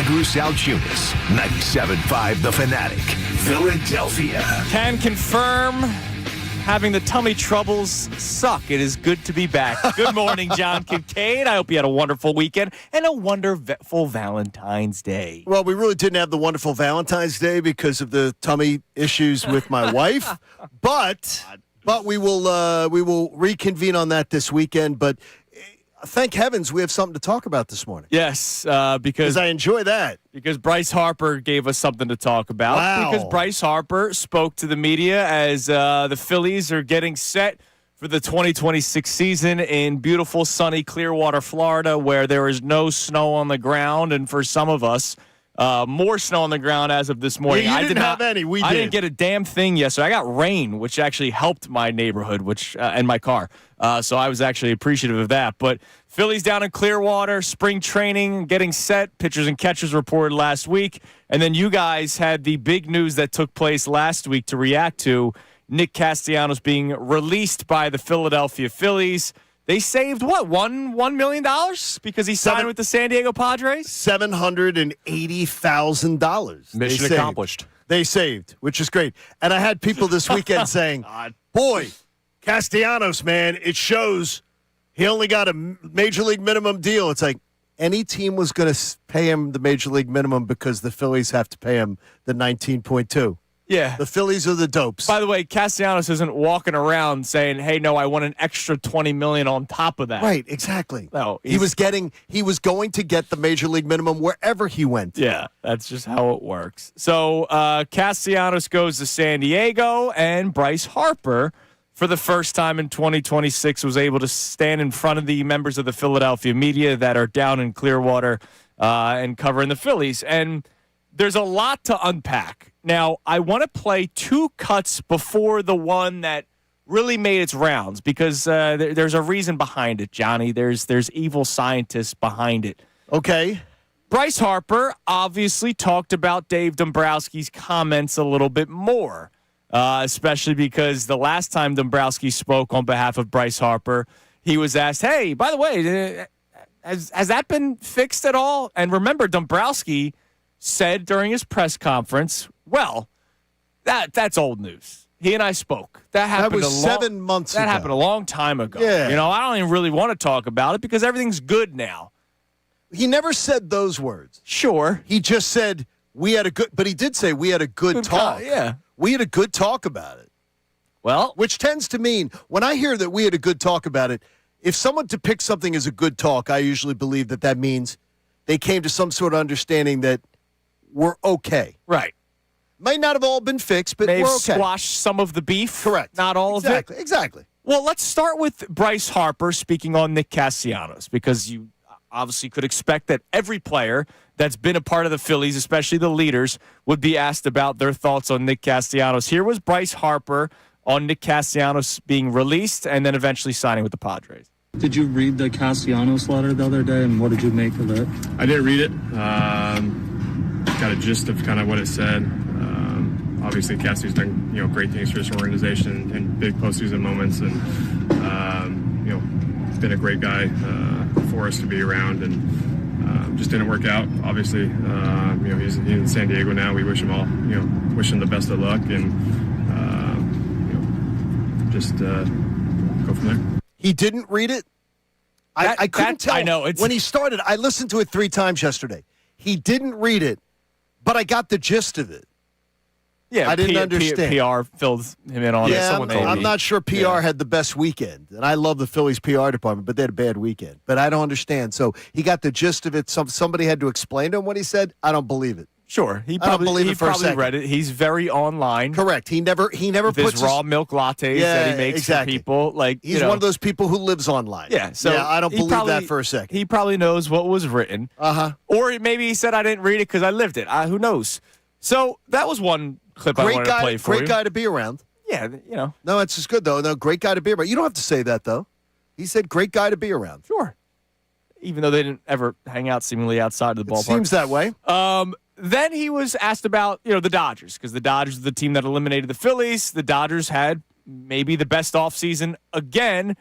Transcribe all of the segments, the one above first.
Salciunas, 97.5 The Fanatic, Philadelphia. Can confirm having the tummy troubles suck. It is good to be back. Good morning, John Kincade. I hope you had a wonderful weekend and a wonderful Valentine's Day. Well, we really didn't have the wonderful Valentine's Day because of the tummy issues with my wife, but we will reconvene on that this weekend. But thank heavens we have something to talk about this morning. Yes, because I enjoy that. Because Bryce Harper gave us something to talk about. Wow. Because Bryce Harper spoke to the media as the Phillies are getting set for the 2026 season in beautiful, sunny Clearwater, Florida, where there is no snow on the ground, and for some of us, more snow on the ground as of this morning. Yeah, you didn't have any. I didn't get a damn thing yesterday. I got rain, which actually helped my neighborhood, and my car. So I was actually appreciative of that. But Phillies down in Clearwater, spring training, getting set. Pitchers and catchers reported last week. And then you guys had the big news that took place last week to react to. Nick Castellanos being released by the Philadelphia Phillies. They saved, what, $1 million? Because he signed with the San Diego Padres? $780,000. Mission accomplished. They saved, which is great. And I had people this weekend saying, boy, Castellanos, man, it shows he only got a major league minimum deal. It's like any team was going to pay him the major league minimum because the Phillies have to pay him the 19.2. Yeah. The Phillies are the dopes. By the way, Castellanos isn't walking around saying, hey, no, I want an extra $20 million on top of that. Right, exactly. No, he was going to get the major league minimum wherever he went. Yeah, that's just how it works. So Castellanos goes to San Diego, and Bryce Harper, for the first time in 2026, was able to stand in front of the members of the Philadelphia media that are down in Clearwater and covering the Phillies. And there's a lot to unpack. Now, I want to play two cuts before the one that really made its rounds because there's a reason behind it, Johnny. There's evil scientists behind it. Okay. Bryce Harper obviously talked about Dave Dombrowski's comments a little bit more, especially because the last time Dombrowski spoke on behalf of Bryce Harper, he was asked, hey, by the way, has that been fixed at all? And remember, Dombrowski said during his press conference, well, that's old news. He and I spoke. That was 7 months ago. That happened a long time ago. Yeah. I don't even really want to talk about it because everything's good now. He never said those words. Sure. He just said but he did say we had a good talk. Yeah. We had a good talk about it. Well, which tends to mean when I hear that we had a good talk about it, if someone depicts something as a good talk, I usually believe that means they came to some sort of understanding that we're okay. Right. Might not have all been fixed, but they've we're okay. squashed some of the beef. Correct. Not all of it. Exactly. Well, let's start with Bryce Harper speaking on Nick Castellanos because you obviously could expect that every player that's been a part of the Phillies, especially the leaders, would be asked about their thoughts on Nick Castellanos. Here was Bryce Harper on Nick Castellanos being released and then eventually signing with the Padres. Did you read the Castellanos letter the other day, and what did you make of it? I didn't read it. Got a gist of kind of what it said. Obviously, Cassie's done great things for this organization in big postseason moments, and been a great guy for us to be around, and just didn't work out. Obviously, he's in San Diego now. We wish him all wish him the best of luck, and just go from there. He didn't read it. I couldn't tell. I know when he started. I listened to it 3 times yesterday. He didn't read it, but I got the gist of it. Yeah, I didn't understand. PR filled him in on it. Yeah, Someone I'm not sure PR had the best weekend, and I love the Phillies PR department, but they had a bad weekend. But I don't understand. So he got the gist of it. Somebody had to explain to him what he said. I don't believe it. Sure, he probably read it. He's very online. Correct. He never with puts his raw milk lattes that he makes for people. Like he's one of those people who lives online. Yeah. So I don't believe that for a second. He probably knows what was written. Or maybe he said I didn't read it because I lived it. Who knows? So that was one clip I wanted to play for you. Great guy to be around. Yeah, No, it's just good though. No, great guy to be around. You don't have to say that though. He said great guy to be around. Sure. Even though they didn't ever hang out seemingly outside of the ballpark. Seems that way. Then he was asked about, the Dodgers, because the Dodgers are the team that eliminated the Phillies. The Dodgers had maybe the best offseason again.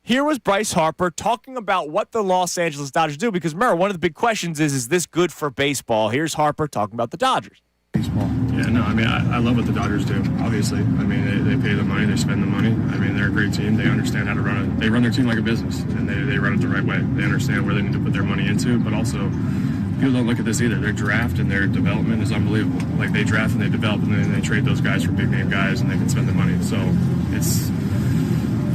Here was Bryce Harper talking about what the Los Angeles Dodgers do, because remember, one of the big questions is this good for baseball? Here's Harper talking about the Dodgers. Baseball. Yeah, no, I mean, I love what the Dodgers do, obviously. I mean, they pay the money, they spend the money. I mean, they're a great team. They understand how to run it. They run their team like a business, and they run it the right way. They understand where they need to put their money into, but also people don't look at this either. Their draft and their development is unbelievable. Like, they draft and they develop, and then they trade those guys for big-name guys, and they can spend the money. So it's,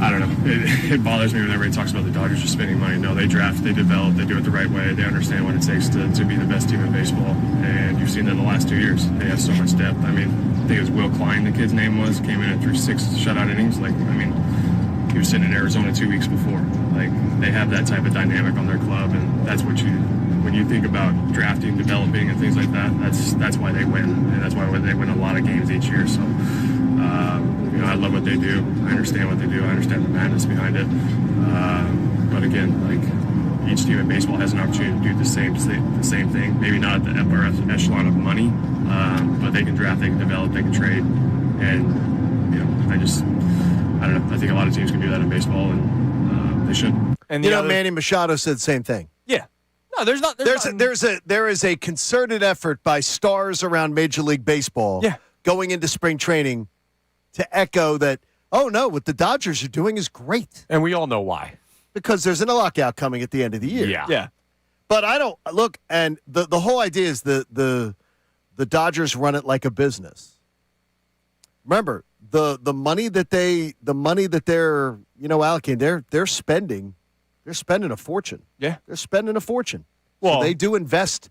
I don't know. It bothers me when everybody talks about the Dodgers just spending money. No, they draft, they develop, they do it the right way. They understand what it takes to be the best team in baseball. And you've seen that in the last 2 years. They have so much depth. I mean, I think it was Will Klein, the kid's name was, came in and threw 6 shutout innings. Like, I mean, he was sitting in Arizona 2 weeks before. Like, they have that type of dynamic on their club, and that's what when you think about drafting, developing, and things like that, that's why they win. And that's why they win a lot of games each year. So, you know, I love what they do. I understand what they do. I understand the madness behind it. But again, like, each team in baseball has an opportunity to do the same thing. Maybe not at the upper echelon of money, but they can draft, they can develop, they can trade. And, you know, I don't know. I think a lot of teams can do that in baseball, and they should. And Manny Machado said the same thing. Yeah. No, There is a concerted effort by stars around Major League Baseball going into spring training to echo that, oh, no, what the Dodgers are doing is great. And we all know why. Because there's a lockout coming at the end of the year. Yeah. But I don't – look, and the whole idea is the Dodgers run it like a business. Remember, the money that they're allocating, they're spending a fortune. Yeah. They're spending a fortune. Well, so they do invest.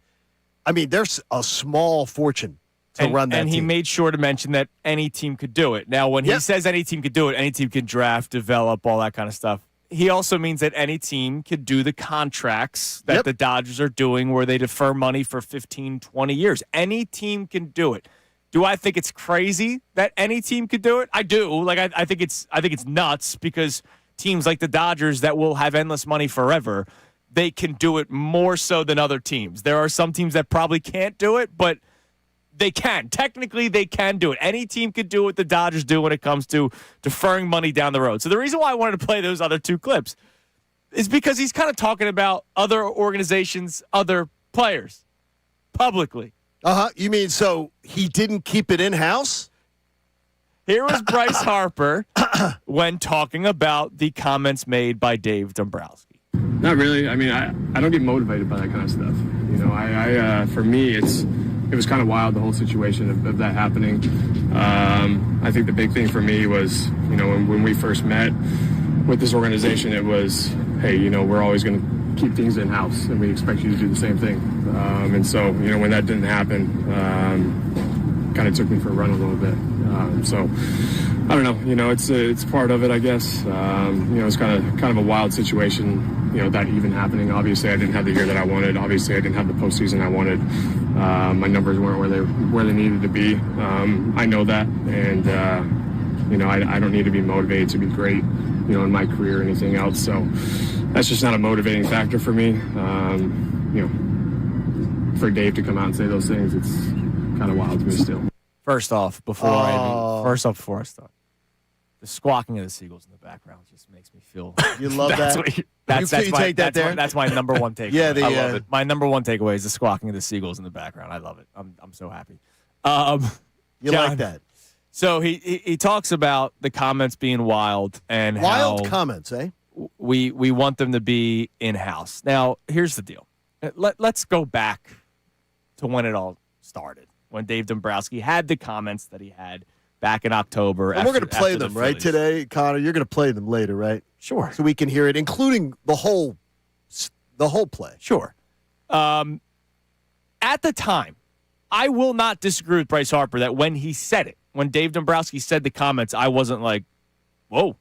I mean, there's a small fortune to run that team. And he made sure to mention that any team could do it. Now, when he says any team could do it, any team can draft, develop, all that kind of stuff. He also means that any team could do the contracts that the Dodgers are doing where they defer money for 15, 20 years. Any team can do it. Do I think it's crazy that any team could do it? I do. Like, I think it's nuts, because teams like the Dodgers that will have endless money forever, they can do it more so than other teams. There are some teams that probably can't do it, but they can. Technically, they can do it. Any team could do what the Dodgers do when it comes to deferring money down the road. So the reason why I wanted to play those other 2 clips is because he's kind of talking about other organizations, other players, publicly. You mean so he didn't keep it in-house? Here was Bryce Harper when talking about the comments made by Dave Dombrowski. Not really. I mean, I don't get motivated by that kind of stuff. You know, I for me, it was kind of wild, the whole situation of that happening. I think the big thing for me was, you know, when we first met with this organization, it was, hey, you know, we're always going to keep things in-house, and we expect you to do the same thing. And so, you know, when that didn't happen, kind of took me for a run a little bit. So I don't know, you know, it's part of it, I guess. You know, it's kind of a wild situation, you know, that even happening. Obviously, I didn't have the year that I wanted. Obviously, I didn't have the postseason I wanted. My numbers weren't where they needed to be. I know that, and you know, I don't need to be motivated to be great, you know, in my career or anything else. So that's just not a motivating factor for me. You know, for Dave to come out and say those things, it's kind of wild to me still. First off, before I start, the squawking of the seagulls in the background just makes me feel. You love that? That's my number one takeaway. Yeah, I love it. My number one takeaway is the squawking of the seagulls in the background. I love it. I'm so happy. You John, like that? So he talks about the comments being wild and wild how comments, eh? We want them to be in-house. Now, here's the deal. Let's go back to when it all started, when Dave Dombrowski had the comments that he had back in October. And we're going to play them, right, today, Connor? You're going to play them later, right? Sure. So we can hear it, including the whole play. Sure. At the time, I will not disagree with Bryce Harper that when he said it, when Dave Dombrowski said the comments, I wasn't like, whoa.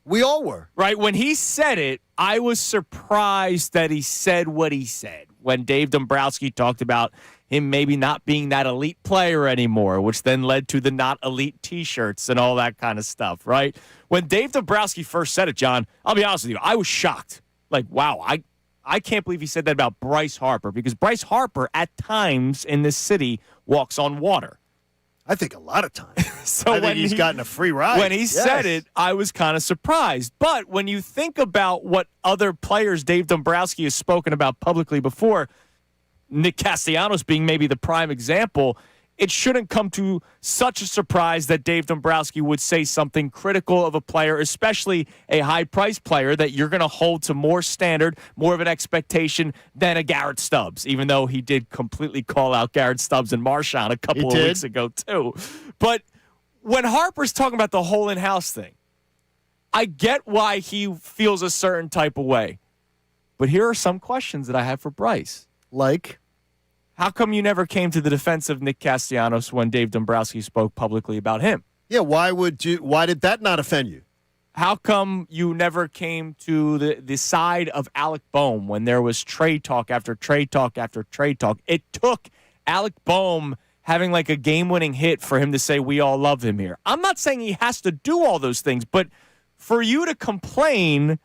We all were. Right? When he said it, I was surprised that he said what he said. When Dave Dombrowski talked about him maybe not being that elite player anymore, which then led to the not elite T-shirts and all that kind of stuff, right? When Dave Dombrowski first said it, John, I'll be honest with you, I was shocked. Like, wow, I can't believe he said that about Bryce Harper, because Bryce Harper at times in this city walks on water. I think a lot of times. So I think he's gotten a free ride. When he said it, I was kind of surprised. But when you think about what other players Dave Dombrowski has spoken about publicly before, Nick Castellanos being maybe the prime example, it shouldn't come to such a surprise that Dave Dombrowski would say something critical of a player, especially a high-priced player that you're going to hold to more standard, more of an expectation than a Garrett Stubbs, even though he did completely call out Garrett Stubbs and Marshawn a couple of weeks ago, too. But when Harper's talking about the whole in-house thing, I get why he feels a certain type of way. But here are some questions that I have for Bryce. Like? How come you never came to the defense of Nick Castellanos when Dave Dombrowski spoke publicly about him? Yeah, why did that not offend you? How come you never came to the side of Alec Boehm when there was trade talk after trade talk after trade talk? It took Alec Boehm having like a game-winning hit for him to say, we all love him here. I'm not saying he has to do all those things, but for you to complain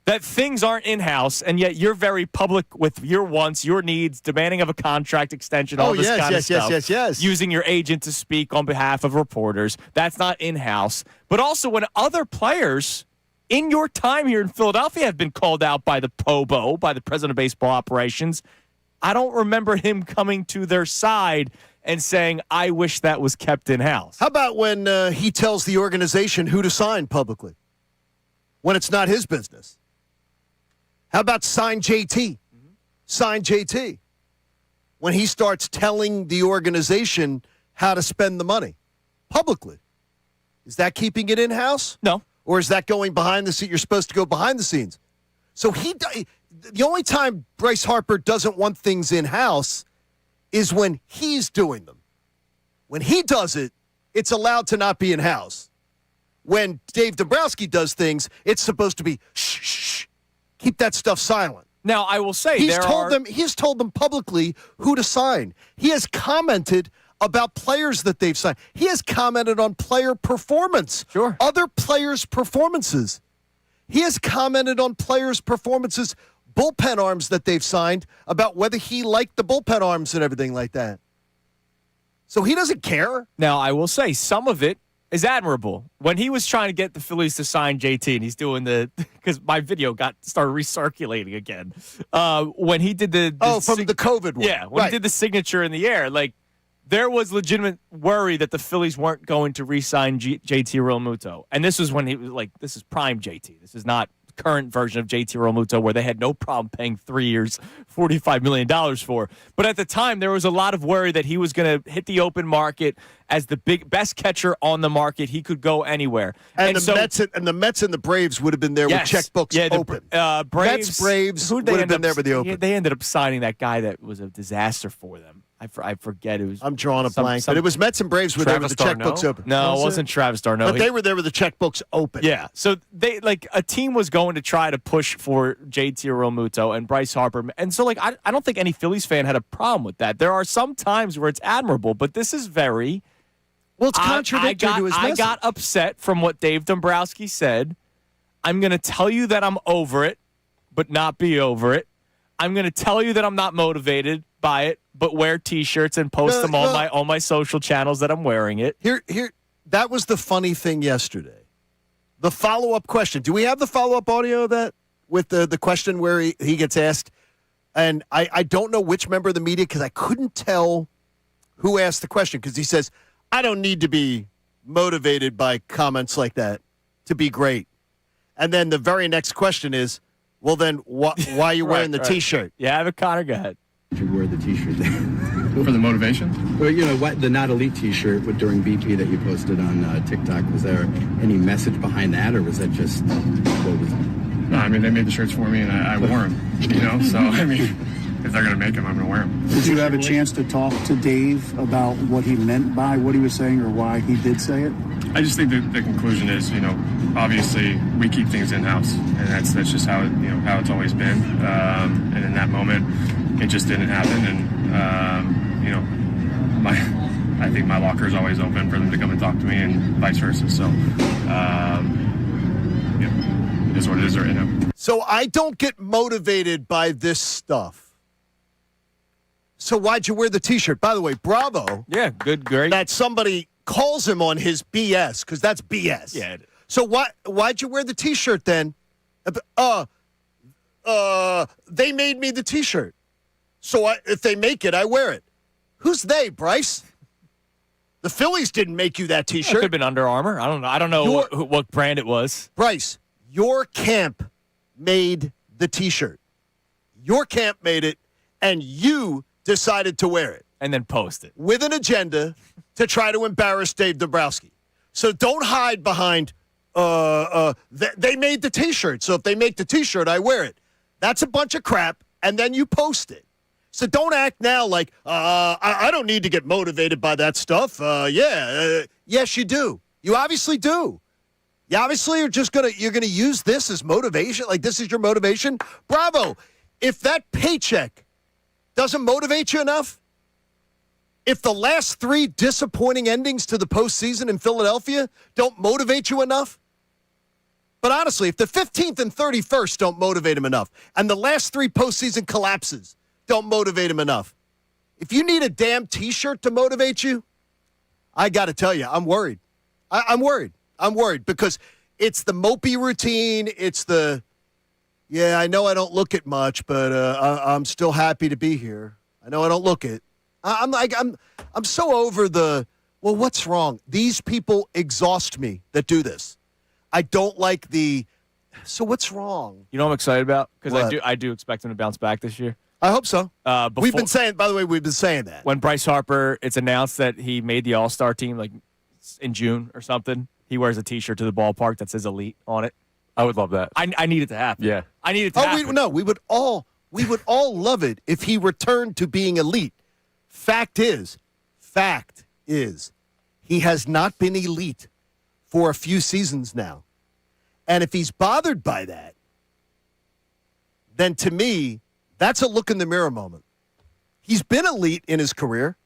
that things aren't in-house, and yet you're very public with your wants, your needs, demanding of a contract extension, all this kind of stuff. Yes. Using your agent to speak on behalf of reporters. That's not in-house. But also when other players in your time here in Philadelphia have been called out by the POBO, by the president of baseball operations, I don't remember him coming to their side and saying, I wish that was kept in-house. How about when he tells the organization who to sign publicly when it's not his business? How about sign JT? Sign JT. When he starts telling the organization how to spend the money publicly. Is that keeping it in-house? No. Or is that going behind the scenes? You're supposed to go behind the scenes. So the only time Bryce Harper doesn't want things in-house is when he's doing them. When he does it, it's allowed to not be in-house. When Dave Dombrowski does things, it's supposed to be shh, shh. Keep that stuff silent. Now, I will say he's told them publicly who to sign. He has commented about players that they've signed. He has commented on player performance. Sure. Other players' performances. He has commented on players' performances, bullpen arms that they've signed, about whether he liked the bullpen arms and everything like that. So he doesn't care. Now, I will say some of it is admirable. When he was trying to get the Phillies to sign JT, and he's doing because my video started recirculating again. When he did from the COVID one. Yeah, when he did the signature in the air, like there was legitimate worry that the Phillies weren't going to re-sign JT Realmuto. And this was when he was like, this is prime JT. This is not current version of JT Realmuto where they had no problem paying 3 years, $45 million for. But at the time, there was a lot of worry that he was going to hit the open market as the best catcher on the market. He could go anywhere. And the Mets and the Braves would have been there with checkbooks open. Braves would have been there with the open. They ended up signing that guy that was a disaster for them. I forget. It was. I'm drawing a blank, but it was Mets and Braves were there with the checkbooks open. No, it wasn't Travis d'Arnaud. But they were there with the checkbooks open. Yeah, so they a team was going to try to push for JT Realmuto and Bryce Harper, and so I don't think any Phillies fan had a problem with that. There are some times where it's admirable, but this is very. Well, it's contradictory to his message. I got upset from what Dave Dombrowski said. I'm going to tell you that I'm over it, but not be over it. I'm going to tell you that I'm not motivated by it, but wear T-shirts and post them on my social channels that I'm wearing it. Here, that was the funny thing yesterday. The follow-up question. Do we have the follow-up audio of that with the question where he gets asked? And I don't know which member of the media because I couldn't tell who asked the question because he says, I don't need to be motivated by comments like that to be great. And then the very next question is, well, then why are you wearing the T-shirt? Yeah, have a Connor. Go ahead. You wear the T-shirt For the motivation? Well, the Not Elite T-shirt during BP that you posted on TikTok, was there any message behind that, or was that just, what was it? No, I mean, they made the shirts for me, and I wore them, So, I mean, if they're going to make them, I'm going to wear them. Did you have a chance to talk to Dave about what he meant by what he was saying or why he did say it? I just think that the conclusion is, obviously we keep things in-house, and that's just how how it's always been. And in that moment, it just didn't happen, and I think my locker is always open for them to come and talk to me, and vice versa. So, it is what it is right now. So I don't get motivated by this stuff. So why'd you wear the T-shirt? By the way, bravo. Yeah, great. That somebody calls him on his BS because that's BS. Yeah. So why'd you wear the T-shirt then? They made me the T-shirt. So if they make it, I wear it. Who's they, Bryce? The Phillies didn't make you that It could T-shirt. have been Under Armour. I don't know. I don't know what brand it was. Bryce, your camp made the T-shirt. Your camp made it, and you decided to wear it. And then post it. With an agenda to try to embarrass Dave Dombrowski. So don't hide behind, they made the T-shirt, so if they make the T-shirt, I wear it. That's a bunch of crap, and then you post it. So don't act now like, I don't need to get motivated by that stuff. Yes, you do. You obviously do. You obviously are just you're gonna use this as motivation. Like this is your motivation. Bravo. If that paycheck doesn't motivate you enough, if the last 3 disappointing endings to the postseason in Philadelphia don't motivate you enough, but honestly, if the 15th and 31st don't motivate him enough, and the last 3 postseason collapses don't motivate him enough, if you need a damn T-shirt to motivate you, I got to tell you, I'm worried. I'm worried. I'm worried because it's the mopey routine. It's the, I know I don't look it much, but I'm still happy to be here. I know I don't look it. I'm so over well, what's wrong? These people exhaust me that do this. I don't like so what's wrong? You know what I'm excited about? Because What? I do expect him to bounce back this year. I hope so. We've been saying that. When Bryce Harper, it's announced that he made the All-Star team like in June or something, he wears a T-shirt to the ballpark that says Elite on it. I would love that. I need it to happen. Yeah. I need it to happen. We would all love it if he returned to being elite. Fact is, he has not been elite for a few seasons now. And if he's bothered by that, then to me, that's a look in the mirror moment. He's been elite in his career.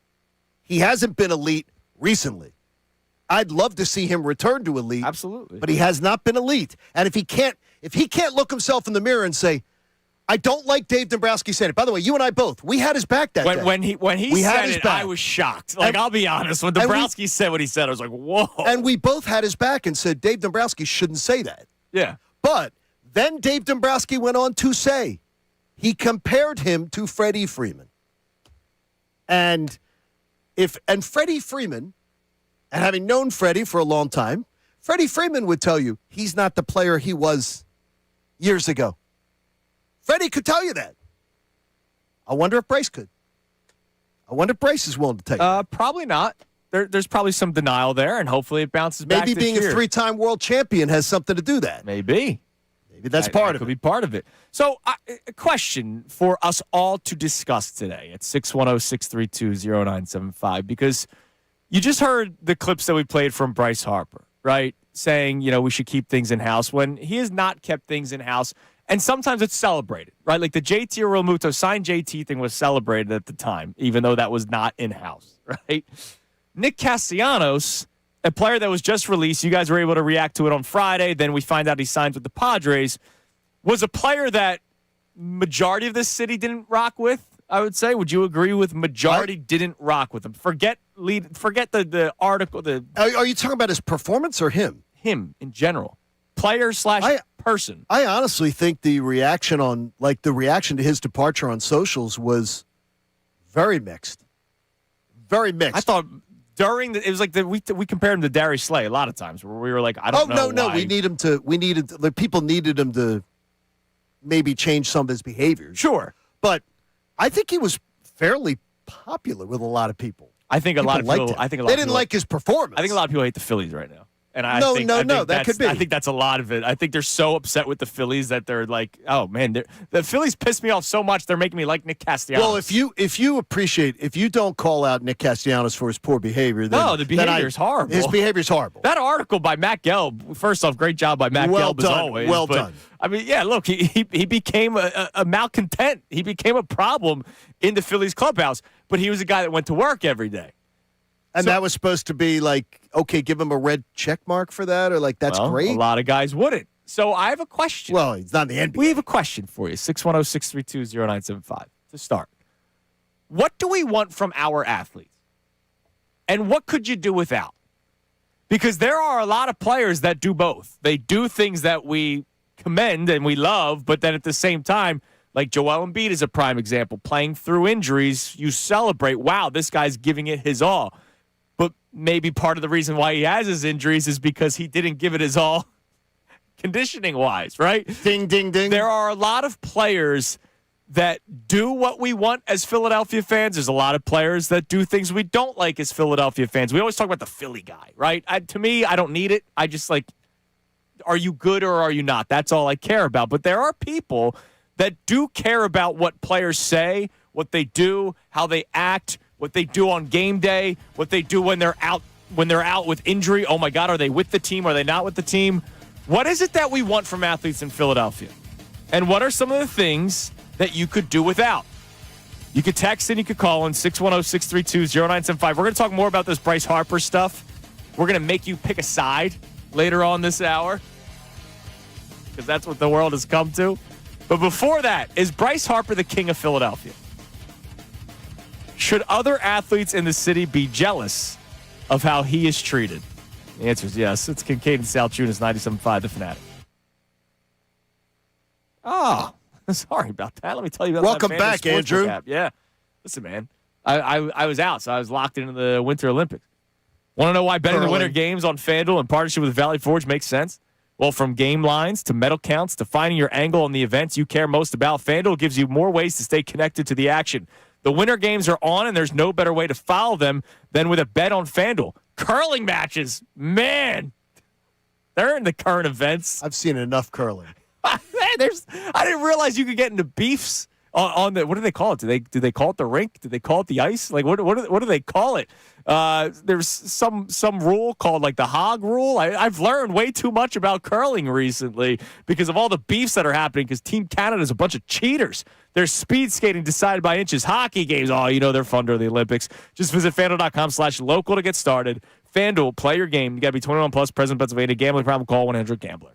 He hasn't been elite recently. I'd love to see him return to elite. Absolutely. But he has not been elite. And if he can't look himself in the mirror and say, I don't like Dave Dombrowski saying it. By the way, you and I both, we had his back that day. When he said it, I was shocked. Like, I'll be honest. When Dombrowski said what he said, I was like, whoa. And we both had his back and said Dave Dombrowski shouldn't say that. Yeah. But then Dave Dombrowski went on to say he compared him to Freddie Freeman. And Freddie Freeman, and having known Freddie for a long time, Freddie Freeman would tell you he's not the player he was years ago. Freddie could tell you that. I wonder if Bryce could. I wonder if Bryce is willing to take it. Probably not. There's probably some denial there, and hopefully it bounces back Maybe this being year. a 3-time world champion has something to do with that. Maybe That's part of it. Could be part of it. So, a question for us all to discuss today at 610-632-0975, because you just heard the clips that we played from Bryce Harper, right? Saying, we should keep things in-house when he has not kept things in-house. And sometimes it's celebrated, right? Like the JT Realmuto signed JT thing was celebrated at the time, even though that was not in-house, right? Nick Castellanos, a player that was just released, you guys were able to react to it on Friday, then we find out he signs with the Padres, was a player that majority of this city didn't rock with, I would say. Would you agree with majority didn't rock with him? Forget the article. Are you talking about his performance or him? Him in general. Player / person. I honestly think the reaction to his departure on socials was very mixed. Very mixed. I thought it was like we compared him to Darius Slay a lot of times where we were like, I don't know. No. The people needed him to maybe change some of his behaviors. Sure. But I think he was fairly popular with a lot of people. I think a lot of people liked him. They didn't like his performance. I think a lot of people hate the Phillies right now. And that could be. I think that's a lot of it. I think they're so upset with the Phillies that they're like, oh man, the Phillies piss me off so much they're making me like Nick Castellanos. Well, if you don't call out Nick Castellanos for his poor behavior, then the behavior is horrible. His behavior is horrible. That article by Matt Gelb, first off, great job by Matt Gelb as always. Well done. I mean, yeah, look, he became a malcontent. He became a problem in the Phillies clubhouse, but he was a guy that went to work every day. And that was supposed to be like, okay, give him a red check mark for that, or like, that's great? A lot of guys wouldn't. So I have a question. Well, he's not in the NBA. We have a question for you, 610-632-0975, to start. What do we want from our athletes? And what could you do without? Because there are a lot of players that do both. They do things that we commend and we love, but then at the same time, like Joel Embiid is a prime example. Playing through injuries, you celebrate, wow, this guy's giving it his all. But maybe part of the reason why he has his injuries is because he didn't give it his all conditioning-wise, right? Ding, ding, ding. There are a lot of players that do what we want as Philadelphia fans. There's a lot of players that do things we don't like as Philadelphia fans. We always talk about the Philly guy, right? To me, I don't need it. I just like, are you good or are you not? That's all I care about. But there are people that do care about what players say, what they do, how they act, what they do on game day, what they do when they're out with injury. Oh my God, are they with the team? Are they not with the team? What is it that we want from athletes in Philadelphia? And what are some of the things that you could do without? You could text and you could call in 610-632-0975. We're going to talk more about this Bryce Harper stuff. We're going to make you pick a side later on this hour because that's what the world has come to. But before that, is Bryce Harper the king of Philadelphia? Should other athletes in the city be jealous of how he is treated? The answer is yes. It's Kincade Salciunas, 97.5 The Fanatic. Oh, sorry about that. Let me tell you about Welcome my back, Andrew. app. Yeah. Listen, man, I was out, so I was locked into the Winter Olympics. Want to know why betting the Winter Games on FanDuel in partnership with Valley Forge makes sense? Well, from game lines to medal counts to finding your angle on the events you care most about, FanDuel gives you more ways to stay connected to the action. The Winter Games are on, and there's no better way to follow them than with a bet on FanDuel. Curling matches, man, they're in the current events. I've seen enough curling. I didn't realize you could get into beefs on the, what do they call it? Do they call it the rink? Do they call it the ice? Like what do they call it? There's some rule called like the hog rule. I've learned way too much about curling recently because of all the beefs that are happening because Team Canada is a bunch of cheaters. There's speed skating decided by inches. Hockey games, they're fun during the Olympics. Just visit FanDuel.com/local to get started. FanDuel, play your game. You got to be 21 plus, present in Pennsylvania. Gambling problem, call 1-800-GAMBLER.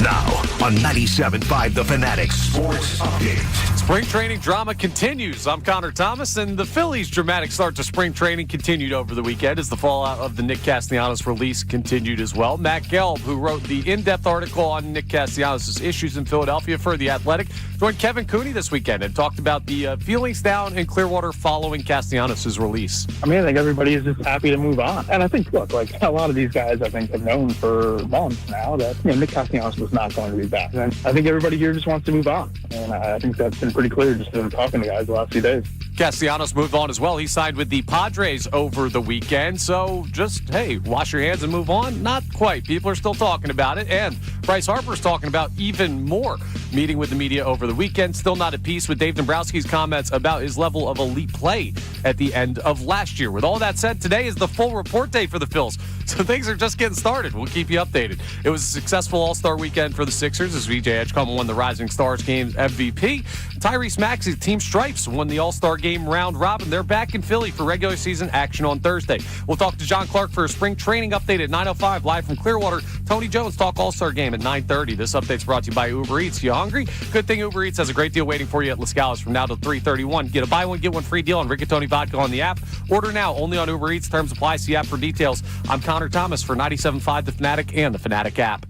Now on 97.5 The Fanatic Sports Update. Spring training drama continues. I'm Connor Thomas, and the Phillies' dramatic start to spring training continued over the weekend as the fallout of the Nick Castellanos release continued as well. Matt Gelb, who wrote the in-depth article on Nick Castellanos' issues in Philadelphia for The Athletic, joined Kevin Cooney this weekend and talked about the feelings down in Clearwater following Castellanos' release. I mean, I think everybody is just happy to move on. And I think, look, like a lot of these guys, I think, have known for months now that Nick Castellanos was not going to be back. And I think everybody here just wants to move on. And I think that's been pretty clear just in talking to guys the last few days. Castellanos moved on as well. He signed with the Padres over the weekend. So just, hey, wash your hands and move on? Not quite. People are still talking about it. And Bryce Harper's talking about even more. Meeting with the media over the weekend. Still not at peace with Dave Dombrowski's comments about his level of elite play at the end of last year. With all that said, today is the full report day for the Phils. So things are just getting started. We'll keep you updated. It was a successful All-Star weekend for the Sixers as VJ Edgecombe won the Rising Stars game MVP. Tyrese Maxey's Team Stripes won the All-Star game round robin. They're back in Philly for regular season action on Thursday. We'll talk to John Clark for a spring training update at 9:05 live from Clearwater. Tony Jones talk All-Star game at 9:30. This update's brought to you by Uber Eats. You hungry? Good thing Uber Eats has a great deal waiting for you at Las Scales from now till 3:31. Get a buy one, get one free deal on Rigatoni Vodka on the app. Order now only on Uber Eats. Terms apply. See app for details. I'm Connor Thomas for 97.5 The Fanatic and the Fanatic app.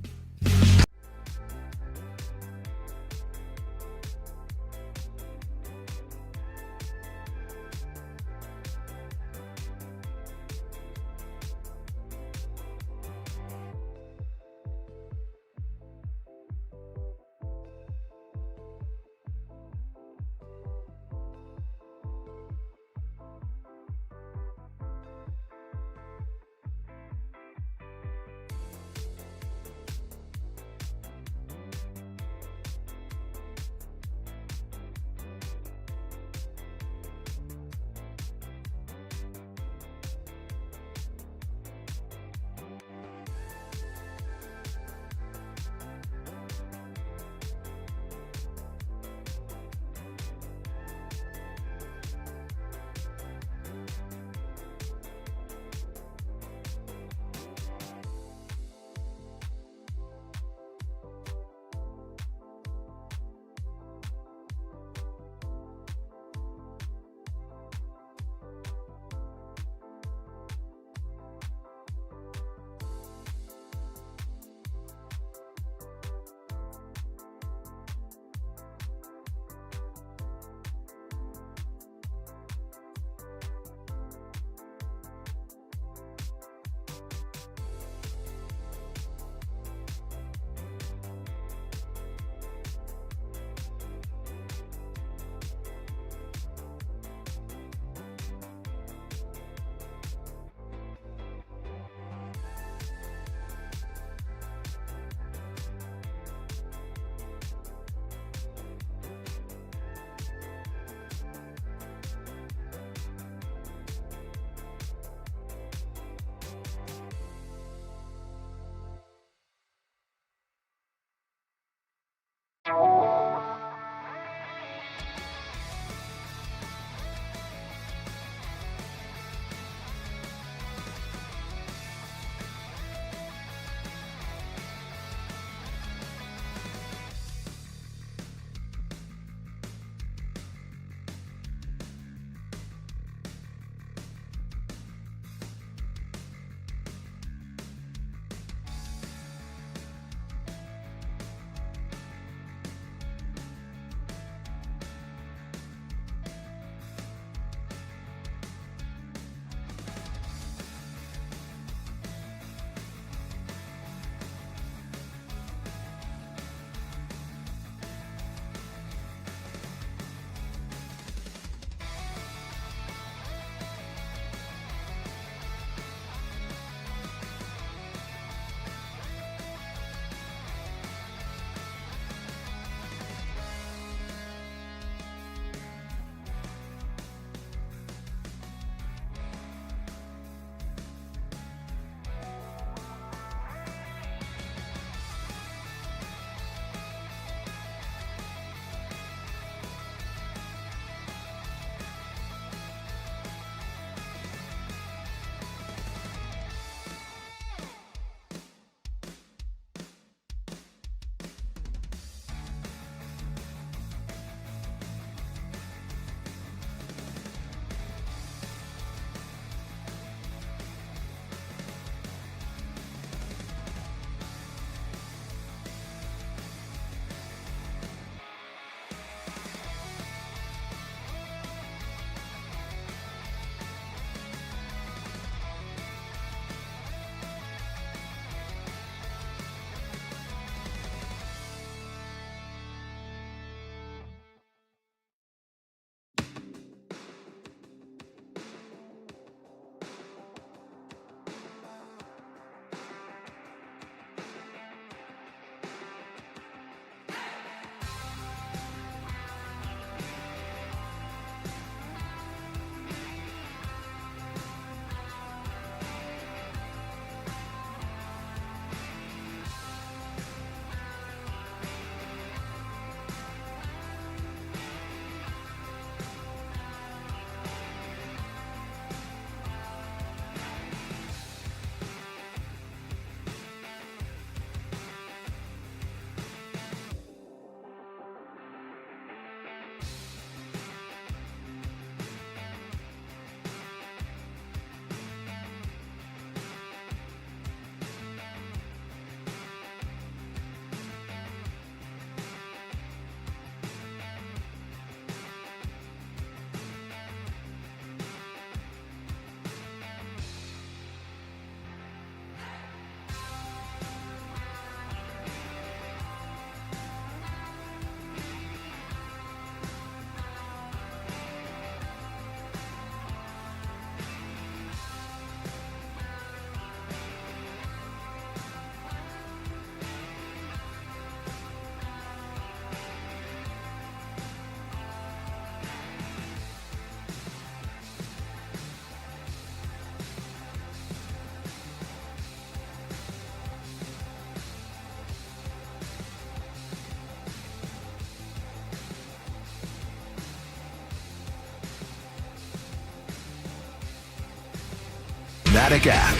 Fanatic app.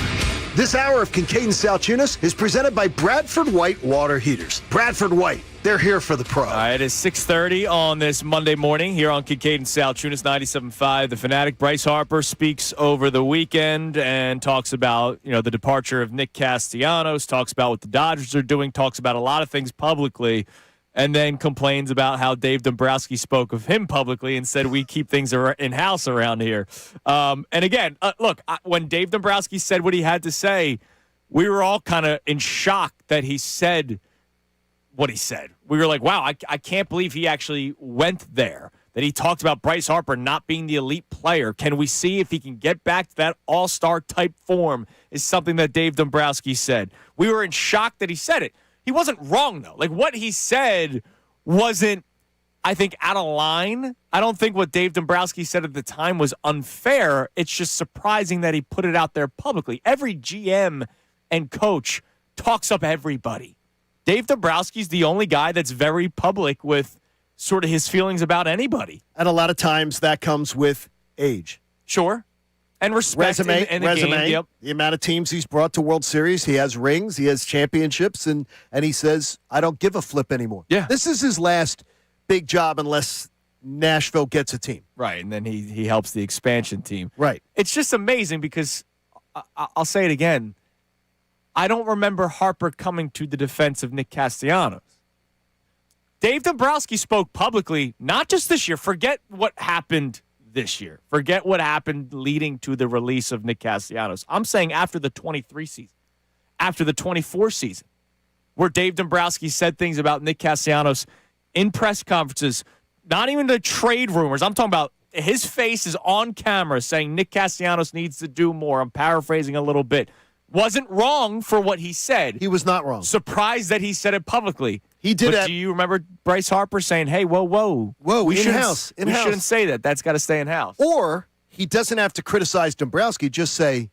This hour of Kincade Salciunas is presented by Bradford White Water Heaters. Bradford White, they're here for the pro. All right, it is 6:30 on this Monday morning here on Kincade Salciunas 97.5. The Fanatic. Bryce Harper speaks over the weekend and talks about, the departure of Nick Castellanos, talks about what the Dodgers are doing, talks about a lot of things publicly, and then complains about how Dave Dombrowski spoke of him publicly and said we keep things in-house around here. And again, look, when Dave Dombrowski said what he had to say, we were all kind of in shock that he said what he said. We were like, wow, I can't believe he actually went there, that he talked about Bryce Harper not being the elite player. Can we see if he can get back to that all-star type form is something that Dave Dombrowski said. We were in shock that he said it. He wasn't wrong, though. Like, what he said wasn't, I think, out of line. I don't think what Dave Dombrowski said at the time was unfair. It's just surprising that he put it out there publicly. Every GM and coach talks up everybody. Dave Dombrowski's the only guy that's very public with sort of his feelings about anybody. And a lot of times that comes with age. Sure. And respect Resume, in the game. Yep. The amount of teams he's brought to World Series. He has rings. He has championships. And he says, I don't give a flip anymore. Yeah. This is his last big job unless Nashville gets a team. Right, and then he helps the expansion team. Right. It's just amazing because, I'll say it again, I don't remember Harper coming to the defense of Nick Castellanos. Dave Dombrowski spoke publicly, not just this year. Forget what happened this year. Forget what happened leading to the release of Nick Castellanos. I'm saying after the 23 season, after the 24 season, where Dave Dombrowski said things about Nick Castellanos in press conferences, not even the trade rumors. I'm talking about his face is on camera saying Nick Castellanos needs to do more. I'm paraphrasing a little bit. Wasn't wrong for what he said. He was not wrong. Surprised that he said it publicly. He did But do you remember Bryce Harper saying, hey, whoa, we in-house. shouldn't say that. That's got to stay in-house. Or he doesn't have to criticize Dombrowski, just say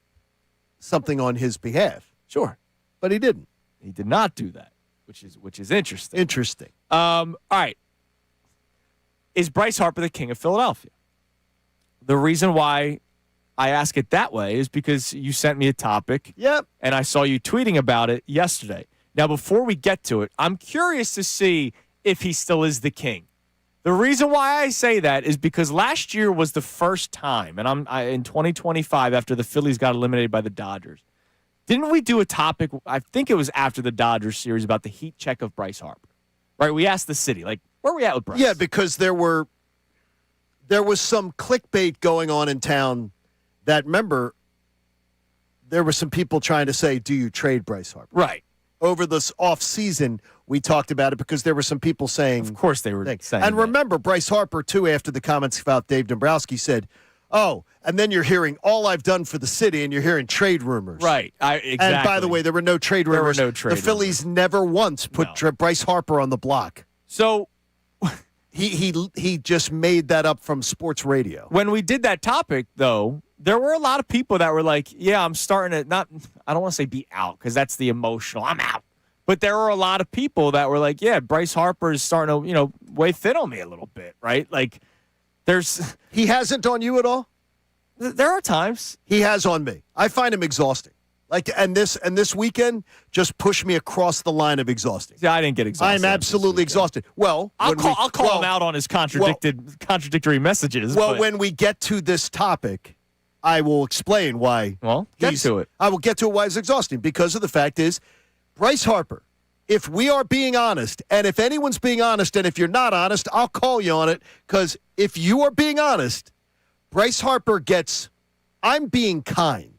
something on his behalf. Sure. But he didn't. He did not do that, which is interesting. Interesting. All right. Is Bryce Harper the king of Philadelphia? The reason why I ask it that way is because you sent me a topic. Yep. And I saw you tweeting about it yesterday. Now, before we get to it, I'm curious to see if he still is the king. The reason why I say that is because last year was the first time, and in 2025, after the Phillies got eliminated by the Dodgers, didn't we do a topic, I think it was after the Dodgers series, about the heat check of Bryce Harper? Right? We asked the city, like, where are we at with Bryce? Yeah, because there was some clickbait going on in town that, remember, there were some people trying to say, do you trade Bryce Harper? Right. Over this offseason, we talked about it because there were some people saying. Of course they were saying And that. remember, Bryce Harper, too, after the comments about Dave Dombrowski, said, oh, and then you're hearing all I've done for the city, and you're hearing trade rumors. Right. Exactly. And by the way, there were no trade rumors. There were no trade The Phillies never once put Bryce Harper on the block. So he just made that up from sports radio. When we did that topic, though, there were a lot of people that were like, yeah, I'm starting to I don't want to say be out because that's the emotional. I'm out. But there were a lot of people that were like, yeah, Bryce Harper is starting to, weigh thin on me a little bit, right? Like, He hasn't on you at all? There are times. He has on me. I find him exhausting. Like, and this weekend just pushed me across the line of exhausting. Yeah, I didn't get exhausted. I'm absolutely exhausted. Well, I'll call him out on his contradictory messages. Well, when we get to this topic, I will explain why. Well, get to it. I will get to it why it's exhausting, because of the fact is, Bryce Harper, if we are being honest, and if anyone's being honest, and if you're not honest, I'll call you on it, because if you are being honest, Bryce Harper gets, I'm being kind,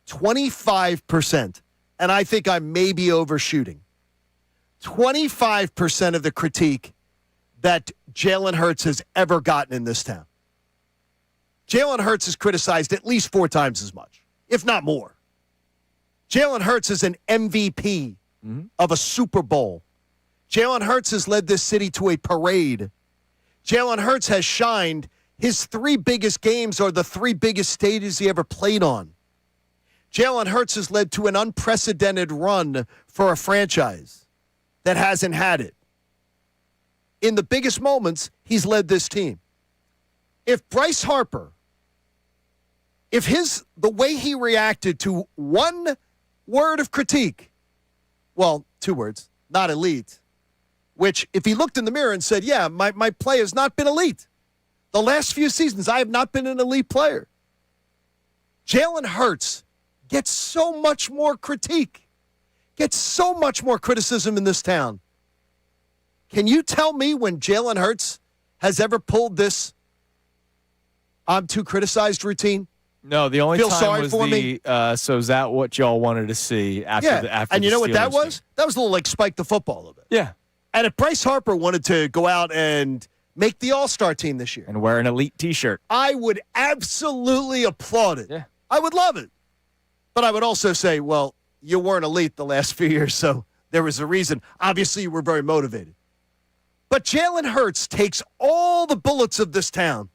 25%, and I think I may be overshooting. 25% of the critique that Jalen Hurts has ever gotten in this town. Jalen Hurts is criticized at least 4 times as much, if not more. Jalen Hurts is an MVP of a Super Bowl. Jalen Hurts has led this city to a parade. Jalen Hurts has shined. His 3 biggest games are the 3 biggest stages he ever played on. Jalen Hurts has led to an unprecedented run for a franchise that hasn't had it. In the biggest moments, he's led this team. If Bryce Harper the way he reacted to one word of critique, well, 2 words, not elite, which if he looked in the mirror and said, yeah, my play has not been elite. The last few seasons, I have not been an elite player. Jalen Hurts gets so much more critique, gets so much more criticism in this town. Can you tell me when Jalen Hurts has ever pulled this I'm too criticized routine? No, the only Feel time sorry was for the so is that what y'all wanted to see after the and you know what that Steelers was? game? That was a little like Spike the Football a little bit. Yeah. And if Bryce Harper wanted to go out and make the All-Star team this year, And wear an elite T-shirt. I would absolutely applaud it. Yeah. I would love it. But I would also say, well, you weren't elite the last few years, so there was a reason. Obviously, you were very motivated. But Jalen Hurts takes all the bullets of this town,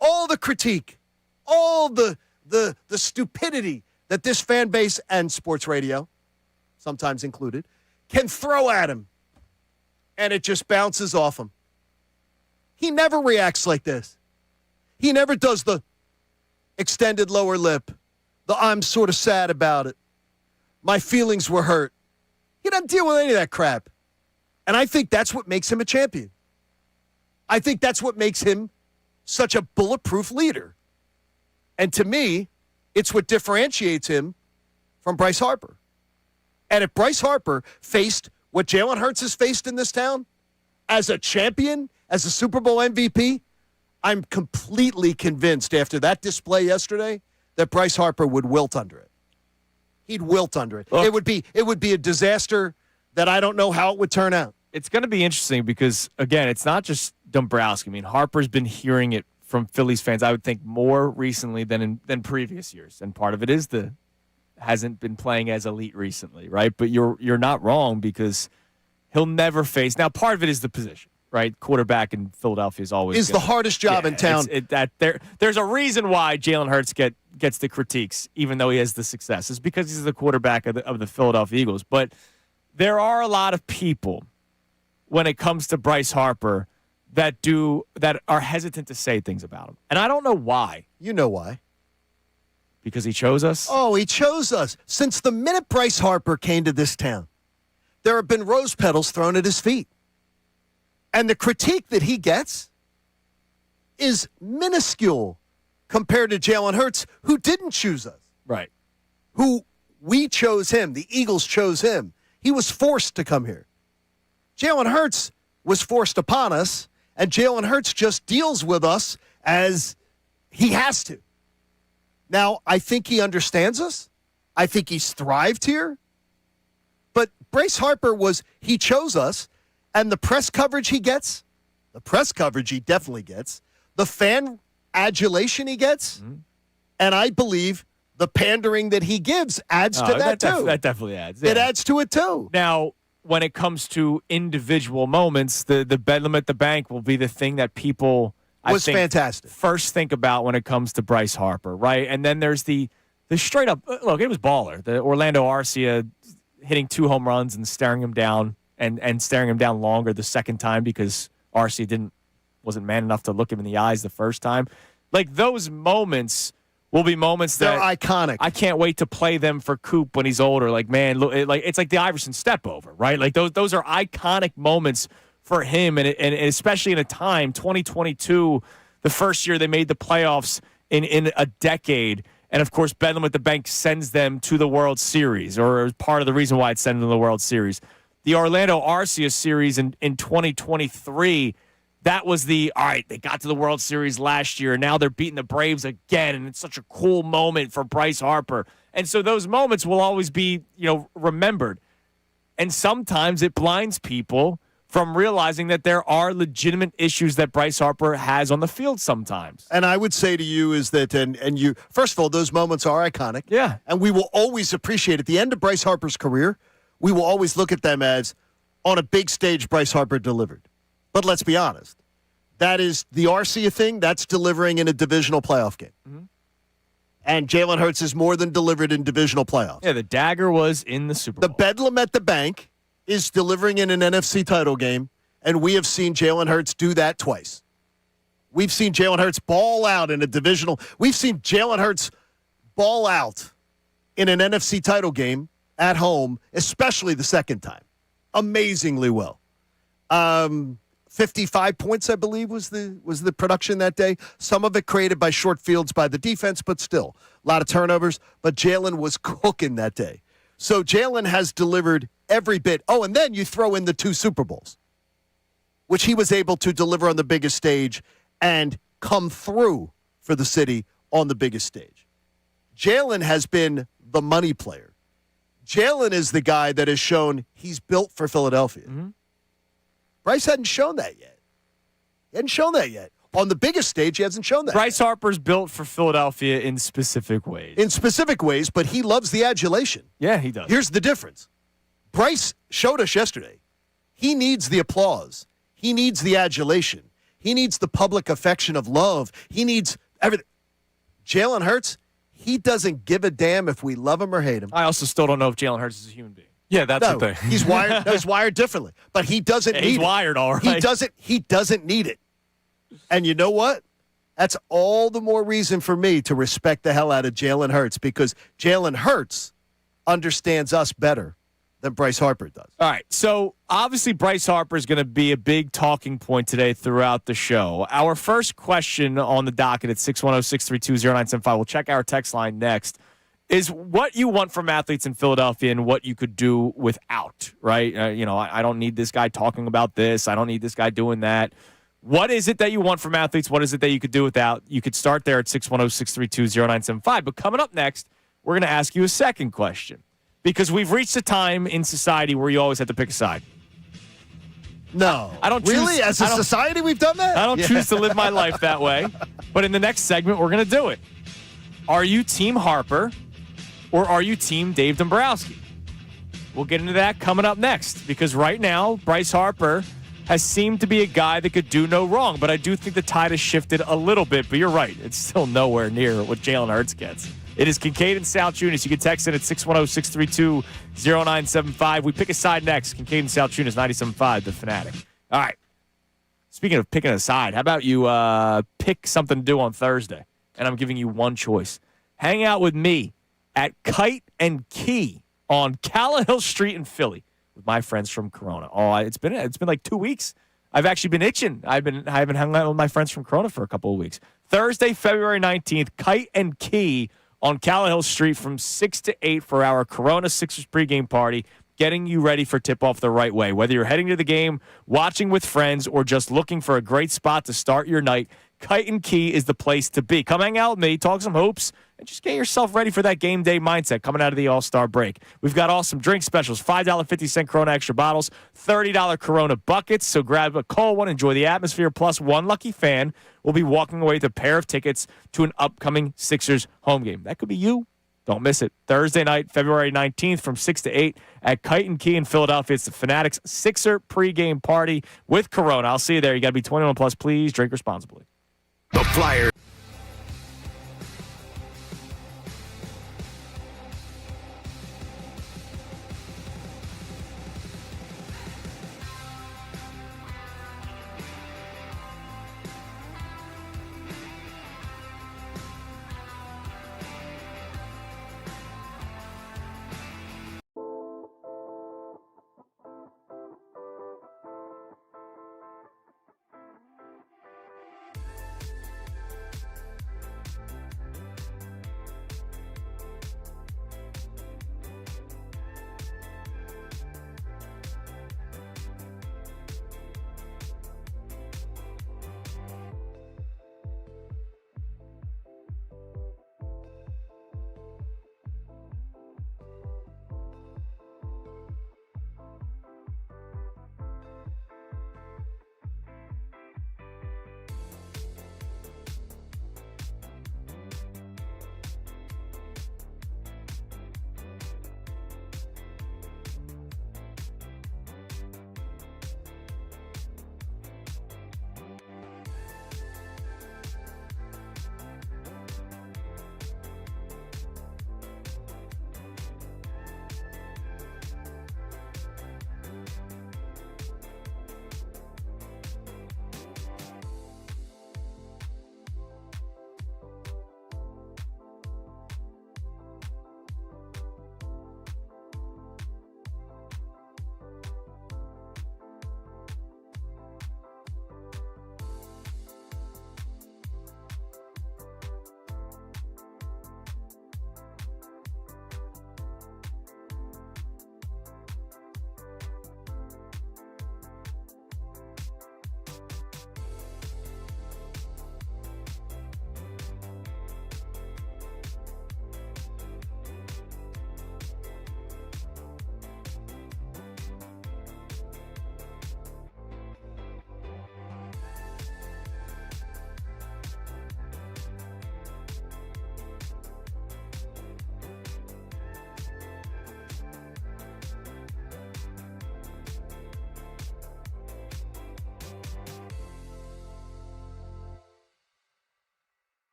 all the critique, all the stupidity that this fan base and sports radio, sometimes included, can throw at him, and it just bounces off him. He never reacts like this. He never does the extended lower lip, the I'm sort of sad about it, my feelings were hurt. He doesn't deal with any of that crap. And I think that's what makes him a champion. I think that's what makes him such a bulletproof leader. And to me, it's what differentiates him from Bryce Harper. And if Bryce Harper faced what Jalen Hurts has faced in this town as a champion, as a Super Bowl MVP, I'm completely convinced after that display yesterday that Bryce Harper would wilt under it. He'd wilt under it. Look, It would be a disaster that I don't know how it would turn out. It's going to be interesting because, again, it's not just Dombrowski. I mean, Harper's been hearing it from Phillies fans, I would think, more recently than previous years. And part of it is hasn't been playing as elite recently, right? But you're not wrong because he'll never face. Now, part of it is the position, right? Quarterback in Philadelphia is always the hardest job in town. There's a reason why Jalen Hurts gets the critiques, even though he has the success. It's because he's the quarterback of the Philadelphia Eagles. But there are a lot of people when it comes to Bryce Harper that are hesitant to say things about him. And I don't know why. You know why. Because he chose us? Oh, he chose us. Since the minute Bryce Harper came to this town, there have been rose petals thrown at his feet. And the critique that he gets is minuscule compared to Jalen Hurts, who didn't choose us. Right. Who we chose him. The Eagles chose him. He was forced to come here. Jalen Hurts was forced upon us, and Jalen Hurts just deals with us as he has to. Now, I think he understands us. I think he's thrived here. But Bryce Harper he chose us, and the press coverage he gets, the press coverage he definitely gets, the fan adulation he gets, and I believe the pandering that he gives adds to that too. That definitely adds. Yeah. It adds to it too. Now, when it comes to individual moments, the bedlam at the bank will be the thing that people fantastic. First think about when it comes to Bryce Harper, right? And then there's the straight up look. It was baller. The Orlando Arcia hitting 2 home runs and staring him down and staring him down longer the second time because Arcia wasn't man enough to look him in the eyes the first time. Like those moments will be moments they're that iconic. I can't wait to play them for Coop when he's older. Like, man, it's like the Iverson step over, right? Like those are iconic moments for him, and especially in a time 2022, the first year they made the playoffs in a decade, and of course Bedlam at the Bank sends them to the World Series, or part of the reason why it sent them to the World Series. The Orlando Arcia series in 2023. That was all right, they got to the World Series last year, and now they're beating the Braves again, and it's such a cool moment for Bryce Harper. And so those moments will always be, remembered. And sometimes it blinds people from realizing that there are legitimate issues that Bryce Harper has on the field sometimes. And I would say to you is that, and you, first of all, those moments are iconic. Yeah. And we will always appreciate at the end of Bryce Harper's career, we will always look at them as on a big stage Bryce Harper delivered. But let's be honest. That is the Arcia thing. That's delivering in a divisional playoff game. Mm-hmm. And Jalen Hurts is more than delivered in divisional playoffs. Yeah, the dagger was in the Super Bowl. The Bedlam at the Bank is delivering in an NFC title game, and we have seen Jalen Hurts do that twice. We've seen Jalen Hurts ball out in a divisional. We've seen Jalen Hurts ball out in an NFC title game at home, especially the second time. Amazingly well. 55 points, I believe, was the production that day. Some of it created by short fields by the defense, but still, a lot of turnovers. But Jalen was cooking that day. So Jalen has delivered every bit. Oh, and then you throw in the 2 Super Bowls, which he was able to deliver on the biggest stage and come through for the city on the biggest stage. Jalen has been the money player. Jalen is the guy that has shown he's built for Philadelphia. Mm-hmm. Bryce hadn't shown that yet. He hadn't shown that yet. On the biggest stage, he hasn't shown that. Bryce Harper's built for Philadelphia in specific ways. In specific ways, but he loves the adulation. Yeah, he does. Here's the difference. Bryce showed us yesterday. He needs the applause. He needs the adulation. He needs the public affection of love. He needs everything. Jalen Hurts, he doesn't give a damn if we love him or hate him. I also still don't know if Jalen Hurts is a human being. Yeah, that's No, the thing. he's wired. No, he's wired differently, but he doesn't need He's it. wired all right. He doesn't need it. And you know what? That's all the more reason for me to respect the hell out of Jalen Hurts, because Jalen Hurts understands us better than Bryce Harper does. All right, so obviously Bryce Harper is going to be a big talking point today throughout the show. Our first question on the docket at 610-632-0975, we'll check our text line next, is what you want from athletes in Philadelphia and what you could do without, right? I don't need this guy talking about this. I don't need this guy doing that. What is it that you want from athletes? What is it that you could do without? You could start there at 610-632-0975. But coming up next, we're going to ask you a second question, because we've reached a time in society where you always have to pick a side. No. I don't really? choose- As a I don't- society, we've done that? I don't choose to live my life that way. But in the next segment, we're going to do it. Are you Team Harper or are you Team Dave Dombrowski? We'll get into that coming up next, because right now, Bryce Harper has seemed to be a guy that could do no wrong. But I do think the tide has shifted a little bit. But you're right. It's still nowhere near what Jalen Hurts gets. It is Kincade and Salciunas. You can text in at 610-632-0975. We pick a side next. Kincade and Salciunas, 97.5, The Fanatic. All right. Speaking of picking a side, how about you pick something to do on Thursday? And I'm giving you one choice. Hang out with me at Kite and Key on Callahill Street in Philly with my friends from Corona. Oh, it's been like 2 weeks. I've actually been itching. I haven't hung out with my friends from Corona for a couple of weeks. Thursday, February 19th, Kite and Key on Callahill Street from 6 to 8 for our Corona Sixers pregame party, getting you ready for tip-off the right way. Whether you're heading to the game, watching with friends, or just looking for a great spot to start your night, Kite and Key is the place to be. Come hang out with me, talk some hoops, and just get yourself ready for that game day mindset coming out of the All-Star break. We've got awesome drink specials, $5.50 Corona extra bottles, $30 Corona buckets, so grab a cold one, enjoy the atmosphere, plus one lucky fan will be walking away with a pair of tickets to an upcoming Sixers home game. That could be you. Don't miss it. Thursday night, February 19th from 6 to 8 at Kite and Key in Philadelphia. It's the Fanatics Sixer pregame party with Corona. I'll see you there. You got to be 21 plus. Please drink responsibly. The Flyers.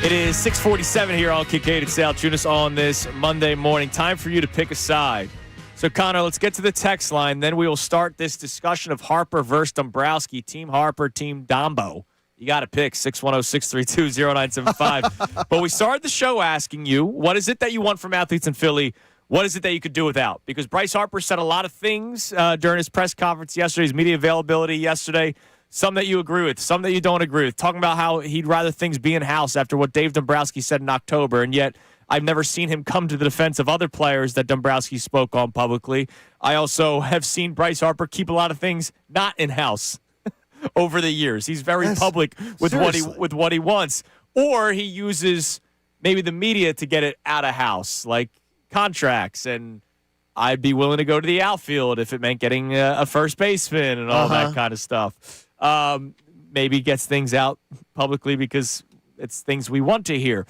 It is 6:47 here on Kincade Salciunas on this Monday morning. Time for you to pick a side. So, Connor, let's get to the text line. Then we will start this discussion of Harper versus Dombrowski. Team Harper, Team Dombo. You got to pick 610-632-0975. But we started the show asking you, what is it that you want from athletes in Philly? What is it that you could do without? Because Bryce Harper said a lot of things during his press conference yesterday, his media availability yesterday. Some that you agree with, some that you don't agree with. Talking about how he'd rather things be in-house after what Dave Dombrowski said in October. And yet I've never seen him come to the defense of other players that Dombrowski spoke on publicly. I also have seen Bryce Harper keep a lot of things not in-house over the years. He's very public with what he wants. Or he uses maybe the media to get it out of house, like contracts. And I'd be willing to go to the outfield if it meant getting a first baseman and all that kind of stuff. Maybe gets things out publicly because it's things we want to hear.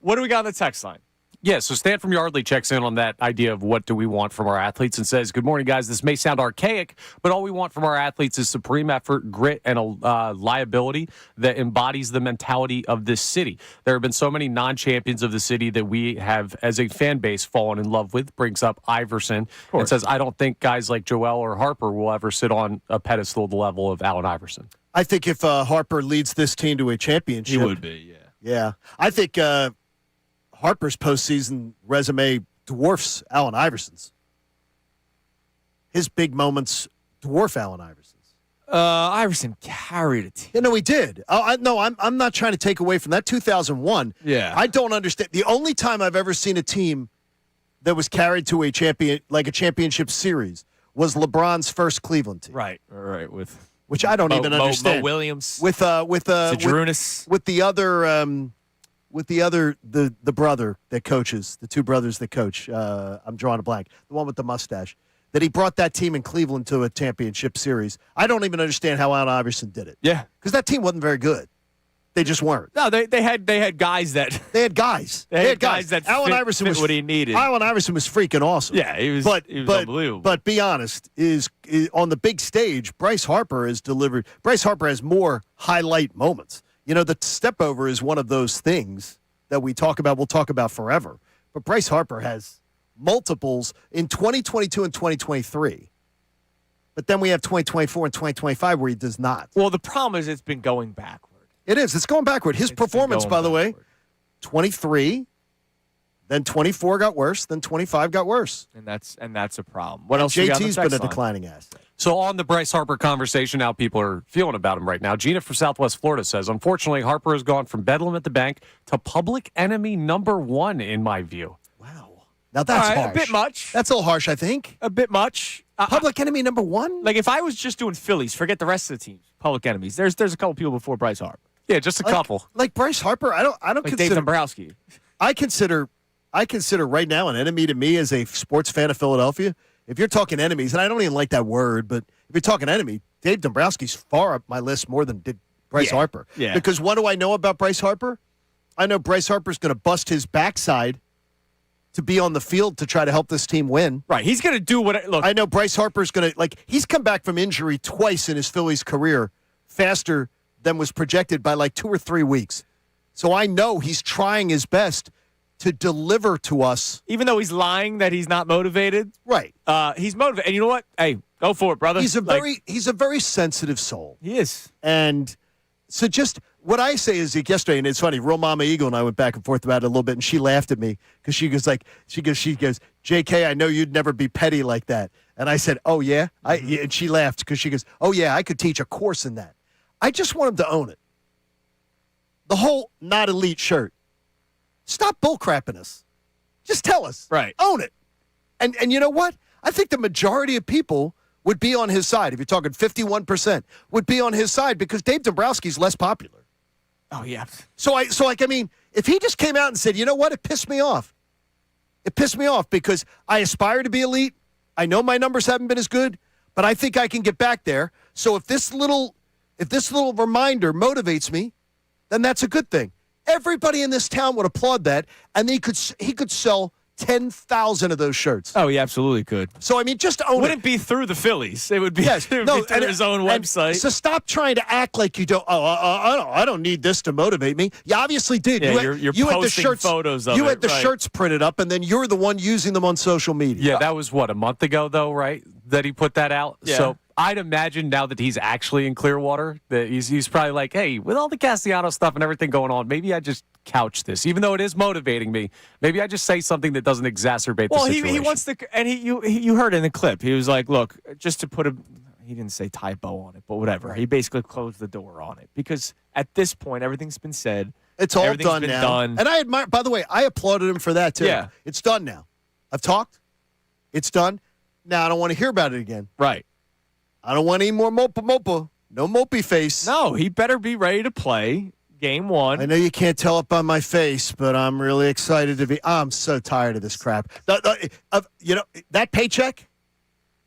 What do we got on the text line? Yeah, so Stan from Yardley checks in on that idea of what do we want from our athletes and says, good morning, guys. This may sound archaic, but all we want from our athletes is supreme effort, grit, and a liability that embodies the mentality of this city. There have been so many non-champions of the city that we have, as a fan base, fallen in love with. Brings up Iverson and says, I don't think guys like Joel or Harper will ever sit on a pedestal the level of Allen Iverson. I think if Harper leads this team to a championship. He would be, yeah. Yeah. I think Harper's postseason resume dwarfs Allen Iverson's. His big moments dwarf Allen Iverson's. Iverson carried a team. You know, he did. I'm not trying to take away from that. 2001. Yeah. I don't understand. The only time I've ever seen a team that was carried to a championship series was LeBron's first Cleveland team. Right. Which I don't even understand. Mo Williams. Sidrunas. With the brother that coaches, the two brothers that coach, I'm drawing a blank, the one with the mustache, that he brought that team in Cleveland to a championship series. I don't even understand how Allen Iverson did it. Yeah. Because that team wasn't very good. They just weren't. No, they had guys that they had guys. They had guys that Allen Iverson was what he needed. Allen Iverson was freaking awesome. Yeah, he was unbelievable. But be honest, is on the big stage, Bryce Harper has delivered. Bryce Harper has more highlight moments. You know, the step over is one of those things that we'll talk about forever. But Bryce Harper has multiples in 2022 and 2023. But then we have 2024 and 2025 where he does not. Well, the problem is it's been going backward. It is. It's going backward. His performance, by the way, 23, then 24 got worse, then 25 got worse. And that's a problem. What else? JT's been a declining asset. So on the Bryce Harper conversation, how people are feeling about him right now. Gina from Southwest Florida says, unfortunately, Harper has gone from bedlam at the bank to public enemy number one, in my view. Wow. Now that's harsh. A bit much. That's a little harsh, I think. A bit much. Public enemy number one? Like if I was just doing Phillies, forget the rest of the teams. Public enemies. There's a couple people before Bryce Harper. Yeah, just a couple. Like Bryce Harper, I don't like consider Dave Dombrowski. I consider right now an enemy to me as a sports fan of Philadelphia. If you're talking enemies, and I don't even like that word, but if you're talking enemy, Dave Dombrowski's far up my list more than did Bryce Harper. Yeah. Because what do I know about Bryce Harper? I know Bryce Harper's going to bust his backside to be on the field to try to help this team win. Right. He's going to do what. Look, I know Bryce Harper's going to he's come back from injury twice in his Phillies career faster than was projected by 2 or 3 weeks. So I know he's trying his best to deliver to us. Even though he's lying that he's not motivated. Right. He's motivated. And you know what? Hey, go for it, brother. He's a very sensitive soul. He is. And so just what I say is yesterday, and it's funny, Real Mama Eagle and I went back and forth about it a little bit, and she laughed at me because she goes, JK, I know you'd never be petty like that. And I said, oh, yeah? And she laughed because she goes, oh, yeah, I could teach a course in that. I just want him to own it. The whole not elite shirt. Stop bullcrapping us. Just tell us. Right. Own it. And you know what? I think the majority of people would be on his side. If you're talking 51%, would be on his side because Dave Dombrowski's less popular. Oh, yeah. So if he just came out and said, you know what? It pissed me off. It pissed me off because I aspire to be elite. I know my numbers haven't been as good, but I think I can get back there. So if this little reminder motivates me, then that's a good thing. Everybody in this town would applaud that, and he could sell 10,000 of those shirts. Oh, he absolutely could. So, I mean, just own it. Wouldn't be through the Phillies. It would be, Yes. through his own website. So stop trying to act like you don't. I don't need this to motivate me. You obviously did. Yeah, you you're had the posting shirts, photos of You it, had the right. shirts printed up, and then you're the one using them on social media. Yeah, that was, a month ago, though, right, that he put that out? Yeah. So I'd imagine now that he's actually in Clearwater, that he's probably like, hey, with all the Castellanos stuff and everything going on, maybe I just couch this. Even though it is motivating me, maybe I just say something that doesn't exacerbate the situation. Well, he wants to, and you heard in the clip, he was like, look, just to put he didn't say typo on it, but whatever. He basically closed the door on it because at this point, everything's been said. It's all Everything's done been now. done. And I admire, by the way, I applauded him for that, too. Yeah. It's done now. I've talked. It's done. Now, I don't want to hear about it again. Right. I don't want any more mopa. No mopey face. No, he better be ready to play game one. I know you can't tell it by my face, but I'm really excited to be. I'm so tired of this crap. That paycheck,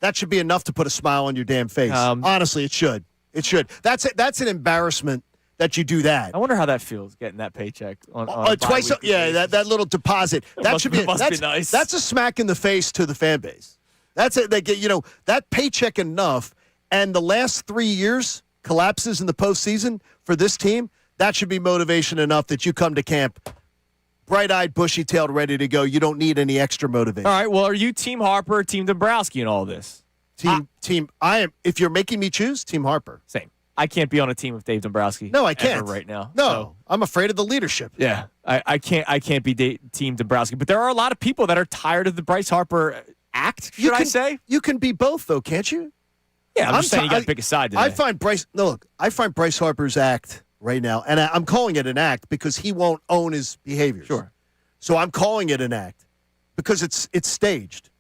that should be enough to put a smile on your damn face. Honestly, it should. It should. That's it. That's an embarrassment that you do that. I wonder how that feels getting that paycheck on twice. Yeah, that little deposit. That should be. Must be nice. That's a smack in the face to the fan base. That's it. They get that paycheck enough. And the last 3 years collapses in the postseason for this team, that should be motivation enough that you come to camp bright-eyed, bushy-tailed, ready to go. You don't need any extra motivation. All right, well, are you Team Harper or Team Dombrowski in all this? Team, I am. If you're making me choose, Team Harper. Same. I can't be on a team with Dave Dombrowski. No, I can't right now. No, So, I'm afraid of the leadership. yeah, I can't be Team Dombrowski. But there are a lot of people that are tired of the Bryce Harper act, I say? You can be both, though, can't you? Yeah, I'm just saying you got to pick a side today. I find Bryce Harper's act right now, and I'm calling it an act because he won't own his behaviors. Sure. So I'm calling it an act because it's staged,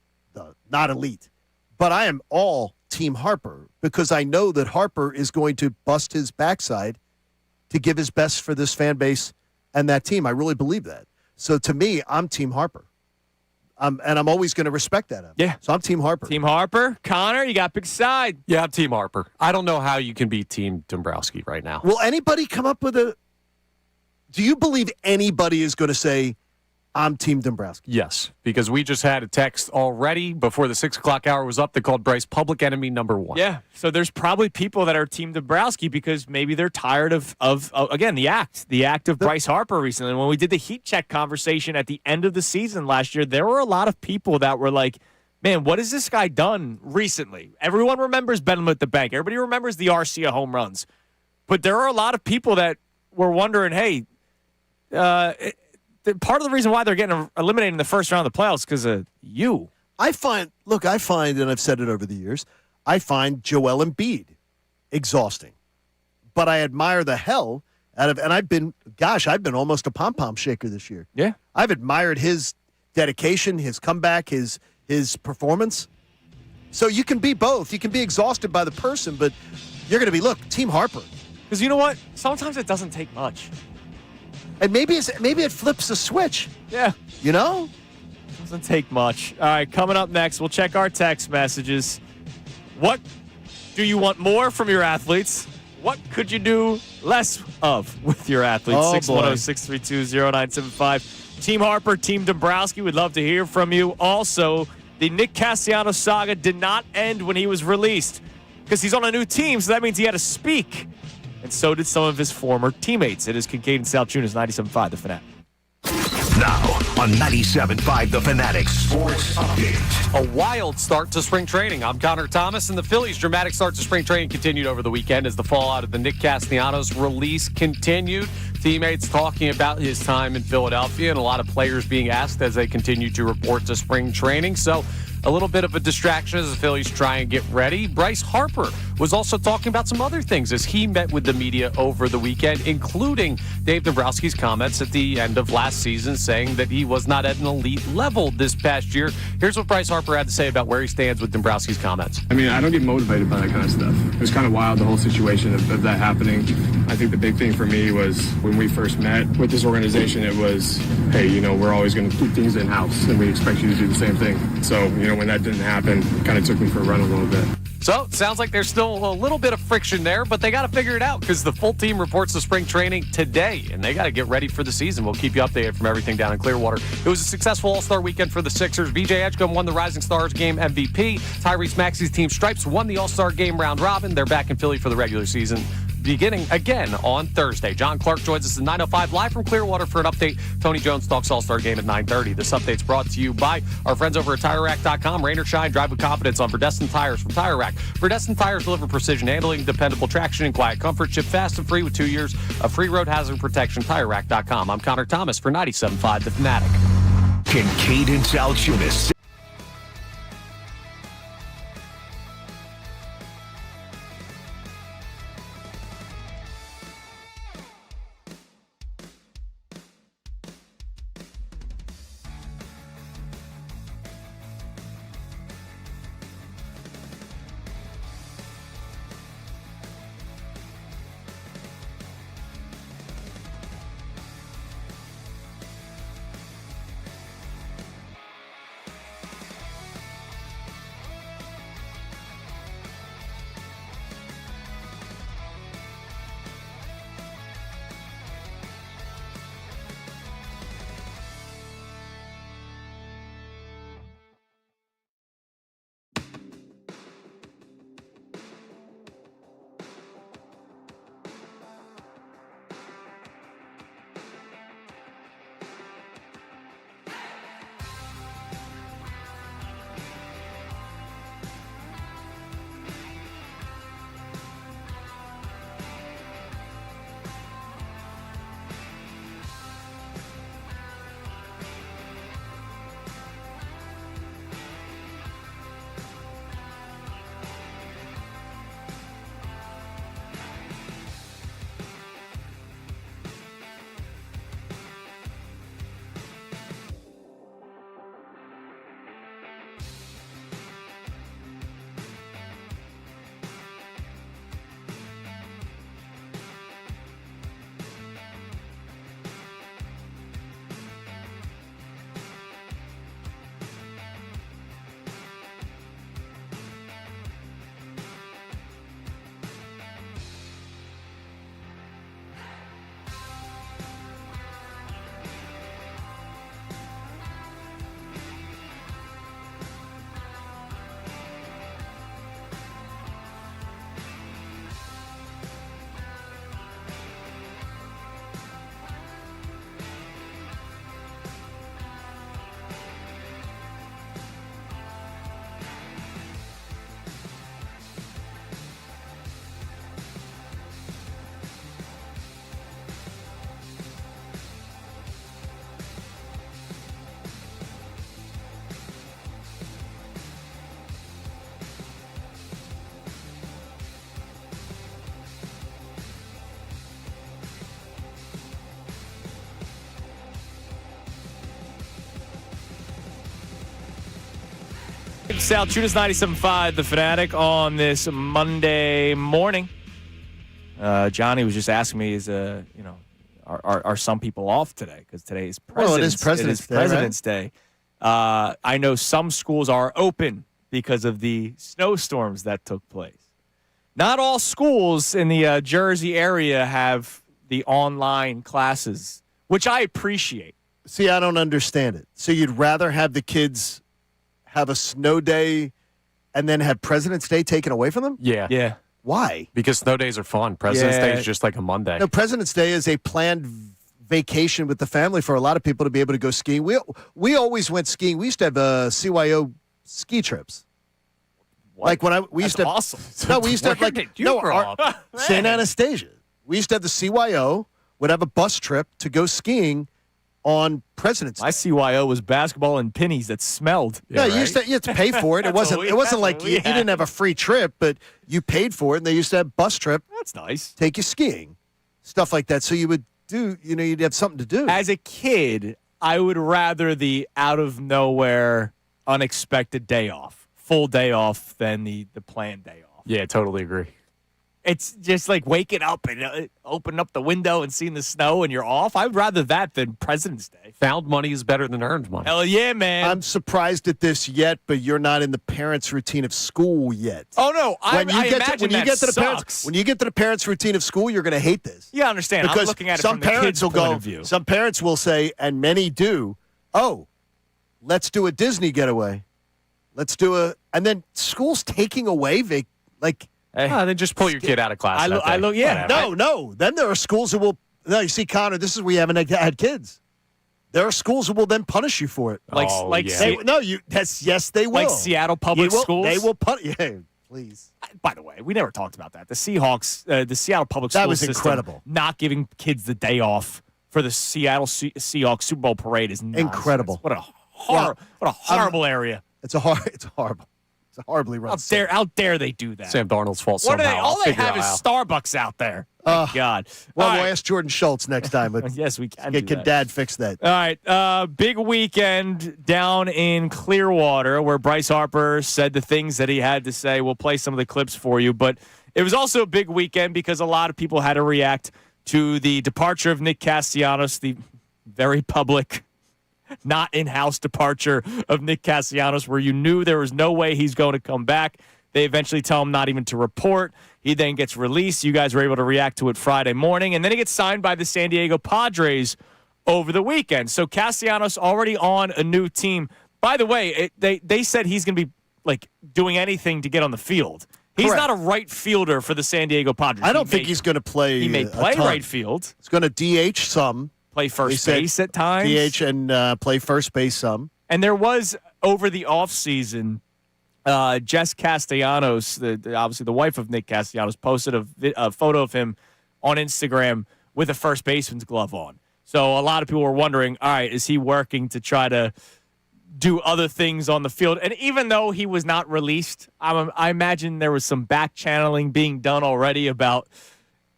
not elite. But I am all Team Harper because I know that Harper is going to bust his backside to give his best for this fan base and that team. I really believe that. So to me, I'm Team Harper. And I'm always going to respect that. Yeah. So I'm Team Harper. Team Harper. Connor, you got to pick a side. Yeah, I'm Team Harper. I don't know how you can be Team Dombrowski right now. Will anybody come up with do you believe anybody is going to say, I'm Team Dombrowski? Yes, because we just had a text already before the 6 o'clock hour was up that called Bryce public enemy number one. Yeah, so there's probably people that are Team Dombrowski because maybe they're tired of again, the act of Bryce Harper recently. When we did the heat check conversation at the end of the season last year, there were a lot of people that were like, man, what has this guy done recently? Everyone remembers Benham at the bank. Everybody remembers the Arcia home runs. But there are a lot of people that were wondering, hey, part of the reason why they're getting eliminated in the first round of the playoffs because of you. I find, and I've said it over the years, I find Joel Embiid exhausting. But I admire the hell out of, and I've been almost a pom-pom shaker this year. Yeah. I've admired his dedication, his comeback, his performance. So you can be both. You can be exhausted by the person, but you're going to be, Team Harper. Because you know what? Sometimes it doesn't take much. And maybe it flips the switch. Yeah. Doesn't take much. All right, coming up next, we'll check our text messages. What do you want more from your athletes? What could you do less of with your athletes? 610-632-0975. Team Harper, Team Dombrowski, we'd love to hear from you. Also, the Nick Castellanos saga did not end when he was released because he's on a new team, so that means he had to speak. And so did some of his former teammates. It is Kincade Salciunas, 97.5, The Fanatic. Now on 97.5, The Fanatic Sports Update. A wild start to spring training. I'm Connor Thomas, and the Phillies' dramatic start to spring training continued over the weekend as the fallout of the Nick Castellanos release continued. Teammates talking about his time in Philadelphia and a lot of players being asked as they continue to report to spring training. So a little bit of a distraction as the Phillies try and get ready. Bryce Harper was also talking about some other things as he met with the media over the weekend, including Dave Dombrowski's comments at the end of last season saying that he was not at an elite level this past year. Here's what Bryce Harper had to say about where he stands with Dombrowski's comments. I mean, I don't get motivated by that kind of stuff. It was kind of wild, the whole situation of that happening. I think the big thing for me was when we first met with this organization, it was, hey, we're always going to keep things in-house, and we expect you to do the same thing. So, when that didn't happen, it kind of took me for a run a little bit. So it sounds like there's still a little bit of friction there, but they got to figure it out because the full team reports to spring training today, and they got to get ready for the season. We'll keep you updated from everything down in Clearwater. It was a successful All-Star weekend for the Sixers. VJ Edgecombe won the Rising Stars game MVP. Tyrese Maxey's team Stripes won the All-Star game round robin. They're back in Philly for the regular season, beginning again on Thursday. John Clark joins us at 9:05 live from Clearwater for an update. Tony Jones talks All-Star game at 9:30. This update's brought to you by our friends over at TireRack.com. Rain or shine, drive with confidence on Verdestin Tires from Tire Rack. Verdestin Tires deliver precision handling, dependable traction, and quiet comfort. Ship fast and free with 2 years of free road hazard protection. TireRack.com. I'm Connor Thomas for 97.5 The Fanatic. Kincade Salciunas. Salciunas 97.5, The Fanatic, on this Monday morning. Johnny was just asking me, are some people off today? Because today is President's Day. I know some schools are open because of the snowstorms that took place. Not all schools in the Jersey area have the online classes, which I appreciate. See, I don't understand it. So you'd rather have the kids have a snow day and then have President's Day taken away from them? Yeah. Why? Because snow days are fun. President's Day is just like a Monday. No, President's Day is a planned vacation with the family for a lot of people to be able to go skiing. We always went skiing. We used to have CYO ski trips. What? Like when we used to have, awesome. No, we used to have like St. Anastasia. We used to have the CYO would have a bus trip to go skiing on President's Day. My CYO was basketball and pennies that smelled. Yeah, you had to pay for it. It wasn't like you didn't have a free trip, but you paid for it, and they used to have bus trip. That's nice. Take you skiing, stuff like that. So you would do, you'd have something to do. As a kid, I would rather the out of nowhere, unexpected day off, full day off, than the planned day off. Yeah, totally agree. It's just like waking up and opening up the window and seeing the snow and you're off. I'd rather that than President's Day. Found money is better than earned money. Hell yeah, man. I'm surprised at this yet, but you're not in the parents' routine of school yet. Oh no, When you get to the sucks. parents, when you get to the parents' routine of school, you're going to hate this. Yeah, I understand. Because I'm looking at it some from the parents kid's will point go. of view. Some parents will say, and many do. Oh, let's do a Disney getaway. Let's do and then school's taking away Then just pull your kid out of class. No. Then there are schools that will. No, you see, Connor, this is where you haven't had kids. There are schools that will then punish you for it. Yes, they will. Like Seattle public schools. They will punish. Yeah, please. By the way, we never talked about that. The Seahawks, the Seattle public school That was system, incredible. Not giving kids the day off for the Seattle Seahawks Super Bowl parade is nonsense. Incredible. What a horrible area. It's horrible. It's a horribly run. How dare they do that? Sam Darnold's fault What somehow. are they? All they have is out. Starbucks out there. Thank God. Well, All we'll right. ask Jordan Schultz next time. But Yes, we can. can do that. Dad fix that? All right. Big weekend down in Clearwater where Bryce Harper said the things that he had to say. We'll play some of the clips for you. But it was also a big weekend because a lot of people had to react to the departure of Nick Castellanos, the very public, not in-house departure of Nick Castellanos, where you knew there was no way he's going to come back. They eventually tell him not even to report. He then gets released. You guys were able to react to it Friday morning. And then he gets signed by the San Diego Padres over the weekend. So Castellanos already on a new team. By the way, they said he's going to be like doing anything to get on the field. He's Correct. not a right fielder for the San Diego Padres. I don't think he's going to play. He may a play ton. right field, He's going to DH some. play first said base at times. DH and play first base some. And there was, over the offseason, Jess Castellanos, obviously the wife of Nick Castellanos, posted a photo of him on Instagram with a first baseman's glove on. So a lot of people were wondering, all right, is he working to try to do other things on the field? And even though he was not released, I imagine there was some back channeling being done already about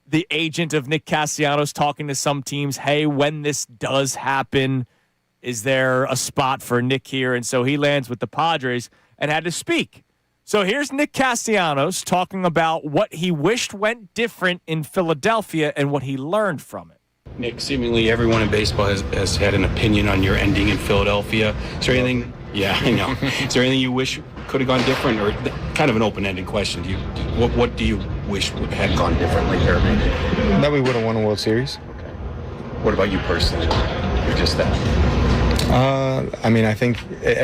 the agent of Nick Castellanos talking to some teams, hey, when this does happen, is there a spot for Nick here? And so he lands with the Padres and had to speak. So here's Nick Castellanos talking about what he wished went different in Philadelphia and what he learned from it. Nick, seemingly everyone in baseball has had an opinion on your ending in Philadelphia. Is there anything? Yeah, I know. Is there anything you wish could have gone different, or kind of an open-ended question? What do you wish had gone differently here? That we would have won a World Series. Okay. What about you personally? Just that. I think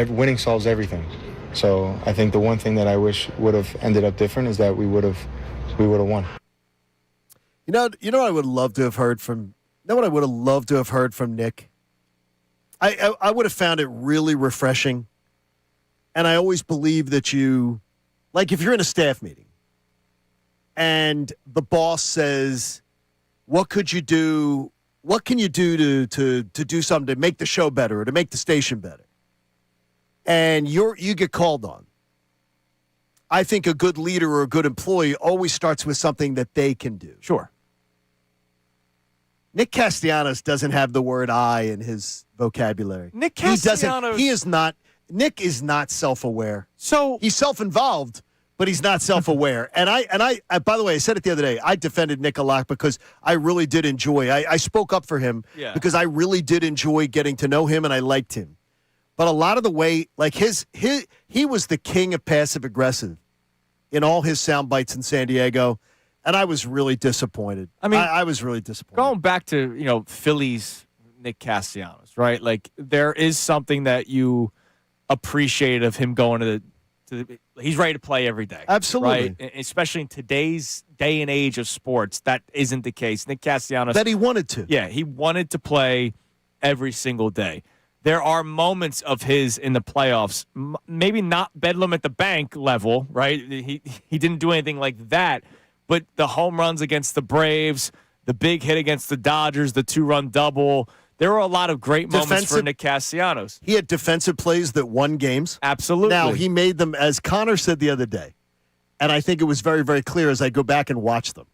winning solves everything. So I think the one thing that I wish would have ended up different is that we would have won. You know what I would love to have heard from. You know what I would have loved to have heard from Nick. I would have found it really refreshing, and I always believe that if you're in a staff meeting, and the boss says, "What could you do? What can you do to do something to make the show better or to make the station better?" And you get called on. I think a good leader or a good employee always starts with something that they can do. Sure. Nick Castellanos doesn't have the word "I" in his vocabulary. Nick Castellanos. Nick is not self-aware. So He's self-involved, but he's not self-aware. And I by the way, I said it the other day. I defended Nick a lot because I really did enjoy. I spoke up for him because I really did enjoy getting to know him and I liked him. But a lot of the way, like he was the king of passive aggressive in all his sound bites in San Diego. And I was really disappointed. I mean, I was really disappointed. Going back to, Phillies, Nick Castellanos, right? Like, there is something that you appreciate of him going to the he's ready to play every day. Absolutely. Right? Especially in today's day and age of sports, that isn't the case. Nick Castellanos. That he wanted to. Yeah, he wanted to play every single day. There are moments of his in the playoffs, maybe not Bedlam at the bank level, right? He didn't do anything like that. But the home runs against the Braves, the big hit against the Dodgers, the 2-run double, there were a lot of great moments for Nick Castellanos. He had defensive plays that won games. Absolutely. Now, he made them, as Connor said the other day, and I think it was very, very clear as I go back and watch them.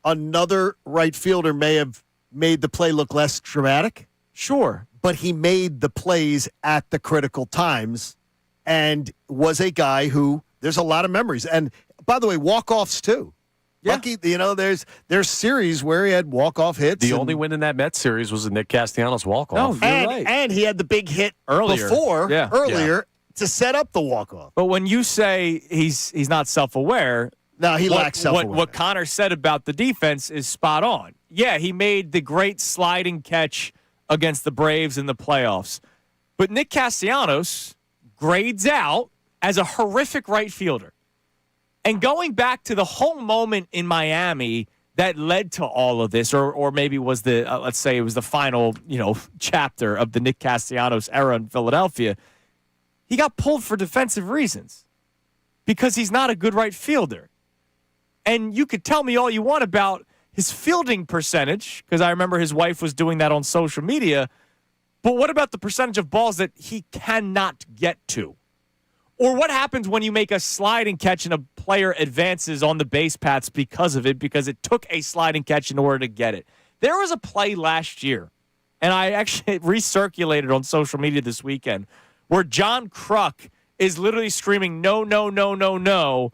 Another right fielder may have made the play look less dramatic. Sure. But he made the plays at the critical times and was a guy who, there's a lot of memories. And, by the way, walk-offs, too. Yeah. Lucky, there's series where he had walk-off hits. The only win in that Mets series was a Nick Castellanos walk-off. No, you're right. And he had the big hit Earlier to set up the walk-off. But when you say he's not self-aware, No, he lacks self-awareness. What Connor said about the defense is spot on. Yeah, he made the great sliding catch against the Braves in the playoffs. But Nick Castellanos grades out as a horrific right fielder. And going back to the whole moment in Miami that led to all of this, or maybe was let's say it was the final, chapter of the Nick Castellanos era in Philadelphia, he got pulled for defensive reasons because he's not a good right fielder. And you could tell me all you want about his fielding percentage, because I remember his wife was doing that on social media. But what about the percentage of balls that he cannot get to? Or what happens when you make a sliding catch and a player advances on the base paths because of it, because it took a sliding catch in order to get it? There was a play last year, and I actually recirculated on social media this weekend, where John Kruk is literally screaming, no, no, no, no, no,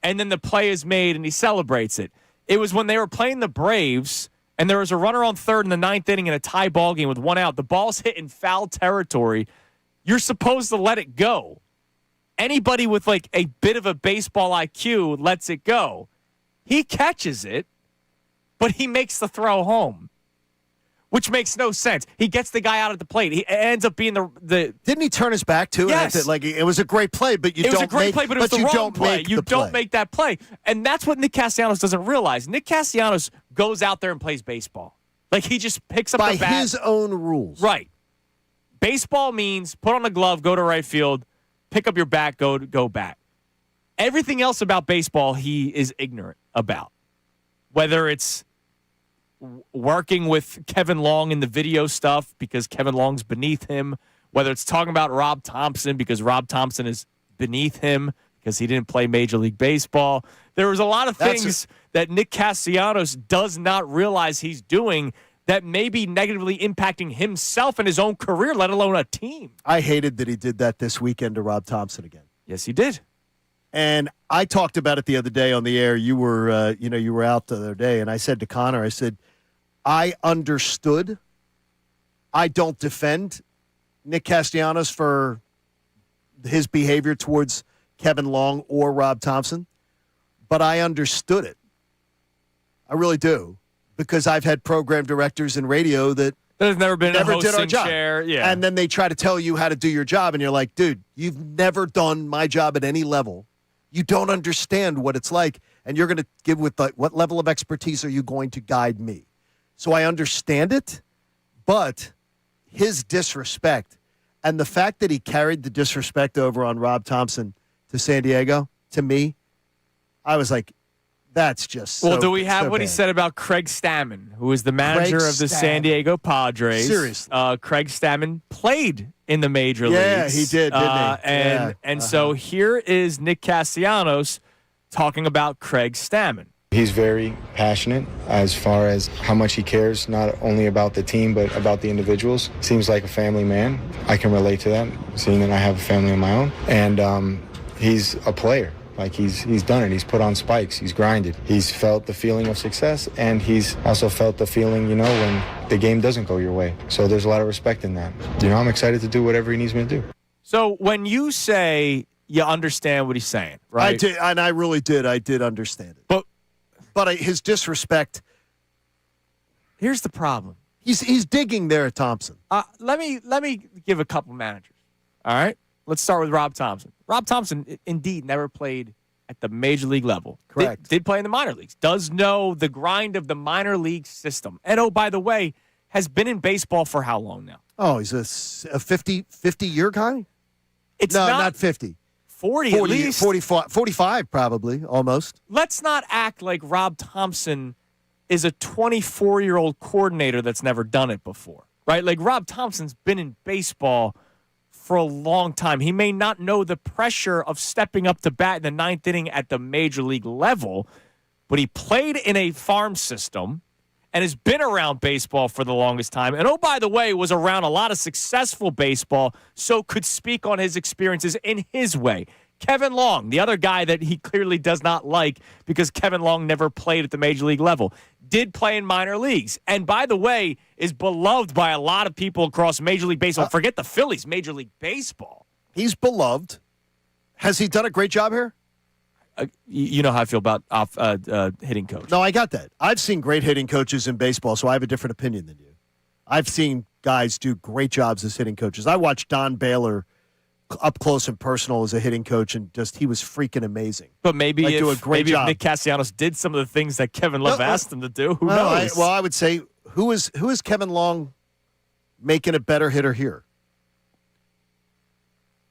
and then the play is made and he celebrates it. It was when they were playing the Braves, and there was a runner on third in the ninth inning in a tie ball game with one out. The ball's hit in foul territory. You're supposed to let it go. Anybody with like a bit of a baseball IQ lets it go. He catches it, but he makes the throw home, which makes no sense. He gets the guy out at the plate. He ends up being the. Didn't he turn his back too? Yes. It was a great play, but it was a great play, but it was the wrong play. You don't make that play, and that's what Nick Castellanos doesn't realize. Nick Castellanos goes out there and plays baseball. Like he just picks up by the bat. his own rules. Right. Baseball means put on a glove, go to right field, pick up your bat, go bat. Everything else about baseball, he is ignorant about. Whether it's working with Kevin Long in the video stuff because Kevin Long's beneath him, whether it's talking about Rob Thompson because Rob Thompson is beneath him because he didn't play Major League Baseball. There was a lot of things that Nick Castellanos does not realize he's doing that may be negatively impacting himself and his own career, let alone a team. I hated that he did that this weekend to Rob Thompson again. Yes, he did. And I talked about it the other day on the air. You were, you were out the other day, and I said to Connor, I said, I understood. I don't defend Nick Castellanos for his behavior towards Kevin Long or Rob Thompson, but I understood it. I really do, because I've had program directors in radio that there's never been never a hosting did our job. Chair. Yeah. And then they try to tell you how to do your job, and you're like, dude, you've never done my job at any level. You don't understand what it's like, and you're going to give with what level of expertise are you going to guide me? So I understand it, but his disrespect and the fact that he carried the disrespect over on Rob Thompson to San Diego, to me, I was like, that's just so, well, do we have so what bad. he said about Craig Stammen, who is the manager of the San Diego Padres? Seriously. Craig Stammen played in the major leagues. Yeah, he did, didn't he? And so here is Nick Castellanos talking about Craig Stammen. He's very passionate as far as how much he cares, not only about the team, but about the individuals. Seems like a family man. I can relate to that, seeing that I have a family of my own. And he's a player. Like, he's done it. He's put on spikes. He's grinded. He's felt the feeling of success, and he's also felt the feeling, when the game doesn't go your way. So there's a lot of respect in that. I'm excited to do whatever he needs me to do. So when you say you understand what he's saying, right? I did, and I really did. I did understand it. But his disrespect. Here's the problem. He's digging there at Thompson. Let me give a couple managers. All right. Let's start with Rob Thompson. Rob Thompson, indeed, never played at the major league level. Correct. Did play in the minor leagues. Does know the grind of the minor league system. And, oh, by the way, has been in baseball for how long now? Oh, he's a 50-year guy? It's not 50. 40 at least. 45 probably, almost. Let's not act like Rob Thompson is a 24-year-old coordinator that's never done it before, right? Like, Rob Thompson's been in baseball for a long time. He may not know the pressure of stepping up to bat in the ninth inning at the major league level, but he played in a farm system and has been around baseball for the longest time. And, oh, by the way, was around a lot of successful baseball, so could speak on his experiences in his way. Kevin Long, the other guy that he clearly does not like because Kevin Long never played at the major league level, did play in minor leagues. And by the way, is beloved by a lot of people across Major League Baseball. Forget the Phillies, Major League Baseball. He's beloved. Has he done a great job here? You know how I feel about hitting coach. No, I got that. I've seen great hitting coaches in baseball, so I have a different opinion than you. I've seen guys do great jobs as hitting coaches. I watched Don Baylor up close and personal as a hitting coach, and he was freaking amazing. But maybe, if Nick Castellanos did some of the things that Kevin Love asked him to do, who knows? I would say, who is Kevin Long making a better hitter here?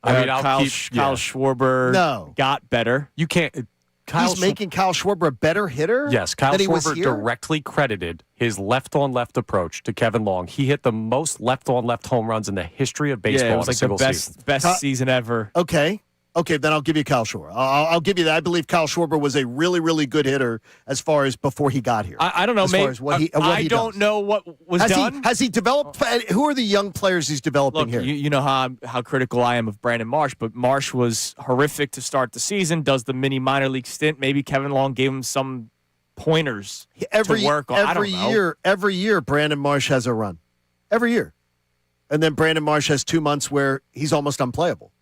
I mean, Kyle Schwarber got better. You can't. He's making Kyle Schwarber a better hitter? Yes, Kyle Schwarber directly credited his left-on-left approach to Kevin Long. He hit the most left-on-left home runs in the history of baseball. Yeah, it was like the best season ever. Okay, then I'll give you Kyle Schwarber. I'll give you that. I believe Kyle Schwarber was a really, really good hitter as far as before he got here. I don't know, I don't know what was done. Has he developed? Who are the young players he's developing here? You know how critical I am of Brandon Marsh, but Marsh was horrific to start the season, does the mini minor league stint. Maybe Kevin Long gave him some pointers to work on. Every year, Brandon Marsh has a run. Every year. And then Brandon Marsh has 2 months where he's almost unplayable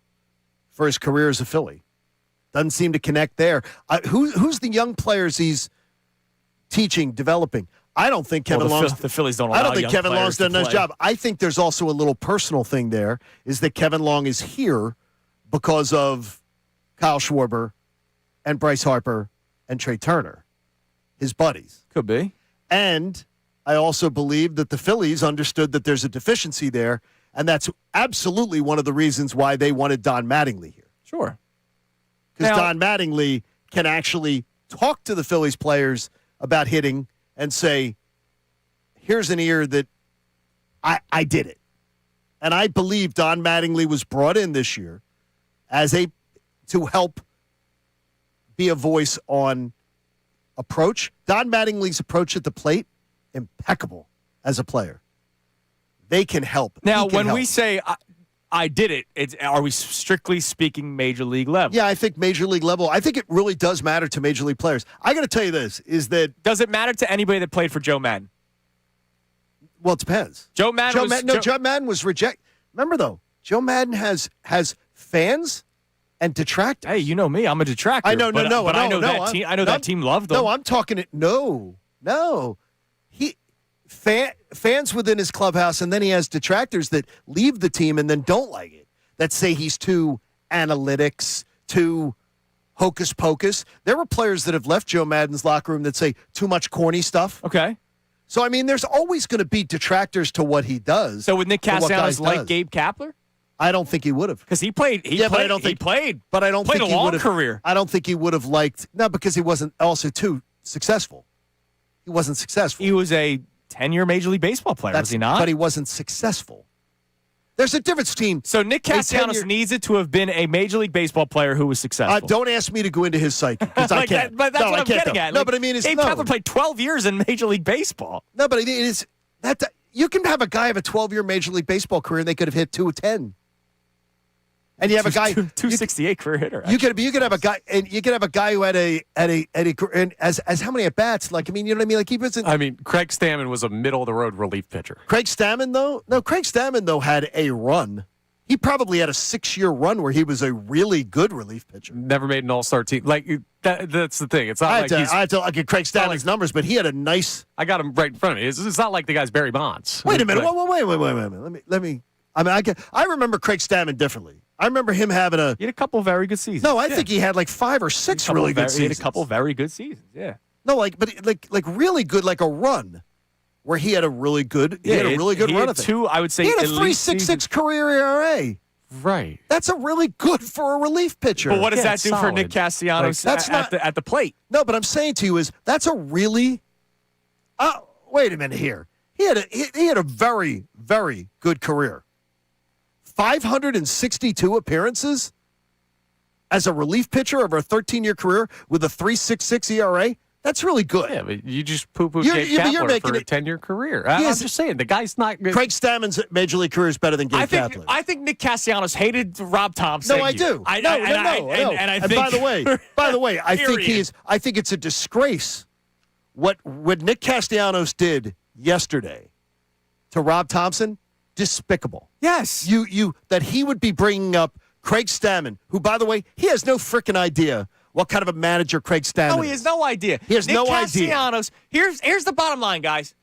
for his career as a Philly. Doesn't seem to connect there. Who's the young players he's teaching, developing? I don't think Kevin Long. The Phillies don't allow. I don't think Kevin Long's done a nice job. I think there's also a little personal thing there, is that Kevin Long is here because of Kyle Schwarber and Bryce Harper and Trey Turner, his buddies. Could be. And I also believe that the Phillies understood that there's a deficiency there, and that's absolutely one of the reasons why they wanted Don Mattingly here. Sure. Because Don Mattingly can actually talk to the Phillies players about hitting and say, here's an ear that I did it. And I believe Don Mattingly was brought in this year to help be a voice on approach. Don Mattingly's approach at the plate, impeccable as a player. They can help. Now, when we say I did it, are we strictly speaking major league level? Yeah, I think major league level. I think it really does matter to major league players. I got to tell you this, is that... Does it matter to anybody that played for Joe Madden? Well, it depends. Joe Madden was rejected. Remember, though, Joe Madden has fans and detractors. Hey, you know me. I'm a detractor. I know, that team loved him. No, I'm talking... No. Fans within his clubhouse, and then he has detractors that leave the team and then don't like it, that say he's too analytics, too hocus pocus. There were players that have left Joe Madden's locker room that say too much corny stuff. Okay. So, I mean, there's always going to be detractors to what he does. So would Nick Castellanos like Gabe Kapler? I don't think he would have. Because he played. But I don't think he played a long career. I don't think he would have liked. No, because he wasn't also too successful. He wasn't successful. He was a 10-year Major League Baseball player, was he not? But he wasn't successful. There's a difference between... So Nick Castellanos needs it to have been a Major League Baseball player who was successful. Don't ask me to go into his psyche, because I can't. But that's what I'm getting at. No, but I mean... Gabe Kapler played 12 years in Major League Baseball. No, but it is... You can have a guy have a 12-year Major League Baseball career, and they could have hit 210. And you have a guy 268 career hitter. You could have a guy, and you could have a guy who had a as how many at bats? Like, I mean, you know what I mean? Like, he wasn't. I mean, Craig Stammen was a middle of the road relief pitcher. Craig Stammen though had a run. He probably had a 6-year run where he was a really good relief pitcher. Never made an All-Star team. Like that's the thing. It's not I have to get Craig Stammen's numbers, but he had a nice. I got him right in front of me. It's not like the guy's Barry Bonds. Wait a minute. Wait. Let me. I mean, I remember Craig Stammen differently. I remember him having He had a couple very good seasons. No, I think he had like 5 or 6 really good seasons. He had a couple very good seasons. Yeah. No, like really good, like a run where he had a really good. He had a really good run. I would say he had a 3.66 career ERA. Right. That's a really good for a relief pitcher. But what does that do for Nick Castellanos at the plate? No, but I'm saying to you is that's a really. Wait a minute here. He had a very, very good career. 562 appearances as a relief pitcher over a 13-year career with a 3.66 ERA. That's really good. Yeah, but you just poo-poo You're- Gabe yeah, but you're Kapler making for a it- 10-year career. I'm just saying, the guy's not good. Craig Stammen's major league career is better than Gabe Kapler. I think Nick Castellanos hated Rob Thompson. No, I do. I No. And I think, by the way, I think period. I think it's a disgrace what Nick Castellanos did yesterday to Rob Thompson. Despicable. Yes. You that he would be bringing up Craig Stammen, who, by the way, he has no freaking idea what kind of a manager Craig Stammen is. No, he has no idea. He has Nick no idea. Castellanos, here's the bottom line, guys.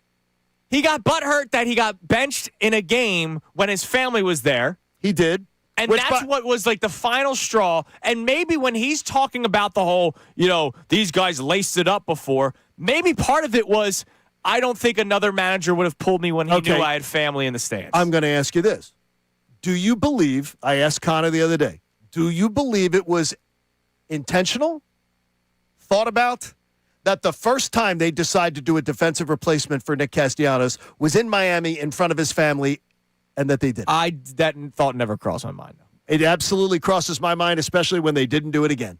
He got butthurt that he got benched in a game when his family was there. He did. And that's what was like the final straw. And maybe when he's talking about the whole, these guys laced it up before, maybe part of it was, I don't think another manager would have pulled me when he knew I had family in the stands. I'm going to ask you this. Do you believe, I asked Connor the other day, do you believe it was intentional, thought about, that the first time they decided to do a defensive replacement for Nick Castellanos was in Miami in front of his family, and that they did? That thought never crossed my mind. It absolutely crosses my mind, especially when they didn't do it again.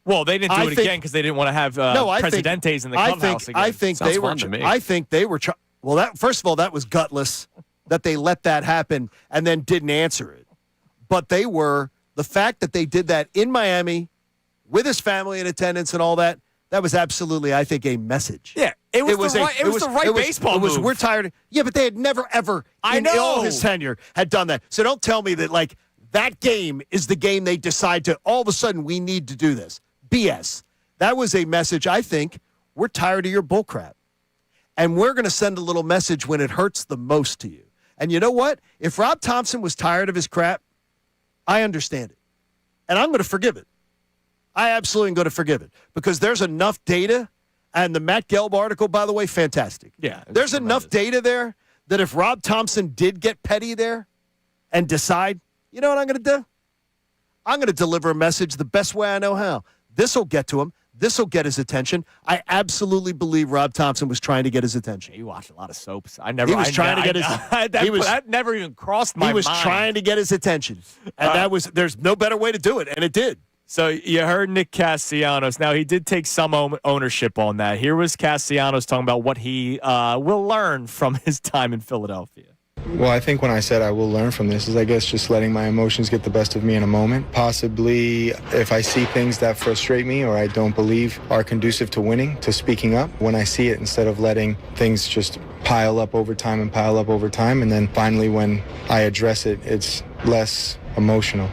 Well, they didn't do it again because they didn't want to have Presidentes in the clubhouse again. I think Sounds they were. fun to me. I think they were. Well, that first of all, that was gutless that they let that happen and then didn't answer it. But they were the fact that they did that in Miami with his family in attendance and all that. That was absolutely, I think, a message. Yeah, it was the right baseball move. We're tired. Yeah, but they had never ever in all his tenure had done that. So don't tell me that like that game is the game they decide to. All of a sudden, we need to do this. BS. That was a message. I think we're tired of your bullcrap, and we're going to send a little message when it hurts the most to you. And you know what? If Rob Thompson was tired of his crap, I understand it, and I'm going to forgive it. I absolutely am going to forgive it because there's enough data, and the Matt Gelb article, by the way, fantastic. Yeah, there's enough data there that if Rob Thompson did get petty there and decide, you know what I'm going to do? I'm going to deliver a message the best way I know how. This will get to him. This will get his attention. I absolutely believe Rob Thompson was trying to get his attention. You watch a lot of soaps. He was trying to get his. That never even crossed my mind. He was trying to get his attention, and there's no better way to do it, and it did. So you heard Nick Castellanos. Now, he did take some ownership on that. Here was Castellanos talking about what he will learn from his time in Philadelphia. Well, I think when I said I will learn from this is, I guess, just letting my emotions get the best of me in a moment. Possibly if I see things that frustrate me or I don't believe are conducive to winning, to speaking up when I see it instead of letting things just pile up over time. And then finally when I address it, it's less emotional.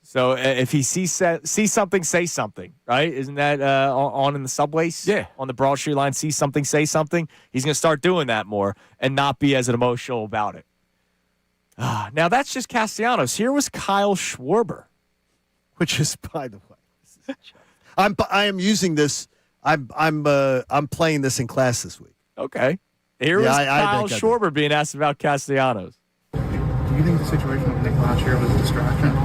So if he sees something, say something, right? Isn't that on in the subways? Yeah. On the Broad Street line, see something, say something. He's going to start doing that more and not be as emotional about it. Now, that's just Castellanos. Here was Kyle Schwarber. Which is, by the way, I am using this. I'm playing this in class this week. Okay. Here was Kyle Schwarber being asked about Castellanos. Do you think the situation with Nick last year was a distraction?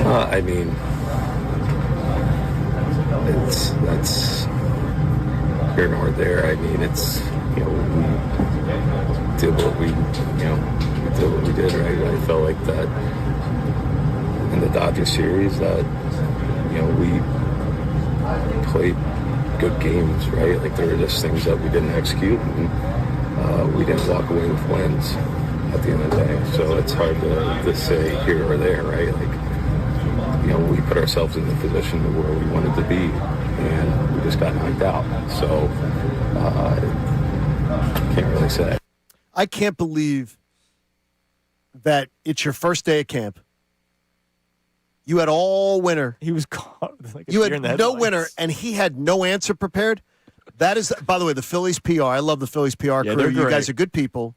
I mean, that's here nor there. I mean, it's, we did what we did, right? I felt like that in the Dodgers series that, we played good games, right? Like there were just things that we didn't execute and we didn't walk away with wins at the end of the day. So it's hard to say here or there, right? Like, we put ourselves in the position of where we wanted to be, and we just got knocked out. So, can't really say. I can't believe that it's your first day of camp. You had all winter. He was caught. You had no winner, and he had no answer prepared. That is, by the way, the Phillies PR. I love the Phillies PR crew. You guys are good people.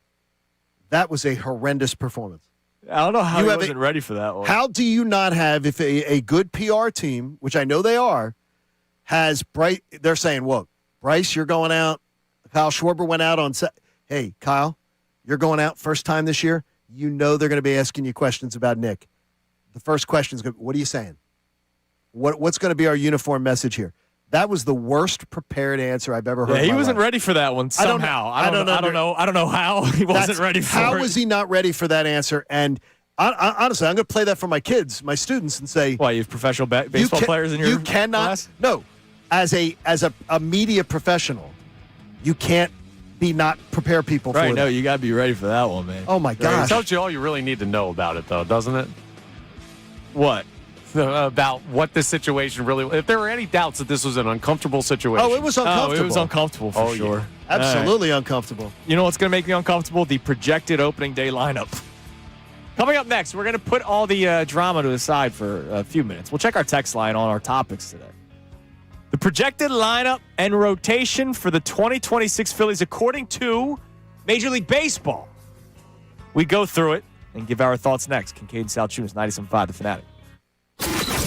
That was a horrendous performance. I don't know how he wasn't ready for that one. How do you not have, if a good PR team, which I know they are, has Bryce, they're saying, well, Bryce, you're going out. Kyle Schwarber went out on set. Hey, Kyle, you're going out first time this year. You know they're going to be asking you questions about Nick. The first question is, what are you saying? What's going to be our uniform message here? That was the worst prepared answer I've ever heard. Yeah, he wasn't ready for that one somehow. I don't know how he wasn't ready for it. How was he not ready for that answer? And Honestly, I'm going to play that for my kids, my students, and say, Why, you have professional baseball players in your You cannot. class? No, as a media professional, you can't not prepare people Right, for no, that. you got to be ready for that one, man. Oh, my It gosh. tells you all you really need to know about it, though, doesn't it? What? About what this situation really. If there were any doubts that this was an uncomfortable situation. Oh, it was uncomfortable. Oh, it was uncomfortable for sure. Yeah. Absolutely uncomfortable. You know what's going to make me uncomfortable? The projected opening day lineup. Coming up next, we're going to put all the drama to the side for a few minutes. We'll check our text line on our topics today. The projected lineup and rotation for the 2026 Phillies, according to Major League Baseball. We go through it and give our thoughts next. Kincade Salciunas, 97.5, The Fanatic.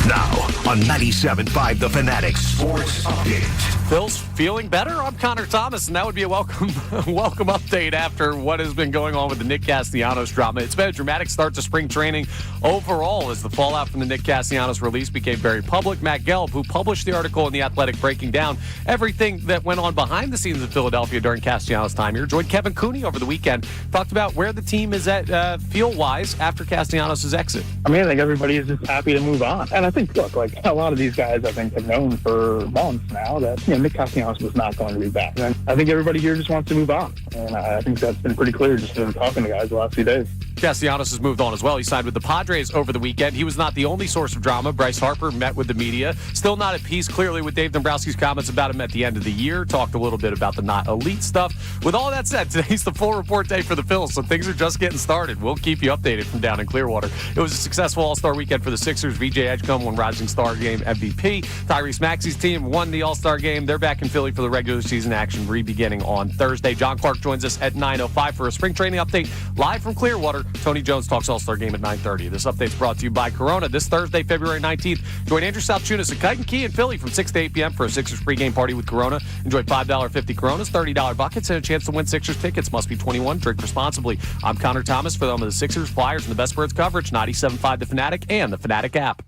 Now on 97.5 The Fanatic Sports Update. Phil's feeling better? I'm Connor Thomas, and that would be a welcome update after what has been going on with the Nick Castellanos drama. It's been a dramatic start to spring training overall as the fallout from the Nick Castellanos release became very public. Matt Gelb, who published the article in The Athletic breaking down everything that went on behind the scenes in Philadelphia during Castellanos' time here, joined Kevin Cooney over the weekend, talked about where the team is at feel-wise after Castellanos' exit. I mean, I think everybody is just happy to move on. And I think, look, like a lot of these guys, I think, have known for months now that, Nick Castellanos was not going to be back. And I think everybody here just wants to move on. And I think that's been pretty clear just in talking to guys the last few days. Castellanos has moved on as well. He signed with the Padres over the weekend. He was not the only source of drama. Bryce Harper met with the media. Still not at peace, clearly, with Dave Dombrowski's comments about him at the end of the year. Talked a little bit about the not elite stuff. With all that said, today's the full report day for the Phils, so things are just getting started. We'll keep you updated from down in Clearwater. It was a successful All-Star weekend for the Sixers. VJ Edgecombe won Rising Star Game MVP. Tyrese Maxey's team won the All-Star Game. They're back in Philly for the regular season action, re-beginning on Thursday. John Clark joins us at 9:05 for a spring training update live from Clearwater. Tony Jones talks All-Star Game at 9:30. This update's brought to you by Corona. This Thursday, February 19th, join Andrew Salciunas at Kite and Key in Philly from 6 to 8 p.m. for a Sixers pregame party with Corona. Enjoy $5.50 Coronas, $30 buckets, and a chance to win Sixers tickets. Must be 21. Drink responsibly. I'm Connor Thomas for the home of the Sixers, Flyers, and the best birds coverage, 97.5 The Fanatic and the Fanatic app.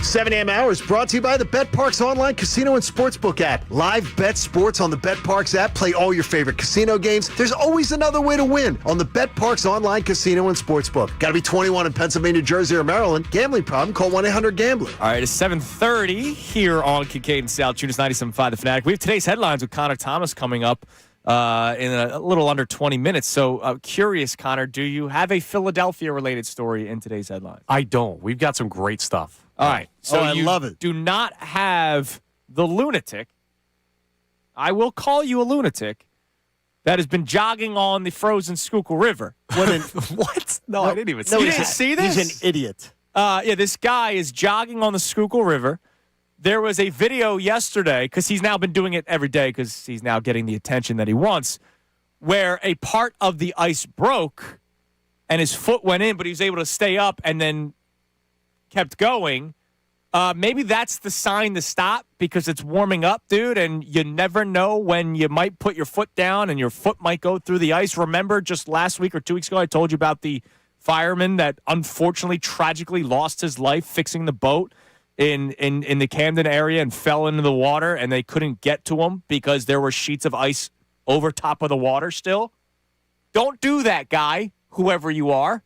7 a.m. hour is brought to you by the BetParks online casino and sportsbook app. Live bet sports on the BetParks app. Play all your favorite casino games. There's always another way to win on the BetParks online casino and sportsbook. Got to be 21 in Pennsylvania, Jersey, or Maryland. Gambling problem? Call 1-800-GAMBLER. All right, it's 7:30 here on Kincade and Salciunas 97.5 The Fanatic. We have today's headlines with Connor Thomas coming up in a little under 20 minutes. So curious, Connor, do you have a Philadelphia-related story in today's headlines? I don't. We've got some great stuff. All right. So I love it. Do not have the lunatic. I will call you a lunatic that has been jogging on the frozen Schuylkill River. What? No, I didn't even see you that. didn't see this? He's an idiot. This guy is jogging on the Schuylkill River. There was a video yesterday, because he's now been doing it every day because he's now getting the attention that he wants, where a part of the ice broke and his foot went in, but he was able to stay up and then kept going. Maybe that's the sign to stop because it's warming up, dude, and you never know when you might put your foot down and your foot might go through the ice. Remember just last week or 2 weeks ago I told you about the fireman that unfortunately tragically lost his life fixing the boat in the Camden area and fell into the water, and they couldn't get to him because there were sheets of ice over top of the water still? Don't do that, guy, whoever you are.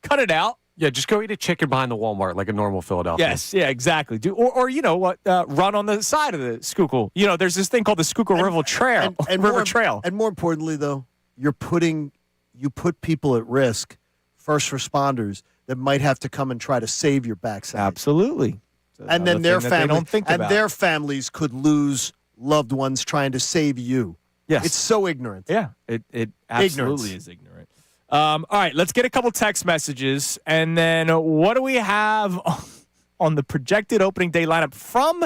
Cut it out. Yeah, just go eat a chicken behind the Walmart like a normal Philadelphia. Yes, yeah, exactly. Or you know what? Run on the side of the Schuylkill. You know, there's this thing called the Schuylkill River Trail. River Trail. And more importantly, though, you put people at risk, first responders that might have to come and try to save your backside. Absolutely. And then their families could lose loved ones trying to save you. Yes. It's so ignorant. Yeah, it absolutely is ignorant. All right, let's get a couple text messages, and then what do we have on the projected opening day lineup from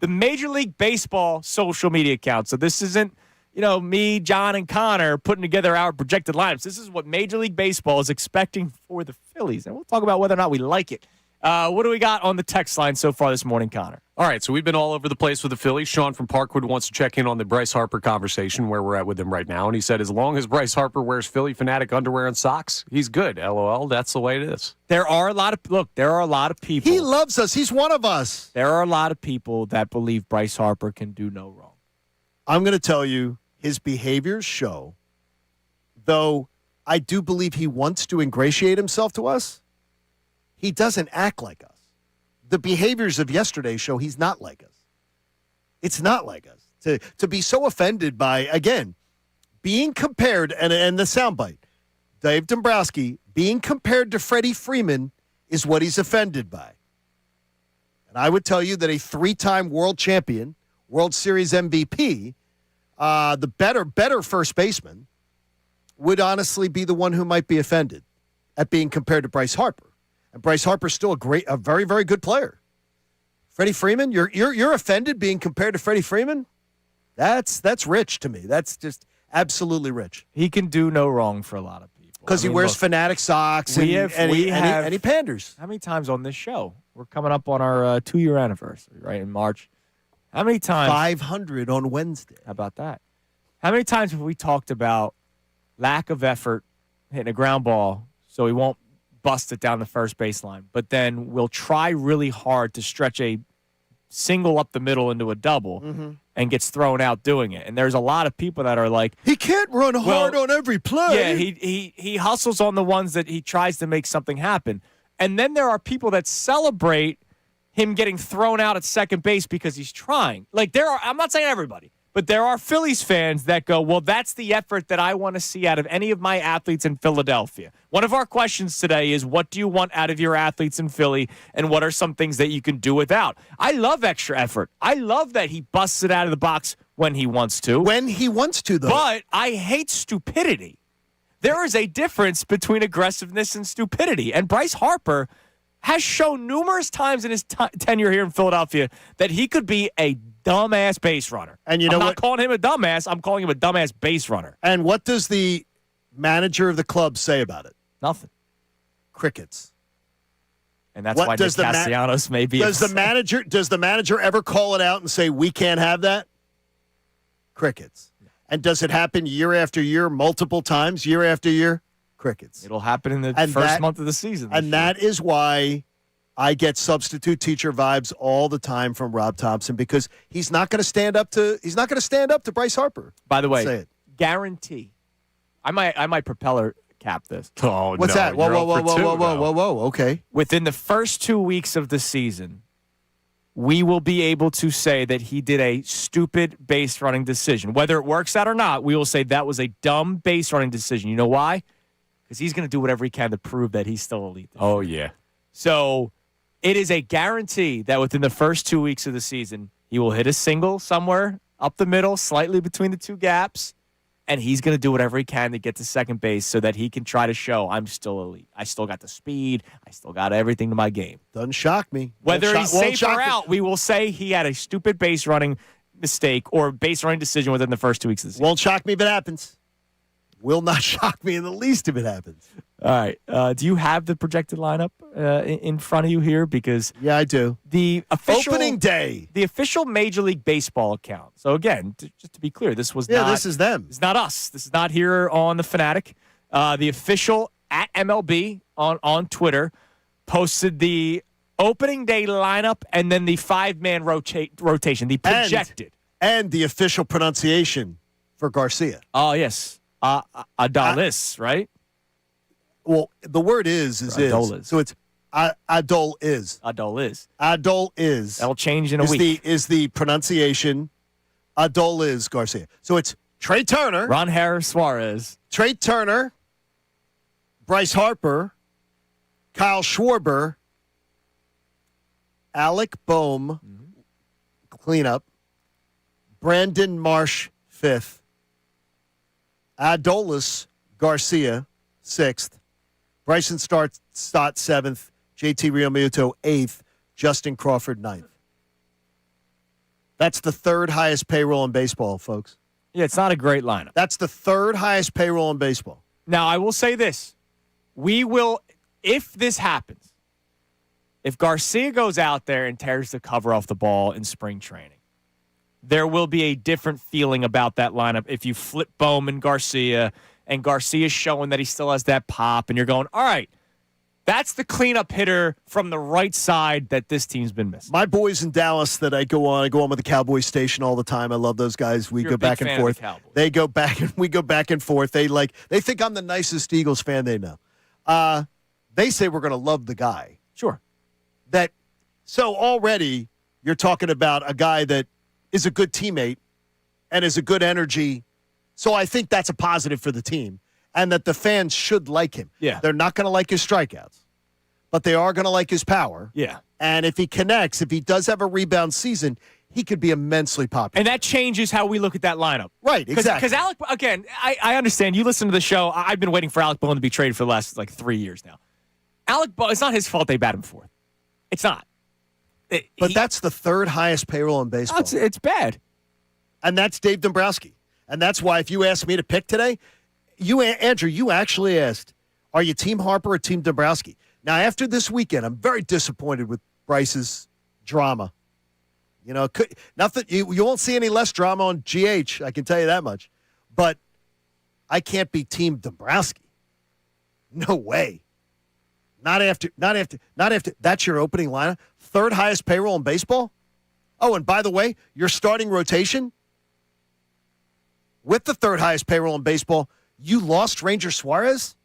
the Major League Baseball social media account? So this isn't, me, John, and Connor putting together our projected lineups. This is what Major League Baseball is expecting for the Phillies, and we'll talk about whether or not we like it. What do we got on the text line so far this morning, Connor? All right, so we've been all over the place with the Phillies. Sean from Parkwood wants to check in on the Bryce Harper conversation, where we're at with him right now. And he said, as long as Bryce Harper wears Philly Fanatic underwear and socks, he's good. LOL, that's the way it is. There are a lot of people. He loves us. He's one of us. There are a lot of people that believe Bryce Harper can do no wrong. I'm going to tell you, his behaviors show, though I do believe he wants to ingratiate himself to us, he doesn't act like us. The behaviors of yesterday show he's not like us. It's not like us. To be so offended by, again, being compared, and the soundbite, Dave Dombrowski, being compared to Freddie Freeman is what he's offended by. And I would tell you that a 3-time world champion, World Series MVP, the better first baseman, would honestly be the one who might be offended at being compared to Bryce Harper. And Bryce Harper's still a very, very good player. Freddie Freeman, you're offended being compared to Freddie Freeman? That's rich to me. That's just absolutely rich. He can do no wrong for a lot of people. Because he wears Fanatic socks and he panders. How many times on this show? We're coming up on our 2-year anniversary, right, in March. How many times? 500 on Wednesday. How about that? How many times have we talked about lack of effort hitting a ground ball so he won't bust it down the first baseline, but then we'll try really hard to stretch a single up the middle into a double and gets thrown out doing it. And there's a lot of people that are like, he can't run hard on every play. Yeah, he hustles on the ones that he tries to make something happen. And then there are people that celebrate him getting thrown out at second base because he's trying. Like I'm not saying everybody, but there are Phillies fans that go, well, that's the effort that I want to see out of any of my athletes in Philadelphia. One of our questions today is, what do you want out of your athletes in Philly, and what are some things that you can do without? I love extra effort. I love that he busts it out of the box when he wants to. When he wants to, though. But I hate stupidity. There is a difference between aggressiveness and stupidity. And Bryce Harper has shown numerous times in his tenure here in Philadelphia that he could be a dumbass base runner. And I'm not calling him a dumbass. I'm calling him a dumbass base runner. And what does the manager of the club say about it? Nothing. Crickets. And that's why Nick Castellanos may be. Does the manager ever call it out and say, we can't have that? Crickets. And does it happen year after year, multiple times, year after year? Crickets. It'll happen in the first month of the season. And that is why I get substitute teacher vibes all the time from Rob Thompson because he's not going to stand up to Bryce Harper. By the way, Say it. guarantee. I might propeller cap this. Oh, What's no, that? Whoa, you're whoa, up whoa, for two, whoa, whoa, though. whoa, whoa. Okay. Within the first 2 weeks of the season, we will be able to say that he did a stupid base running decision. Whether it works out or not, we will say that was a dumb base running decision. You know why? Because he's going to do whatever he can to prove that he's still elite. Oh, yeah. So it is a guarantee that within the first 2 weeks of the season, he will hit a single somewhere up the middle, slightly between the two gaps, and he's going to do whatever he can to get to second base so that he can try to show I'm still elite. I still got the speed. I still got everything to my game. Doesn't shock me. Whether he's safe or out, we will say he had a stupid base running mistake or base running decision within the first 2 weeks of the season. Won't shock me if it happens. Will not shock me in the least if it happens. All right. Do you have the projected lineup in front of you here? Because yeah, I do. The official opening day, the official Major League Baseball account. So again, just to be clear, this was not. This is them. It's not us. This is not here on the Fanatic. The official at MLB on Twitter posted the opening day lineup and then the 5-man rotation, the projected and the official pronunciation for Garcia. Oh yes. Adolis, right? Well, the word is. So it's Adol is. That'll change in a week. Is the pronunciation Adol is Garcia. So it's Trey Turner. Ron Harris Suarez. Trey Turner. Bryce Harper. Kyle Schwarber. Alec Boehm. Cleanup. Brandon Marsh, 5th. Adolis Garcia, 6th. Bryson Stott, 7th. JT Realmuto, 8th. Justin Crawford, 9th. That's the third highest payroll in baseball, folks. Yeah, it's not a great lineup. That's the third highest payroll in baseball. Now, I will say this. We will, if this happens, if Garcia goes out there and tears the cover off the ball in spring training, there will be a different feeling about that lineup if you flip Bowman Garcia and Garcia's showing that he still has that pop and you're going, all right, that's the cleanup hitter from the right side that this team's been missing. My boys in Dallas that I go on with the Cowboys station all the time. I love those guys. We go back and forth. They go back and we go back and forth. They think I'm the nicest Eagles fan they know. They say we're going to love the guy. Sure. So already you're talking about a guy that is a good teammate and is a good energy. So I think that's a positive for the team and that the fans should like him. Yeah. They're not going to like his strikeouts, but they are going to like his power. Yeah. And if he connects, if he does have a rebound season, he could be immensely popular. And that changes how we look at that lineup. Right, exactly. Because Alec, again, I understand. You listen to the show. I've been waiting for Alec Bowen to be traded for the last 3 years now. Alec Bowen, it's not his fault they bat him 4th. It's not. But that's the third highest payroll in baseball. It's bad. And that's Dave Dombrowski. And that's why if you asked me to pick today, Andrew, you actually asked, are you Team Harper or Team Dombrowski? Now, after this weekend, I'm very disappointed with Bryce's drama. You know, nothing. You won't see any less drama on GH, I can tell you that much. But I can't be Team Dombrowski. No way. Not after. That's your opening lineup. Third highest payroll in baseball. Oh, and by the way, your starting rotation with the third highest payroll in baseball, you lost Ranger Suarez?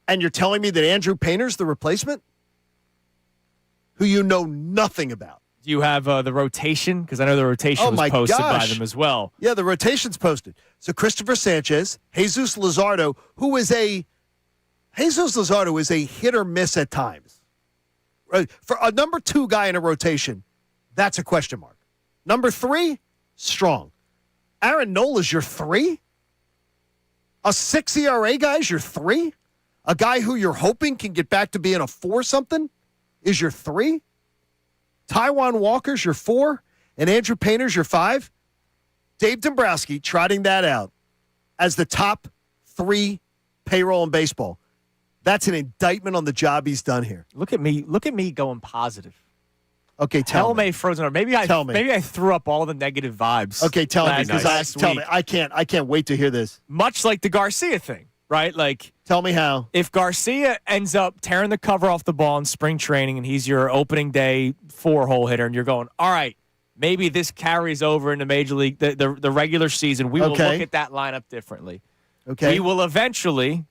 And you're telling me that Andrew Painter's the replacement? Who you know nothing about. Do you have the rotation? Because I know the rotation was posted by them as well. Yeah, the rotation's posted. So Christopher Sanchez, Jesus Luzardo, Jesus Luzardo is a hit or miss at times. For a number 2 guy in a rotation, that's a question mark. Number 3, strong. Aaron Nola's your 3? A 6 ERA guy is your 3? A guy who you're hoping can get back to being a 4-something is your 3? Taijuan Walker's your 4? And Andrew Painter's your 5? Dave Dombrowski trotting that out as the top 3 payroll in baseball. That's an indictment on the job he's done here. Look at me going positive. Okay, tell me. Frozen. Maybe I threw up all the negative vibes. Okay, tell me. Tell me. I can't wait to hear this. Much like the Garcia thing. right? Like, tell me how. If Garcia ends up tearing the cover off the ball in spring training and he's your opening day 4-hole hitter and you're going, all right, maybe this carries over into Major League, the regular season, we will look at that lineup differently. Okay. We will eventually,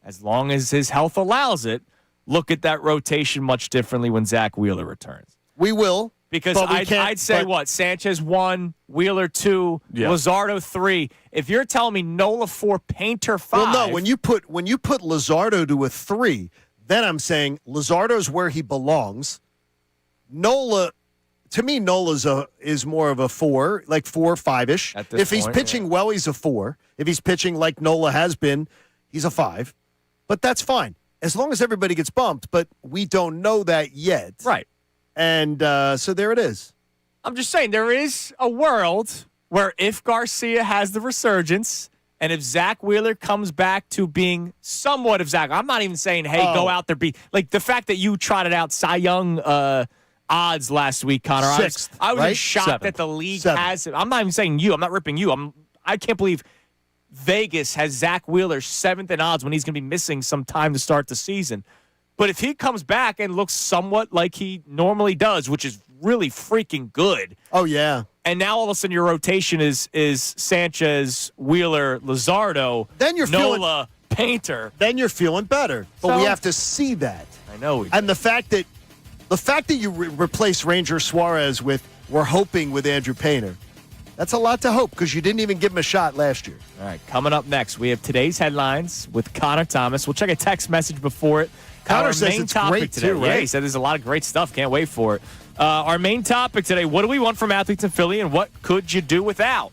as long as his health allows it, look at that rotation much differently when Zach Wheeler returns. We will. Because I'd say Sanchez 1, Wheeler 2, Luzardo 3. If you're telling me Nola 4, Painter 5. Well, no, when you put Luzardo to a 3, then I'm saying Luzardo's where he belongs. Nola, to me, is more of a 4, like 4 or 5-ish. If he's pitching well, he's a 4. If he's pitching like Nola has been, he's a 5. But that's fine as long as everybody gets bumped. But we don't know that yet, right? And so there it is. I'm just saying there is a world where if Garcia has the resurgence and if Zach Wheeler comes back to being somewhat of Zach, I'm not even saying, hey, go out there, be like the fact that you trotted out Cy Young odds last week, Connor. I was shocked that the league has it. I'm not even saying you. I'm not ripping you. I can't believe Vegas has Zach Wheeler 7th in odds when he's going to be missing some time to start the season. But if he comes back and looks somewhat like he normally does, which is really freaking good. Oh, yeah. And now all of a sudden your rotation is Sanchez, Wheeler, Luzardo, then you're Nola, Painter. Then you're feeling better. But we have to see that. I know. And the fact that you replace Ranger Suarez with, we're hoping, with Andrew Painter, that's a lot to hope because you didn't even give him a shot last year. All right, coming up next, we have today's headlines with Connor Thomas. We'll check a text message before it. Connor says it's great today, too, right? Yeah, he said there's a lot of great stuff. Can't wait for it. Our main topic today, what do we want from athletes in Philly and what could you do without?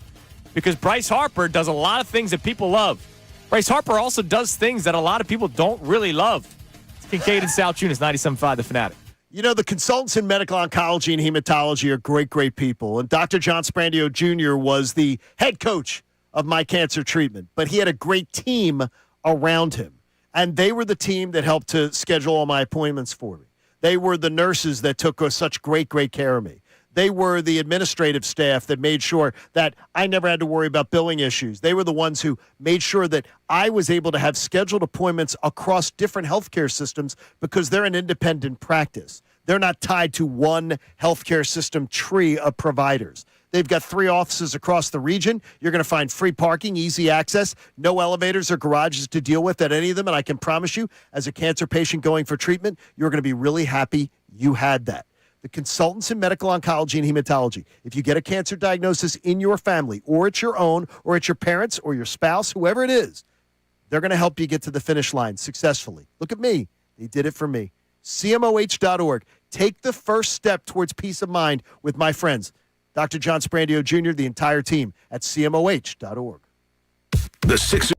Because Bryce Harper does a lot of things that people love. Bryce Harper also does things that a lot of people don't really love. It's Kincade and Salciunas, 97.5 The Fanatic. You know, the consultants in medical oncology and hematology are great, great people. And Dr. John Sprandio Jr. was the head coach of my cancer treatment. But he had a great team around him. And they were the team that helped to schedule all my appointments for me. They were the nurses that took such great, great care of me. They were the administrative staff that made sure that I never had to worry about billing issues. They were the ones who made sure that I was able to have scheduled appointments across different healthcare systems because they're an independent practice. They're not tied to one healthcare system tree of providers. They've got 3 offices across the region. You're going to find free parking, easy access, no elevators or garages to deal with at any of them. And I can promise you, as a cancer patient going for treatment, you're going to be really happy you had that. The consultants in medical oncology and hematology. If you get a cancer diagnosis in your family, or it's your own, or it's your parents, or your spouse, whoever it is, they're going to help you get to the finish line successfully. Look at me. They did it for me. CMOH.org. Take the first step towards peace of mind with my friends. Dr. John Sprandio Jr., the entire team at CMOH.org. The Sixers.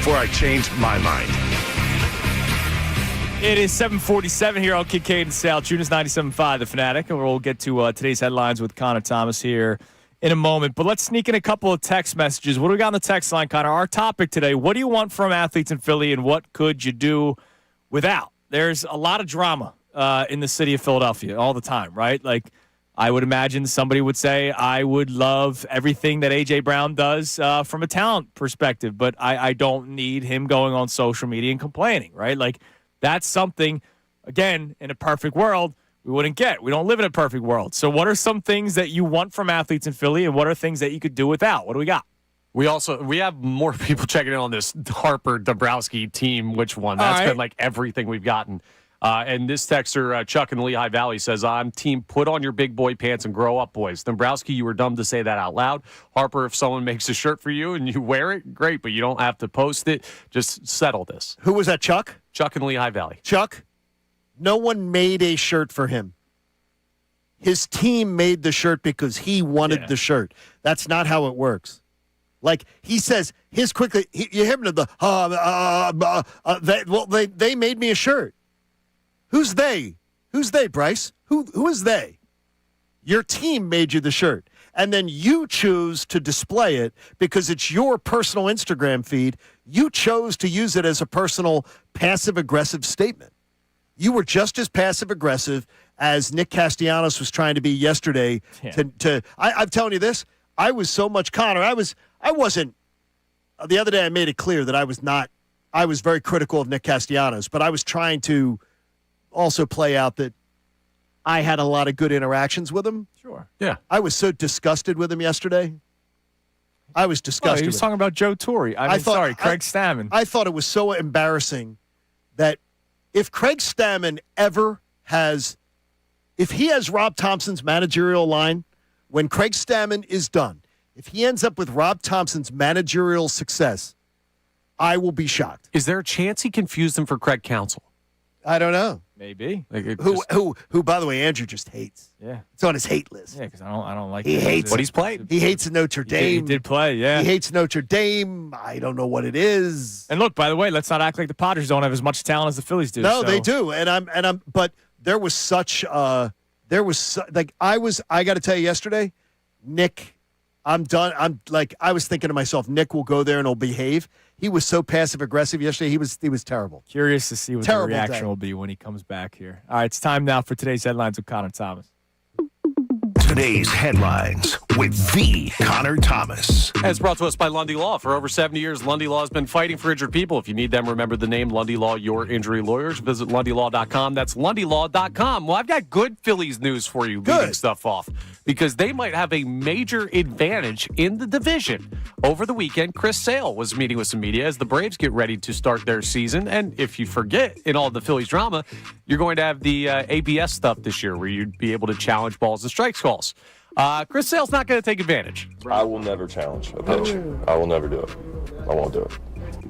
before I changed my mind. It is 7:47 here on Kincade Salciunas, 97.5 The Fanatic. And we'll get to today's headlines with Connor Thomas here in a moment. But let's sneak in a couple of text messages. What do we got on the text line, Connor? Our topic today, what do you want from athletes in Philly and what could you do without? There's a lot of drama in the city of Philadelphia all the time, right? Like, I would imagine somebody would say, I would love everything that A.J. Brown does from a talent perspective, but I don't need him going on social media and complaining, right? Like, that's something, again, in a perfect world, we wouldn't get. We don't live in a perfect world. So what are some things that you want from athletes in Philly, and what are things that you could do without? What do we got? We have more people checking in on this Harper Dombrowski team. Which one? That's been like everything we've gotten. And this texter, Chuck in the Lehigh Valley, says, I'm team put on your big boy pants and grow up, boys. Dombrowski, you were dumb to say that out loud. Harper, if someone makes a shirt for you and you wear it, great, but you don't have to post it. Just settle this. Who was that, Chuck? Chuck in the Lehigh Valley. Chuck, no one made a shirt for him. His team made the shirt because he wanted the shirt. That's not how it works. Like he says, you hear him to the, they made me a shirt. Who's they? Who's they, Bryce? Who is they? Your team made you the shirt. And then you choose to display it because it's your personal Instagram feed. You chose to use it as a personal passive-aggressive statement. You were just as passive-aggressive as Nick Castellanos was trying to be yesterday. I'm telling you this, I was so much Connor. I wasn't. The other day I made it clear that I was very critical of Nick Castellanos, but I was trying to also play out that I had a lot of good interactions with him. Sure. Yeah. I was so disgusted with him yesterday. I was disgusted. He was talking about Joe Torre. Craig Stammen. I thought it was so embarrassing that if Craig Stammen if he has Rob Thompson's managerial line, when Craig Stammen is done, if he ends up with Rob Thompson's managerial success, I will be shocked. Is there a chance he confused him for Craig Counsell? I don't know. Maybe. Who, by the way, Andrew just hates. Yeah. It's on his hate list. Yeah, because I don't like He hates what he's played. He hates Notre Dame. He did play, yeah. He hates Notre Dame. I don't know what it is. And look, by the way, let's not act like the Padres don't have as much talent as the Phillies do. No, they do. But there was such I got to tell you yesterday, Nick, I'm done. I was thinking to myself, Nick will go there and he'll behave. He was so passive aggressive yesterday. He was terrible. Curious to see what Terrible the reaction day. will be when he comes back here. All right, it's time now for today's headlines with Connor Thomas. Today's headlines with the Connor Thomas. And it's brought to us by Lundy Law. For over 70 years, Lundy Law has been fighting for injured people. If you need them, remember the name Lundy Law, your injury lawyers. Visit LundyLaw.com. That's LundyLaw.com. Well, I've got good Phillies news for you, leading stuff off, because they might have a major advantage in the division. Over the weekend, Chris Sale was meeting with some media as the Braves get ready to start their season. And if you forget, in all the Phillies drama, you're going to have the ABS stuff this year where you'd be able to challenge balls and strikes calls. Chris Sale's not going to take advantage. I will never challenge a pitch. I will never do it. I won't do it.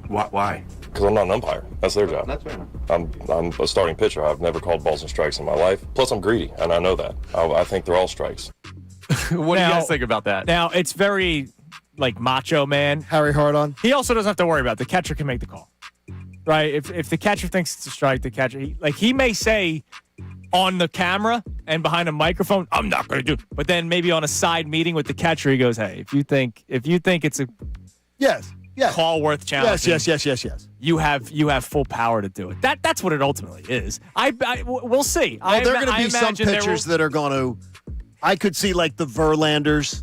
Why? Because I'm not an umpire. That's their job. That's fair. I'm a starting pitcher. I've never called balls and strikes in my life. Plus, I'm greedy, and I know that. I think they're all strikes. What do you guys think about that? Now, it's very, macho man. Harry Hard-on. He also doesn't have to worry about it. The catcher can make the call. Right? If the catcher thinks it's a strike, the catcher, he may say on the camera and behind a microphone, I'm not going to do it. But then maybe on a side meeting with the catcher, he goes, hey, if you think it's a Yes. call worth challenging. Yes. You have full power to do it. That's what it ultimately is. We'll see. Well, there are going to be some pitchers that are going to. I could see the Verlanders,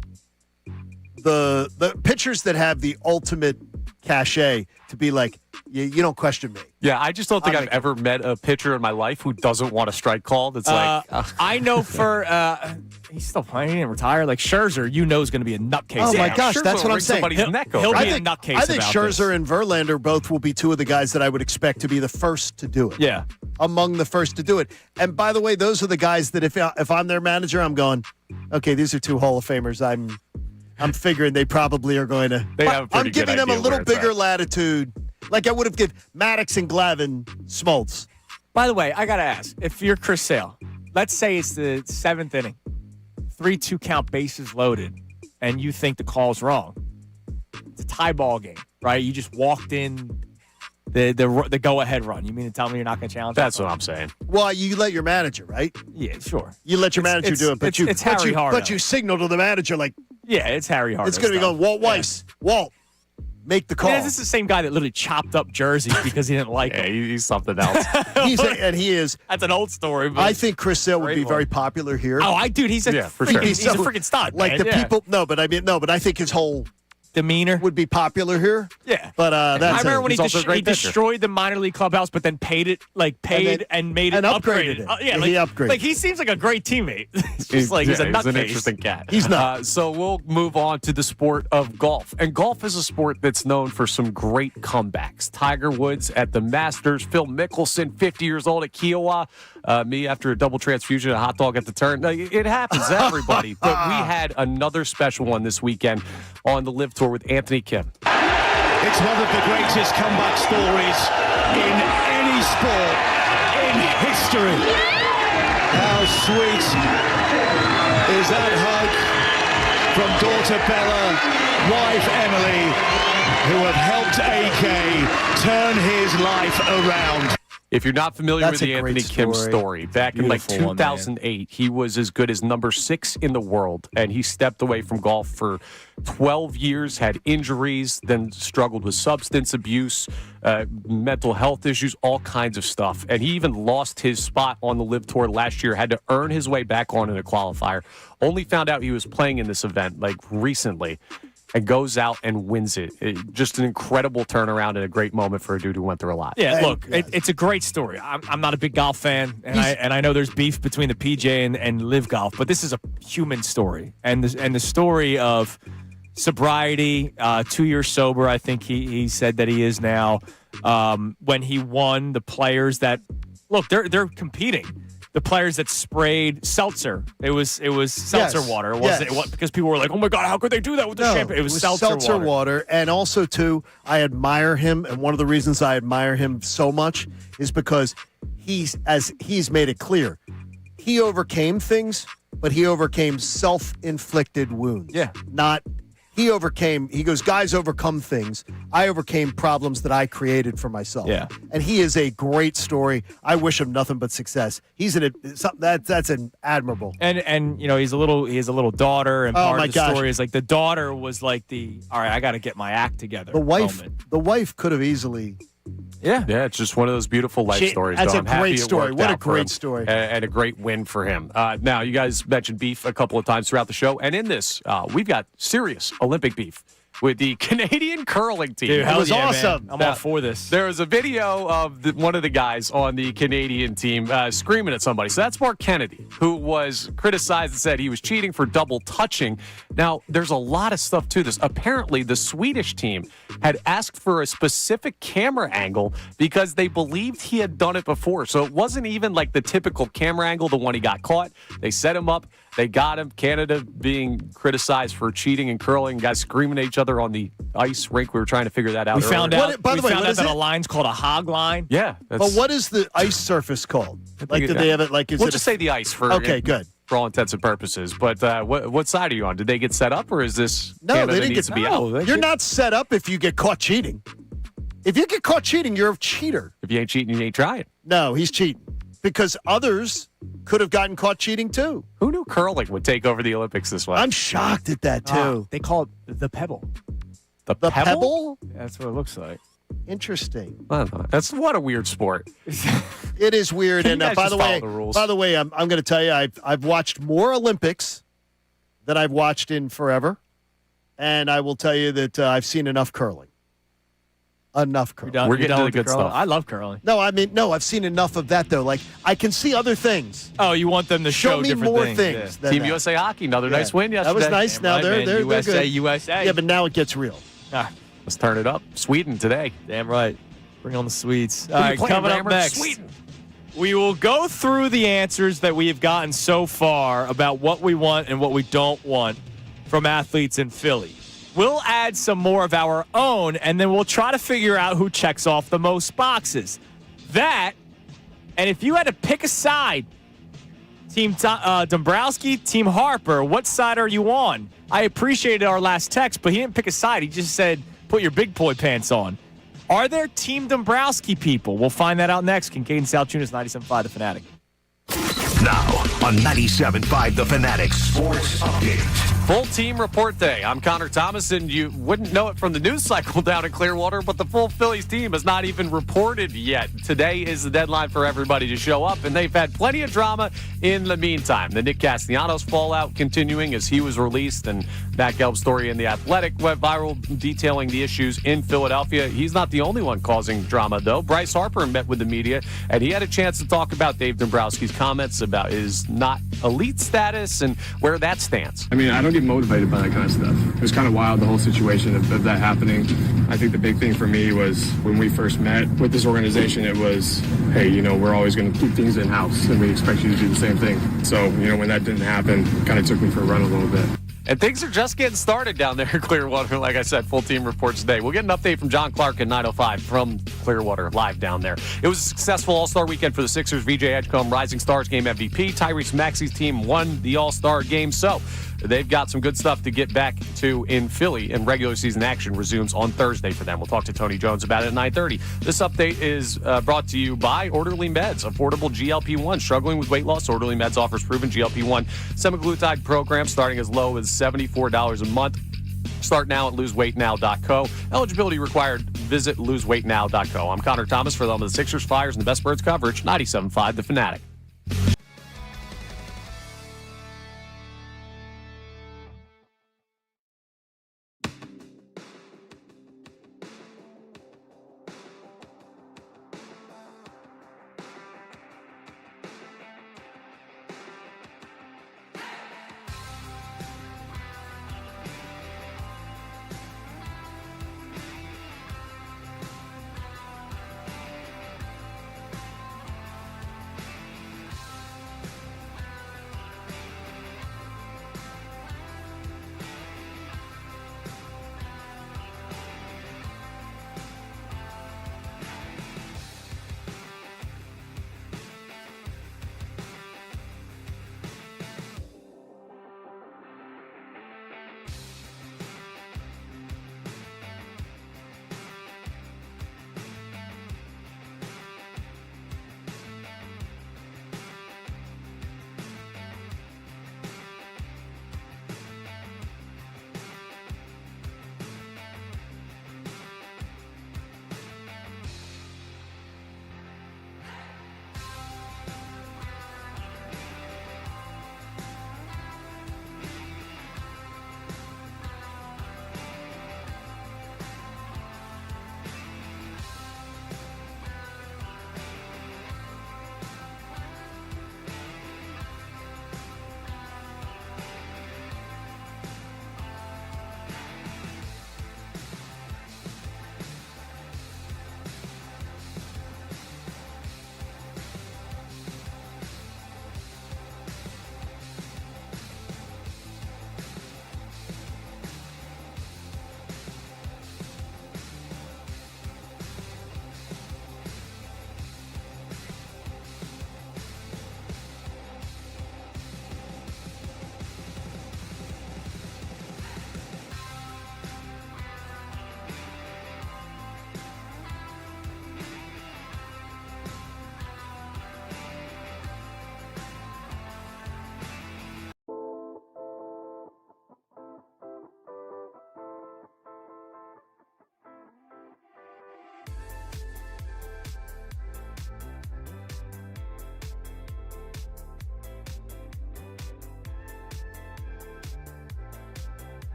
the pitchers that have the ultimate cachet to be like, you don't question me. Yeah, I just don't think I've ever met a pitcher in my life who doesn't want a strike called. It's I know for he's still playing. He didn't retire. Like Scherzer, is going to be a nutcase. Oh my gosh, Scherzer that's what I'm saying. Somebody's neck He'll over. be a nutcase. I think about Scherzer this. and Verlander both will be two of the guys that I would expect to be the first to do it. Yeah, among the first to do it. And by the way, those are the guys that if I'm their manager, I'm going, okay, these are two Hall of Famers. I'm figuring they probably are going to. They have a pretty I'm giving good them a idea little where it's bigger at. latitude, like I would have given Maddox and Glavine Smoltz. By the way, I got to ask, if you're Chris Sale, let's say it's the 7th inning, 3-2 count, bases loaded, and you think the call's wrong. It's a tie ball game, right? You just walked in the go-ahead run. You mean to tell me you're not going to challenge? That's what I'm saying. Well, you let your manager, right? Yeah, sure. You let your manager do it, but it's Harry Hardo. But you signal to the manager like, yeah, it's Harry Hardo. it's going to be going, Walt Weiss, Walt, make the call. Yeah, this is the same guy that literally chopped up jerseys because he didn't like Yeah, them. he's something else. He is. That's an old story. But I think Chris Sale would be very popular here. Oh, he's a for sure. he's a freaking stud. Like man. the Yeah. people, but I think his whole demeanor would be popular here. Yeah, but I that's remember when He's also a great pitcher. destroyed the minor league clubhouse, but then paid and made it and upgraded it. Yeah, he upgraded. Like he seems like a great teammate. It's just like he's a nutcase. He's an interesting cat. He's not. So we'll move on to the sport of golf. And golf is a sport that's known for some great comebacks. Tiger Woods at the Masters, Phil Mickelson, 50 years old at Kiowa, me after a double transfusion, a hot dog at the turn. It happens to everybody. But we had another special one this weekend on the Live Tour with Anthony Kim. It's one of the greatest comeback stories in any sport in history. How sweet is that hug from daughter Bella, wife Emily, who have helped AK turn his life around. If you're not familiar That's with the a great Anthony Kim story. story, back in like Beautiful one, 2008, he was as good as number 6 in the world, and he stepped away from golf for 12 years, had injuries, then struggled with substance abuse, mental health issues, all kinds of stuff. And he even lost his spot on the Live Tour last year, had to earn his way back on in a qualifier. Only found out he was playing in this event like recently. And goes out and wins it. Just an incredible turnaround and a great moment for a dude who went through a lot. Yeah, look, it's a great story. I'm not a big golf fan, and I know there's beef between the PJ and Live Golf, but this is a human story, and the story of sobriety, 2 years sober. I think he said that he is now. When he won, the players that look, they're competing. The players that sprayed seltzer. It was seltzer water. It wasn't because people were like, "Oh my god, how could they do that with the champagne?" It was seltzer water. And also too, I admire him, and one of the reasons I admire him so much is because he's made it clear. He overcame things, but he overcame self-inflicted wounds. Yeah. He goes, guys overcome things. I overcame problems that I created for myself. Yeah. And he is a great story. I wish him nothing but success. That's an admirable. And he has a little daughter, and part of the story is like the daughter was like all right, I got to get my act together. The wife could have easily. Yeah, it's just one of those beautiful life stories. That's though. a I'm happy great it story. worked What a out for great him, story. and a great win for him. Now, you guys mentioned beef a couple of times throughout the show, and in this, we've got serious Olympic beef with the Canadian curling team. Dude, That was awesome. Man. I'm all for this. There was a video of one of the guys on the Canadian team screaming at somebody. So that's Mark Kennedy, who was criticized and said he was cheating for double touching. Now, there's a lot of stuff to this. Apparently, the Swedish team had asked for a specific camera angle because they believed he had done it before. So it wasn't even like the typical camera angle, the one he got caught. They set him up. They got him. Canada being criticized for cheating and curling. Guys screaming at each other on the ice rink. We were trying to figure that out. We found out. By the way, found what out is that it? a line's called a hog line. Yeah. But what is the ice surface called? Like, did they have it? Like, we'll just say the ice for good. For all intents and purposes. But what side are you on? Did they get set up, or is this No, Canada they didn't needs get to be out? You're not set up if you get caught cheating. If you get caught cheating, you're a cheater. If you ain't cheating, you ain't trying. No, he's cheating because others could have gotten caught cheating too. Who knew curling would take over the Olympics this way? I'm shocked at that too. They call it the pebble. The pebble? That's what it looks like. Interesting. I don't know. That's what a weird sport. It is weird. Can And you guys by just the follow the rules? way, I'm going to tell you, I've watched more Olympics than I've watched in forever, and I will tell you that I've seen enough curling. Enough curling. We're getting to the good stuff. I love curling. No, I've seen enough of that though. Like I can see other things. Oh, you want them to show me different more things. things. than Team that. USA Hockey, another nice win yesterday. That was nice. Now they're USA, good. USA. Yeah, but now it gets real. Let's turn it up. Sweden today. Damn right. Bring on the Swedes. Who All you right, playing, coming up Rammer? next. Sweden. We will go through the answers that we have gotten so far about what we want and what we don't want from athletes in Philly. We'll add some more of our own, and then we'll try to figure out who checks off the most boxes. That, and if you had to pick a side, Team Dombrowski, Team Harper, what side are you on? I appreciated our last text, but he didn't pick a side. He just said, put your big boy pants on. Are there Team Dombrowski people? We'll find that out next. Kincade Salciunas, 97.5 The Fanatic. Now on 97.5 The Fanatic Sports Update. Full team report day. I'm Connor Thomas, and you wouldn't know it from the news cycle down in Clearwater, but the full Phillies team has not even reported yet. Today is the deadline for everybody to show up, and they've had plenty of drama in the meantime. The Nick Castellanos fallout continuing as he was released, and that Gelb story in The Athletic went viral detailing the issues in Philadelphia. He's not the only one causing drama, though. Bryce Harper met with the media, and he had a chance to talk about Dave Dombrowski's comments about his not elite status and where that stands. I mean, I don't get motivated by that kind of stuff. It was kind of wild, the whole situation of that happening. I think the big thing for me was when we first met with this organization, it was, hey, we're always going to keep things in-house, and we expect you to do the same thing. So, when that didn't happen, it kind of took me for a run a little bit. And things are just getting started down there in Clearwater. Like I said, full team reports today. We'll get an update from John Clark at 9:05 from Clearwater live down there. It was a successful All-Star weekend for the Sixers. VJ Edgecombe, Rising Stars game MVP. Tyrese Maxey's team won the All-Star game. So they've got some good stuff to get back to in Philly, and regular season action resumes on Thursday for them. We'll talk to Tony Jones about it at 9:30. This update is brought to you by Orderly Meds, affordable GLP-1. Struggling with weight loss, Orderly Meds offers proven GLP-1 semaglutide programs starting as low as $74 a month. Start now at loseweightnow.co. Eligibility required. Visit loseweightnow.co. I'm Connor Thomas for the Sixers, Flyers, and the Best Birds coverage. 97.5 The Fanatic.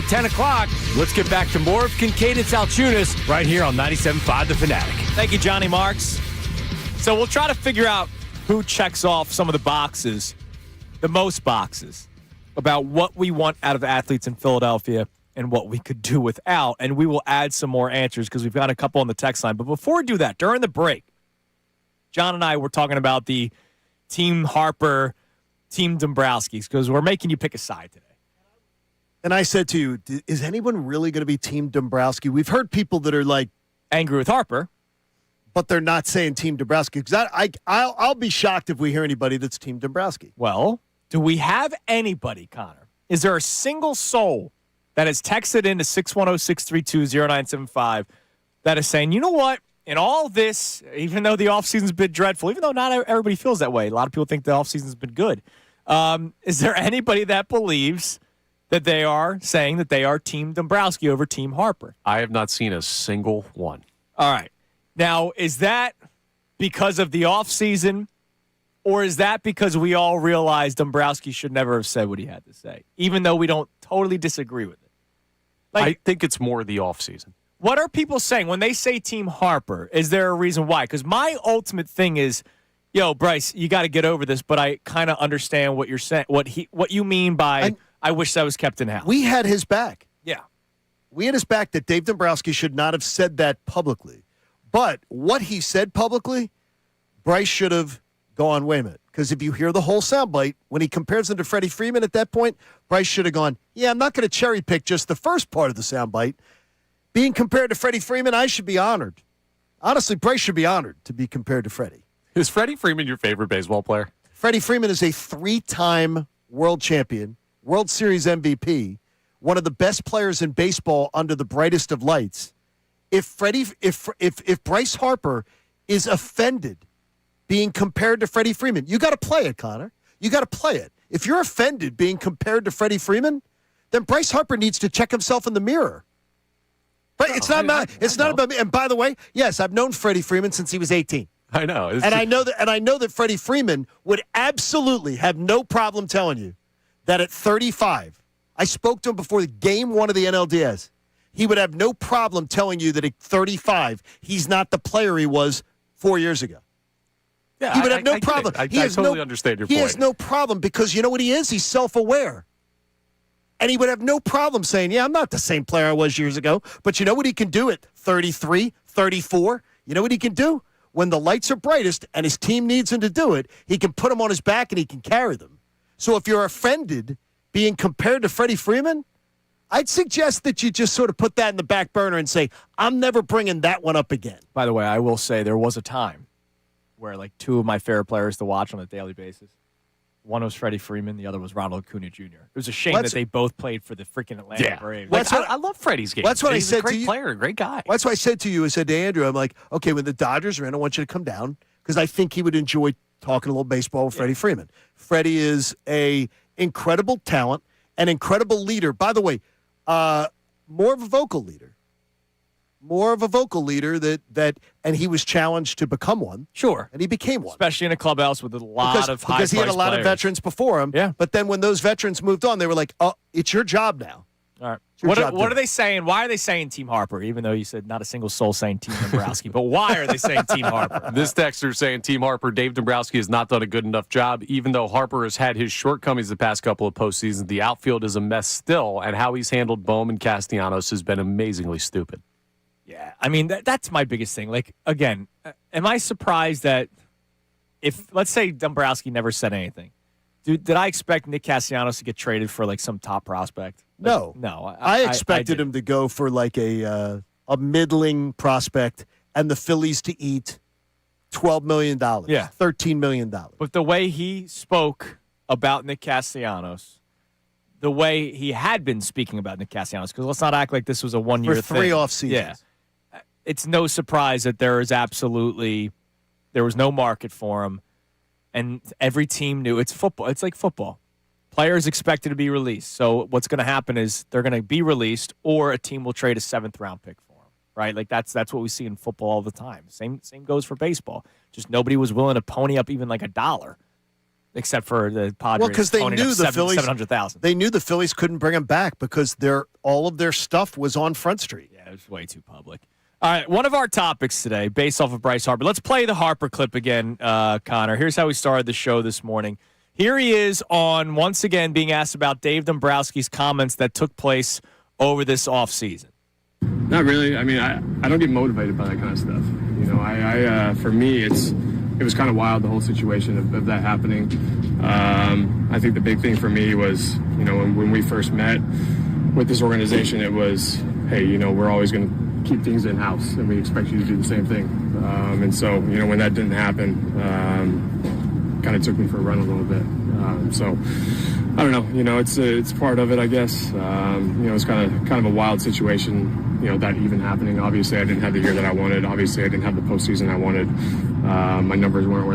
Ten o'clock. Let's get back to more of Kincade Salciunas right here on 97.5 The Fanatic. Thank you, Johnny Marks. So we'll try to figure out who checks off some of the boxes, the most boxes, about what we want out of athletes in Philadelphia and what we could do without. And we will add some more answers because we've got a couple on the text line. But before we do that, during the break, John and I were talking about the Team Harper, Team Dombrowski's, because we're making you pick a side today. And I said to you, is anyone really going to be Team Dombrowski? We've heard people that are like angry with Harper, but they're not saying Team Dombrowski. Because I'll be shocked if we hear anybody that's Team Dombrowski. Well, Do we have anybody, Connor? Is there a single soul that has texted into 610-632-0975 that is saying, you know what? In all this, even though the offseason's been dreadful, even though not everybody feels that way, a lot of people think the offseason's been good. Is there anybody that believes that they are saying that they are Team Dombrowski over Team Harper? I have not seen a single one. All right. Now, is that because of the offseason, or is that because we all realize Dombrowski should never have said what he had to say, even though we don't totally disagree with it? I think it's more the offseason. What are people saying when they say Team Harper? Is there a reason why? Because my ultimate thing is, yo, Bryce, you got to get over this, but I kind of understand what you're saying, what you mean by I wish that was kept in-house. We had his back. Yeah. We had his back that Dave Dombrowski should not have said that publicly. But what he said publicly, Bryce should have gone, wait a minute. Because if you hear the whole soundbite, when he compares him to Freddie Freeman at that point, Bryce should have gone, yeah, I'm not going to cherry pick just the first part of the soundbite. Being compared to Freddie Freeman, I should be honored. Honestly, Bryce should be honored to be compared to Freddie. Is Freddie Freeman your favorite baseball player? Freddie Freeman is a 3-time world champion, World Series MVP, one of the best players in baseball under the brightest of lights. If Bryce Harper is offended being compared to Freddie Freeman, you got to play it, Connor. You got to play it. If you're offended being compared to Freddie Freeman, then Bryce Harper needs to check himself in the mirror. But it's not about me. And by the way, yes, I've known Freddie Freeman since he was 18. I know. I know that Freddie Freeman would absolutely have no problem telling you that at 35, I spoke to him before the game 1 of the NLDS. He would have no problem telling you that at 35, he's not the player he was 4 years ago. Yeah, he would have no problem. I totally understand your point. He has no problem because you know what he is? He's self-aware. And he would have no problem saying, yeah, I'm not the same player I was years ago. But you know what he can do at 33, 34? You know what he can do? When the lights are brightest and his team needs him to do it, he can put them on his back and he can carry them. So if you're offended being compared to Freddie Freeman, I'd suggest that you just sort of put that in the back burner and say, I'm never bringing that one up again. By the way, I will say there was a time where like 2 of my favorite players to watch on a daily basis. One was Freddie Freeman. The other was Ronald Acuna Jr. It was a shame that they both played for the freaking Atlanta Braves. I love Freddie's game. That's what He's I said a great to you. player, a great guy. That's what I said to you. I said to Andrew, I'm like, okay, when the Dodgers are in, I want you to come down because I think he would enjoy talking a little baseball with Freddie Freeman. Freddie is a incredible talent, an incredible leader. By the way, more of a vocal leader. And he was challenged to become one. Sure. And he became one. Especially in a clubhouse with a lot of high-priced because he had a lot players. of veterans before him. Yeah. But then when those veterans moved on, they were like, oh, it's your job now. All right. What are they saying? Why are they saying Team Harper, even though you said not a single soul saying Team Dombrowski? But why are they saying Team Harper? This texter saying Team Harper, Dave Dombrowski has not done a good enough job. Even though Harper has had his shortcomings the past couple of postseasons, the outfield is a mess still, and how he's handled Bohm and Castellanos has been amazingly stupid. Yeah, I mean, that's my biggest thing. Like, again, am I surprised that if, let's say, Dombrowski never said anything, did I expect Nick Castellanos to get traded for, like, some top prospect? Like, no. I expected him to go for, like, a middling prospect and the Phillies to eat $12 million. Yeah. $13 million. But the way he spoke about Nick Castellanos, the way he had been speaking about Nick Castellanos, because let's not act like this was a one-year thing. For 3 off seasons. Yeah. It's no surprise that there was no market for him, and every team knew it's football. It's like football. Players expected to be released. So what's going to happen is they're going to be released, or a team will trade a 7th-round pick for them, right? Like that's what we see in football all the time. Same goes for baseball. Just nobody was willing to pony up even like $1, except for the Padres. Well, because they knew the Phillies $700,000. They knew the Phillies couldn't bring him back because all of their stuff was on Front Street. Yeah, it was way too public. All right, one of our topics today, based off of Bryce Harper. Let's play the Harper clip again, Connor. Here's how we started the show this morning. Here he is on, once again, being asked about Dave Dombrowski's comments that took place over this offseason. Not really. I mean, I don't get motivated by that kind of stuff. You know, for me, it was kind of wild, the whole situation of that happening. I think the big thing for me was, you know, when we first met with this organization, it was, hey, you know, we're always going to keep things in-house, and we expect you to do the same thing. And so, you know, when that didn't happen, kind of took me for a run a little bit. So I don't know. It's part of it, I guess. It's kind of a wild situation. That even happening. Obviously, I didn't have the year that I wanted. Obviously, I didn't have the postseason I wanted. My numbers weren't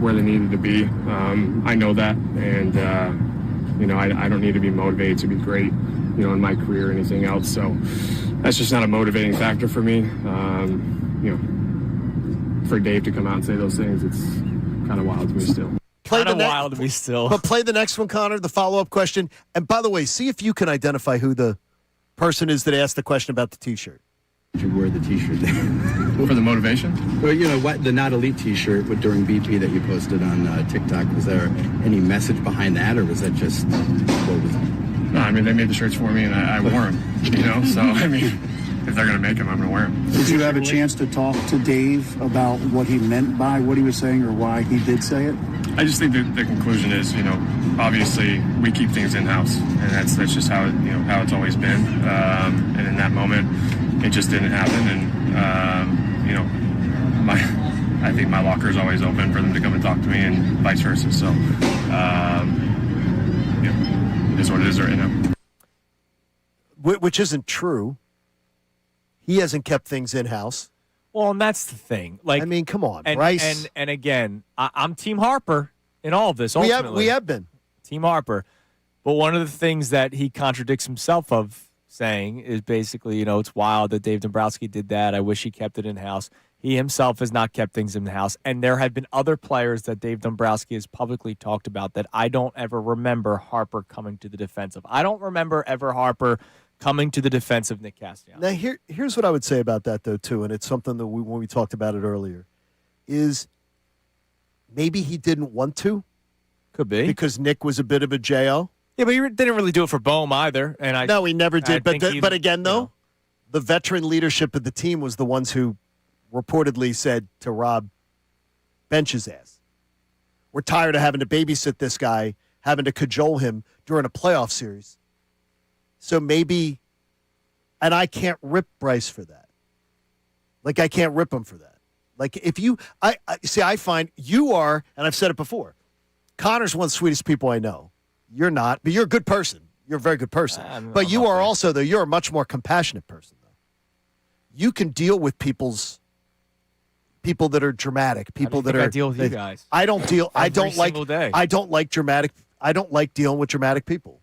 where they needed to be. I know that, and I don't need to be motivated to be great, in my career or anything else. So that's just not a motivating factor for me. For Dave to come out and say those things, it's kind of wild to me still. Wild to me still. But play the next one, Connor, the follow-up question. And by the way, see if you can identify who the person is that asked the question about the T-shirt. Did you wear the T-shirt For the motivation? Well, the Not Elite T-shirt during BP that you posted on TikTok, was there any message behind that, or was that just what was it? No, I mean, they made the shirts for me, and I wore them, So, I mean, if they're going to make them, I'm going to wear them. Did you have a chance to talk to Dave about what he meant by what he was saying or why he did say it? I just think that the conclusion is, obviously we keep things in-house, and that's just how how it's always been. And in that moment, it just didn't happen. And I think my locker is always open for them to come and talk to me, and vice versa. So, it is what it is right now. Which isn't true. He hasn't kept things in-house. Well, and that's the thing. Like, I mean, come on, and, Bryce. And again, I'm Team Harper in all of this. We Ultimately, have been Team Harper. But one of the things that he contradicts himself of saying is basically, it's wild that Dave Dombrowski did that. I wish he kept it in-house. He himself has not kept things in-house. And there have been other players that Dave Dombrowski has publicly talked about that I don't ever remember Harper coming to the defense of. I don't remember ever Harper coming to the defense of Nick Castellanos. Now, here's what I would say about that, though, too, and it's something that when we talked about it earlier, is maybe he didn't want to. Could be. Because Nick was a bit of a J.O. Yeah, but he didn't really do it for Boehm either. And No, he never did. But again, though, the veteran leadership of the team was the ones who reportedly said to Rob, bench his ass. We're tired of having to babysit this guy, having to cajole him during a playoff series. So maybe, and I can't rip Bryce for that. Like, I can't rip him for that. Like, if you, I find you are, and I've said it before, Connor's one of the sweetest people I know. You're not, but you're a good person. You're a very good person. But you are also, though, you're a much more compassionate person, though. You can deal with people that are dramatic, people that are. I deal with you guys. I don't deal. I don't like. Day. I don't like dramatic. I don't like dealing with dramatic people.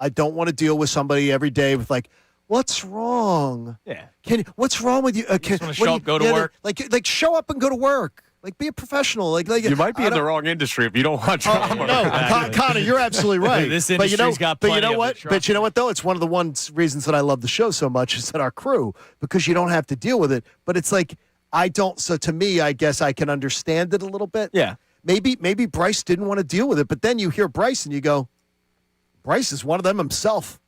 I don't want to deal with somebody every day with like, what's wrong? Yeah. What's wrong with you? You just want to show up, go to work. Like show up and go to work. Like, be a professional. Like you might be in the wrong industry if you don't want drama. No, Connor, you're absolutely right. This industry's got plenty of it. But you know what, though? It's one of the reasons that I love the show so much is that our crew, because you don't have to deal with it. But it's like, I don't. So to me, I guess I can understand it a little bit. Yeah. Maybe Bryce didn't want to deal with it. But then you hear Bryce and you go, Bryce is one of them himself.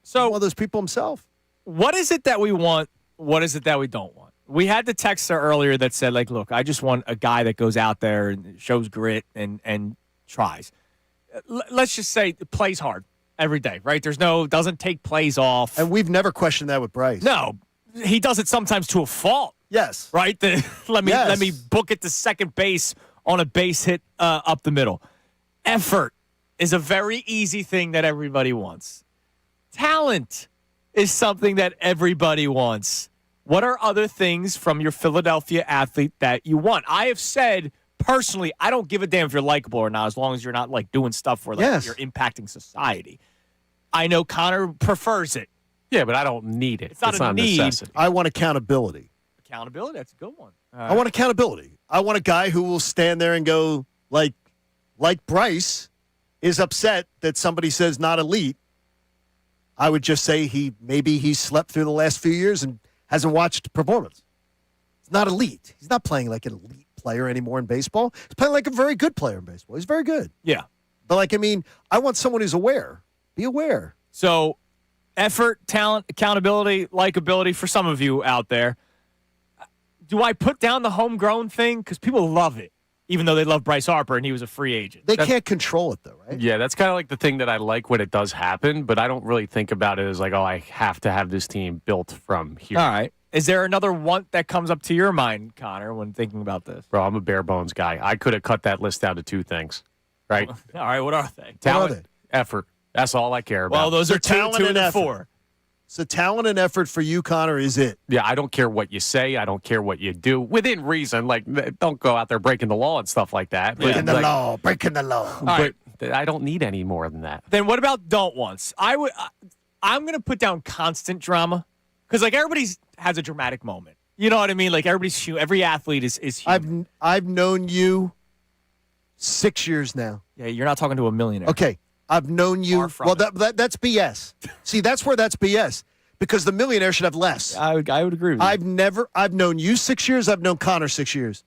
So one of those people himself. What is it that we want? What is it that we don't want? We had the texter earlier that said, like, look, I just want a guy that goes out there and shows grit and tries. Let's just say plays hard every day, right? Doesn't take plays off. And we've never questioned that with Bryce. No, he does it sometimes to a fault. Yes. Right? Let me book it to second base on a base hit up the middle. Effort is a very easy thing that everybody wants. Talent is something that everybody wants. What are other things from your Philadelphia athlete that you want? I have said personally, I don't give a damn if you're likable or not, as long as you're not like doing stuff where you're impacting society. I know Connor prefers it. Yeah, but I don't need it. It's not a need. necessity. I want accountability. Accountability, that's a good one. I want accountability. I want a guy who will stand there and go, like Bryce is upset that somebody says not elite. I would just say maybe he slept through the last few years and hasn't watched performance. He's not elite. He's not playing like an elite player anymore in baseball. He's playing like a very good player in baseball. He's very good. Yeah. But, I want someone who's aware. Be aware. So, effort, talent, accountability, likability for some of you out there. Do I put down the homegrown thing? Because people love it, even though they love Bryce Harper and he was a free agent. They can't control it, though, right? Yeah, that's kind of like the thing that I like when it does happen, but I don't really think about it as like, oh, I have to have this team built from here. All right. Is there another want that comes up to your mind, Connor, when thinking about this? Bro, I'm a bare bones guy. I could have cut that list down to two things. right? All right, what are they? Talent, effort. That's all I care about. Well, those are talent two and and effort. 4. So talent and effort for you, Connor, is it? Yeah, I don't care what you say. I don't care what you do. Within reason, like don't go out there breaking the law and stuff like that. Breaking the law. But I don't need any more than that. Then what about don't wants? I'm going to put down constant drama because like everybody has a dramatic moment. You know what I mean? Like every athlete is human. I've known you 6 years now. Yeah, you're not talking to a millionaire. Okay, I've known you. Far from Well, that's BS. See, that's where that's BS because the millionaire should have less. I would agree with you. I've known you 6 years. I've known Connor 6 years.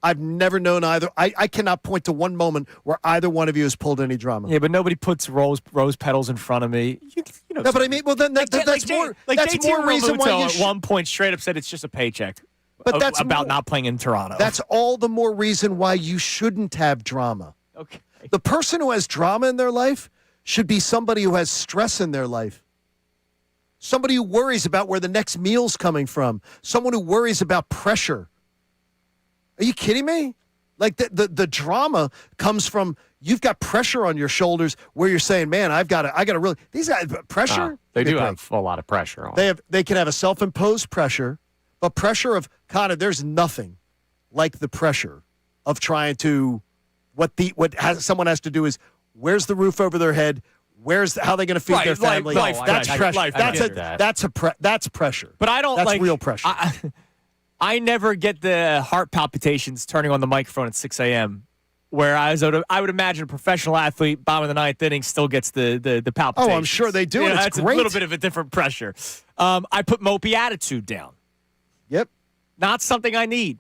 I've never known either. I cannot point to one moment where either one of you has pulled any drama. Yeah, but nobody puts rose petals in front of me. You know, No, but I mean, well, then that's more. That's JT more reason why you at should. one point straight up said it's just a paycheck. But that's about more- not playing in Toronto. That's all the more reason why you shouldn't have drama. okay. The person who has drama in their life should be somebody who has stress in their life. Somebody who worries about where the next meal's coming from. Someone who worries about pressure. Are you kidding me? Like the drama comes from you've got pressure on your shoulders where you're saying, man, I got to really these guys pressure. They Give me do a break. have a lot of pressure on. They can have a self-imposed pressure, but pressure of Connor, there's nothing like the pressure of trying to someone has to do is where's the roof over their head? How they going to feed their family? That's pressure. That's pressure. But I don't That's like real pressure. I never get the heart palpitations turning on the microphone at 6 a.m. Whereas I would imagine a professional athlete, bottom of the ninth inning, still gets the palpitations. Oh, I'm sure they do. It's that's great. a little bit of a different pressure. I put mopey attitude down. Yep. Not something I need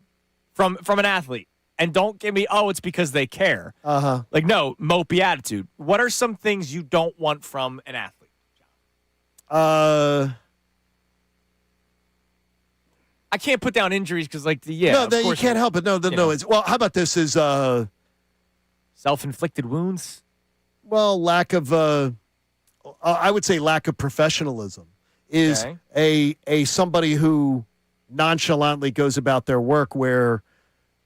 from an athlete. And don't give me, it's because they care. Uh-huh. Like, no, mopey attitude. What are some things you don't want from an athlete? I can't put down injuries because, you can't help it. No. It's how about this? Is self-inflicted wounds? Well, lack of, I would say, lack of professionalism is a somebody who nonchalantly goes about their work. Where,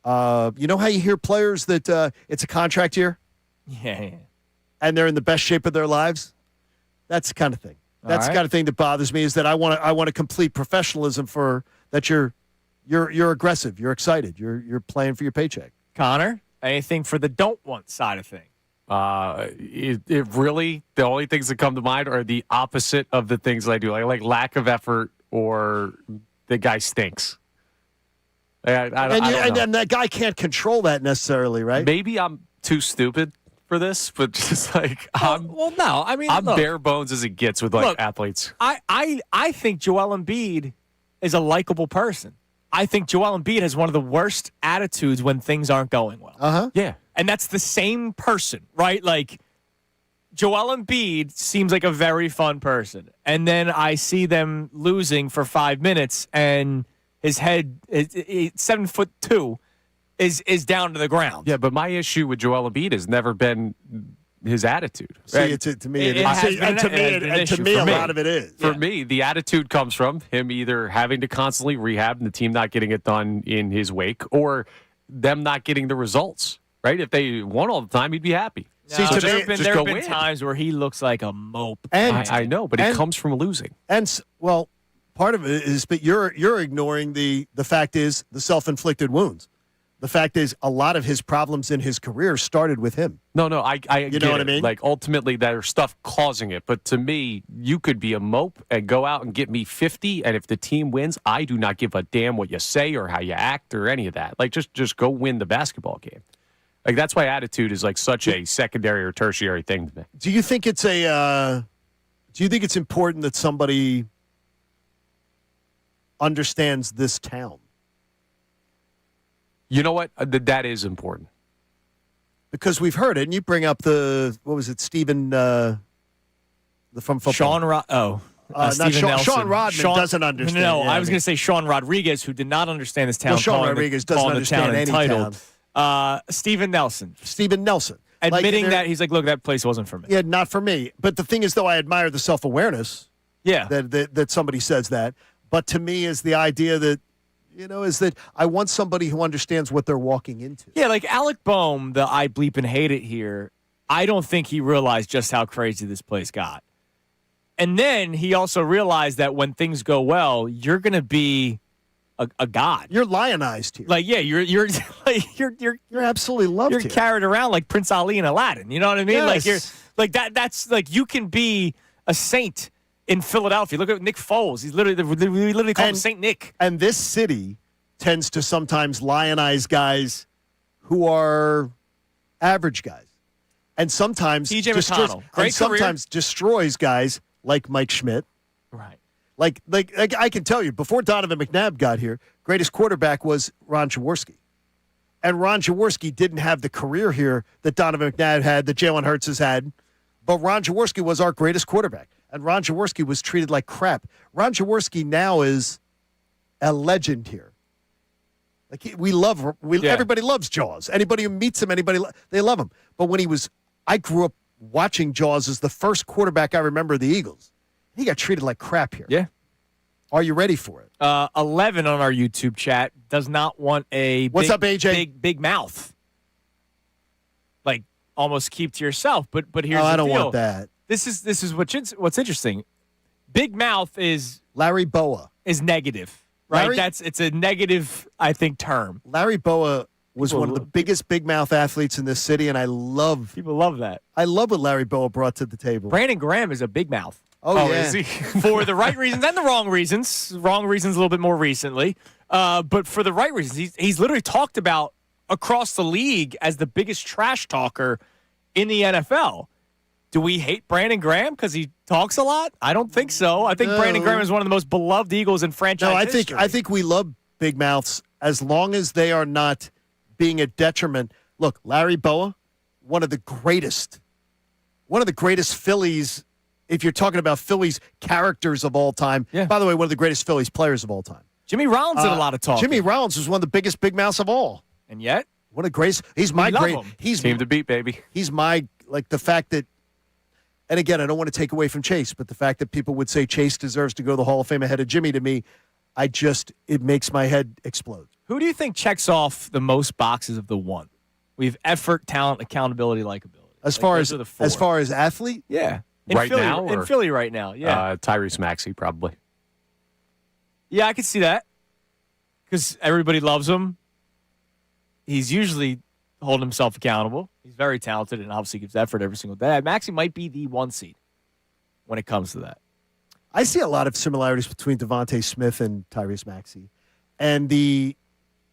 you know how you hear players that it's a contract year, yeah, and they're in the best shape of their lives. That's the kind of thing. That's the kind of thing that bothers me. Is that I want a complete professionalism for. That you're aggressive, you're excited, you're playing for your paycheck. Connor, anything for the don't want side of things? It really the only things that come to mind are the opposite of the things I do, like lack of effort or the guy stinks. I don't know. And that guy can't control that necessarily, right? Maybe I'm too stupid for this, but just I'm bare bones as it gets with athletes. I think Joel Embiid is a likable person. I think Joel Embiid has one of the worst attitudes when things aren't going well. Uh-huh. Yeah. And that's the same person, right? Like, Joel Embiid seems like a very fun person. And then I see them losing for 5 minutes, and his head, 7'2", is down to the ground. Yeah, but my issue with Joel Embiid has never been his attitude. See, to me, a lot of it is. For me, the attitude comes from him either having to constantly rehab and the team not getting it done in his wake, or them not getting the results. Right? If they won all the time, he'd be happy. See, there have been times where he looks like a mope. And I know, but it comes from losing. And part of it is, but you're ignoring the fact is the self-inflicted wounds. The fact is, a lot of his problems in his career started with him. No, I get know what it. I mean? Like, ultimately, there's stuff causing it. But to me, you could be a mope and go out and get me 50, and if the team wins, I do not give a damn what you say or how you act or any of that. Like, just go win the basketball game. Like, that's why attitude is, such a secondary or tertiary thing to me. Do you think it's important that somebody understands this town? You know what? That is important. Because we've heard it, and you bring up Stephen from football. Sean Rodman doesn't understand. No, I was going to say Sean Rodriguez, who did not understand this town. Well, Sean Rodriguez doesn't understand any town. Steven Nelson. Admitting that he's like, look, that place wasn't for me. Yeah, not for me. But the thing is, though, I admire the self-awareness. Yeah. That somebody says that. But to me is the idea that is that I want somebody who understands what they're walking into. Yeah, like Alec Boehm, the I bleep and hate it here, I don't think he realized just how crazy this place got. And then he also realized that when things go well, you're going to be a god. You're lionized here. Like, yeah, you're absolutely loved You're here. carried around like Prince Ali and Aladdin. You know what I mean? Yes. Like you're like that. That's like you can be a saint in Philadelphia. Look at Nick Foles. He's literally we literally call him Saint Nick. And this city tends to sometimes lionize guys who are average guys, and sometimes TJ McConnell, great sometimes destroys guys like Mike Schmidt. Right. Like I can tell you, before Donovan McNabb got here, greatest quarterback was Ron Jaworski. And Ron Jaworski didn't have the career here that Donovan McNabb had, that Jalen Hurts has had. But Ron Jaworski was our greatest quarterback. And Ron Jaworski was treated like crap. Ron Jaworski now is a legend here. Like everybody loves Jaws. Anybody who meets him, they love him. But I grew up watching Jaws as the first quarterback I remember of the Eagles. He got treated like crap here. Yeah. Are you ready for it? 11 on our YouTube chat does not want a What's up, AJ? big mouth. Like almost keep to yourself. But here's the I don't deal. want that. This is what's interesting. Big mouth is Larry Boa is negative, right? It's a negative, I think, term. Larry Boa was one of the biggest big mouth athletes in this city, and people love that. I love what Larry Boa brought to the table. Brandon Graham is a big mouth. Oh yeah, is he? For the right reasons and the wrong reasons. Wrong reasons a little bit more recently, but for the right reasons, he's literally talked about across the league as the biggest trash talker in the NFL. Do we hate Brandon Graham because he talks a lot? I don't think so. I think Brandon Graham is one of the most beloved Eagles in franchise history. I think we love big mouths as long as they are not being a detriment. Look, Larry Boa, one of the greatest Phillies. If you're talking about Phillies characters of all time, by the way, one of the greatest Phillies players of all time. Jimmy Rollins did a lot of talking. Jimmy Rollins was one of the biggest big mouths of all. And yet, what a great. He's my great. He's team to beat, baby. He's my the fact that. And again, I don't want to take away from Chase, but the fact that people would say Chase deserves to go to the Hall of Fame ahead of Jimmy, to me, it makes my head explode. Who do you think checks off the most boxes of the one? We have effort, talent, accountability, likability. As far as athlete, yeah. In Philly right now, yeah. Tyrese Maxey, probably. Yeah, I could see that because everybody loves him. He's usually holding himself accountable. He's very talented and obviously gives effort every single day. Maxey might be the one seed when it comes to that. I see a lot of similarities between Devontae Smith and Tyrese Maxey, and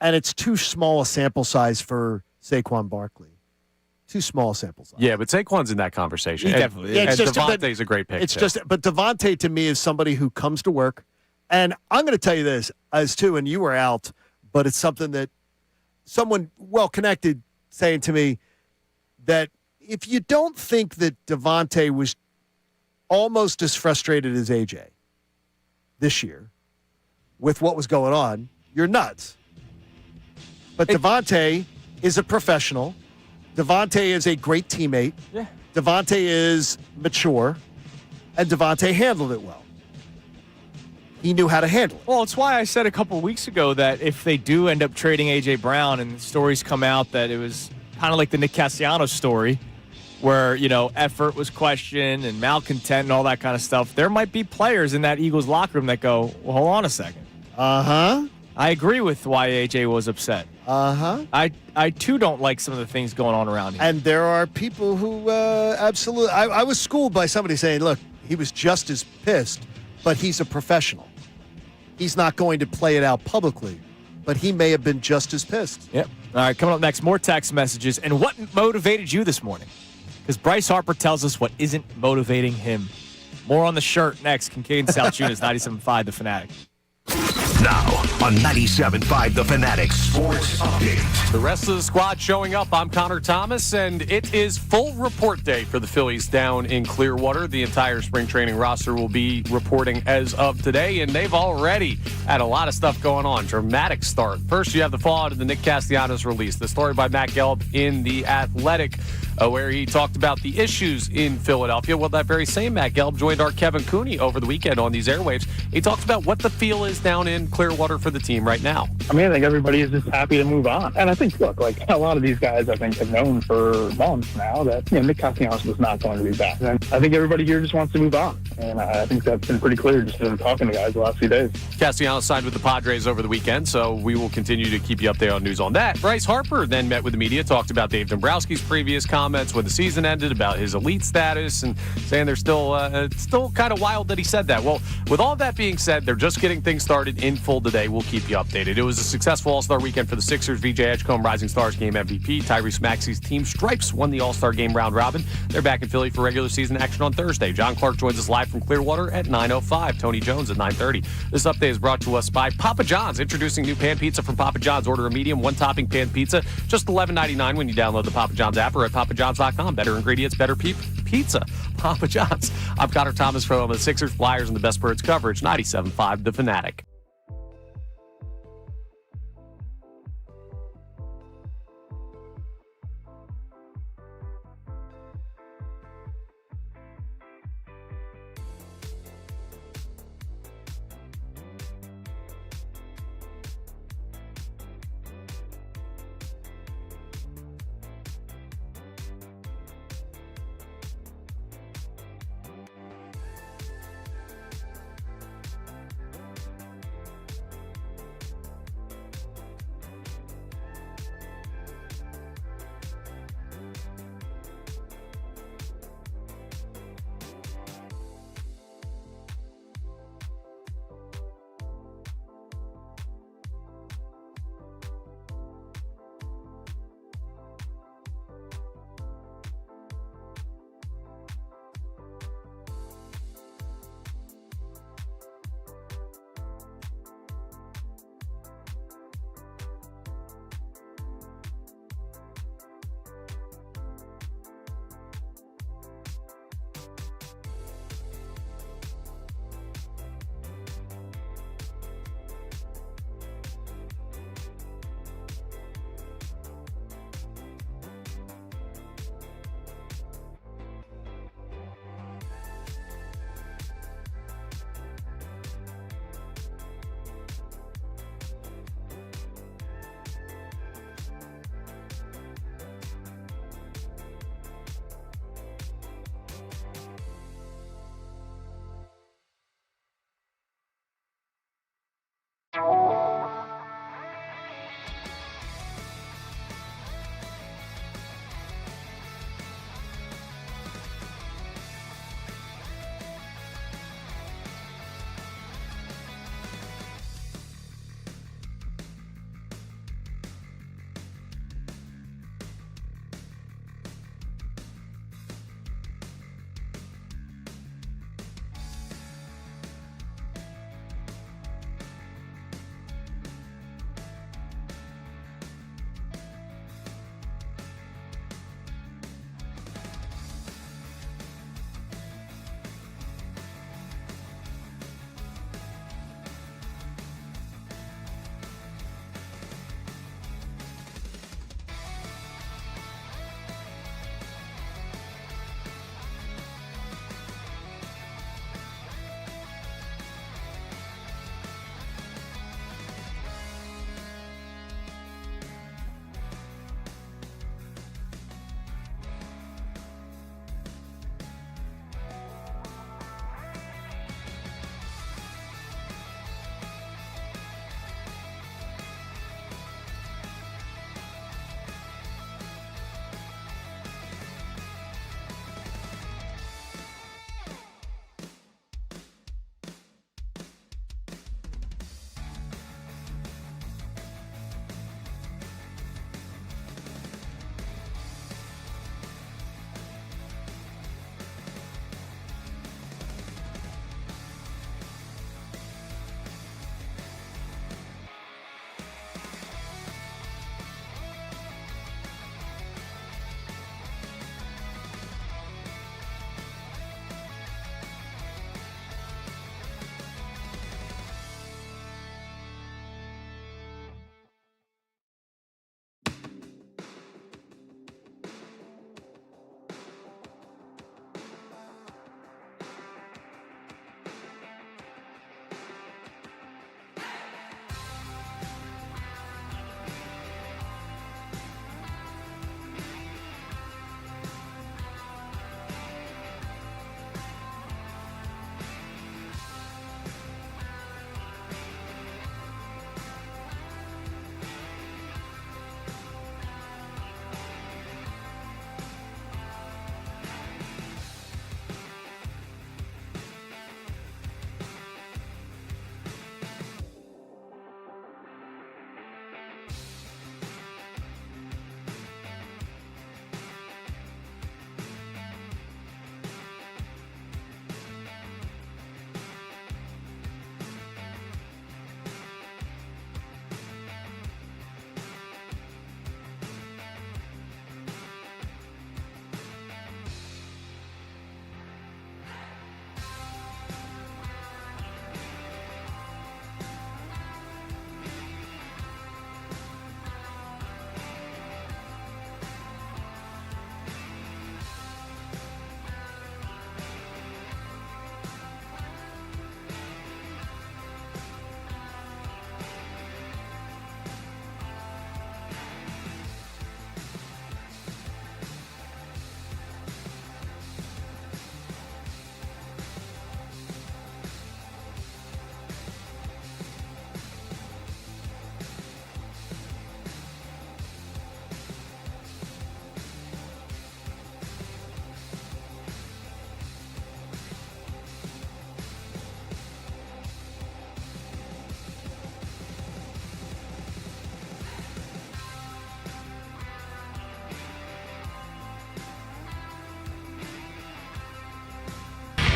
it's too small a sample size for Saquon Barkley. Too small a sample size. Yeah, but Saquon's in that conversation. He definitely is. And It's just Devontae's a great pick. But Devontae to me is somebody who comes to work, and I'm going to tell you this as too, and you were out, but it's something that someone well connected saying to me that if you don't think that Devontae was almost as frustrated as AJ this year with what was going on, you're nuts. But Devontae is a professional. Devontae is a great teammate. Yeah. Devontae is mature, and Devontae handled it well. He knew how to handle it. Well, it's why I said a couple weeks ago that if they do end up trading A.J. Brown and stories come out that it was kind of like the Nick Castellanos story where, effort was questioned and malcontent and all that kind of stuff, there might be players in that Eagles locker room that go, well, hold on a second. Uh-huh. I agree with why A.J. was upset. Uh-huh. I too don't like some of the things going on around here. And there are people who absolutely... I was schooled by somebody saying, look, he was just as pissed, but he's a professional. He's not going to play it out publicly, but he may have been just as pissed. Yep. All right, coming up next, more text messages. And what motivated you this morning? Because Bryce Harper tells us what isn't motivating him. More on the shirt next. Kincade Salciunas, 97.5 The Fanatic. Now on 97.5 The Fanatic Sports Update. The rest of the squad showing up. I'm Connor Thomas, and it is full report day for the Phillies down in Clearwater. The entire spring training roster will be reporting as of today, and they've already had a lot of stuff going on. Dramatic start. First, you have the fallout of the Nick Castellanos release. The story by Matt Gelb in The Athletic, where he talked about the issues in Philadelphia. Well, that very same Matt Gelb joined our Kevin Cooney over the weekend on these airwaves. He talks about what the feel is down in Clearwater for the the team right now. I mean, I think everybody is just happy to move on. And I think, look, like a lot of these guys, I think, have known for months now that, Nick Castellanos was not going to be back. And I think everybody here just wants to move on. And I think that's been pretty clear just in talking to guys the last few days. Castellanos signed with the Padres over the weekend, so we will continue to keep you updated on news on that. Bryce Harper then met with the media, talked about Dave Dombrowski's previous comments when the season ended about his elite status and saying they're still kind of wild that he said that. Well, with all that being said, they're just getting things started in full today. We'll keep you updated. It was a successful All-Star weekend for the Sixers. VJ Edgecombe, Rising Stars game MVP. Tyrese Maxey's team Stripes won the All-Star game round robin. They're back in Philly for regular season action on Thursday. John Clark joins us live from Clearwater at 9:05. Tony Jones at 9:30. This update is brought to us by Papa John's, introducing new pan pizza from Papa John's. Order a medium, one-topping pan pizza, just $11.99 when you download the Papa John's app or at papajohns.com. Better ingredients, better pizza. Papa John's. I'm Connor Thomas from the Sixers, Flyers, and the Best Birds coverage. 97.5 The Fanatic.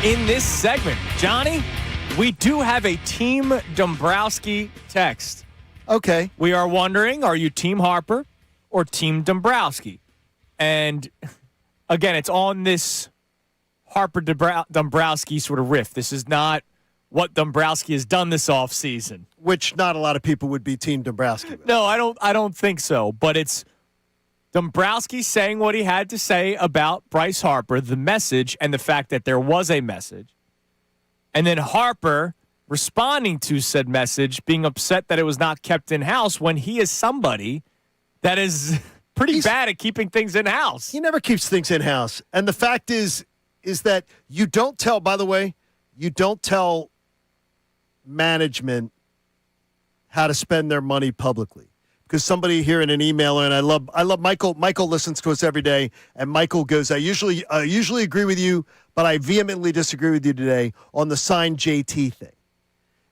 In this segment, Johnny, we do have a Team Dombrowski text. Okay. We are wondering, are you Team Harper or Team Dombrowski? And again, it's on this Harper Dombrowski sort of riff. This is not what Dombrowski has done this offseason. Which not a lot of people would be Team Dombrowski with. No, I don't think so. But it's Dombrowski saying what he had to say about Bryce Harper, the message, and the fact that there was a message. And then Harper responding to said message, being upset that it was not kept in-house when he is somebody that is pretty bad at keeping things in-house. He never keeps things in-house. And the fact is that you don't tell, by the way, you don't tell management how to spend their money publicly. Because somebody here in an email, and I love Michael. Michael listens to us every day, and Michael goes, I usually agree with you, but I vehemently disagree with you today on the sign JT thing.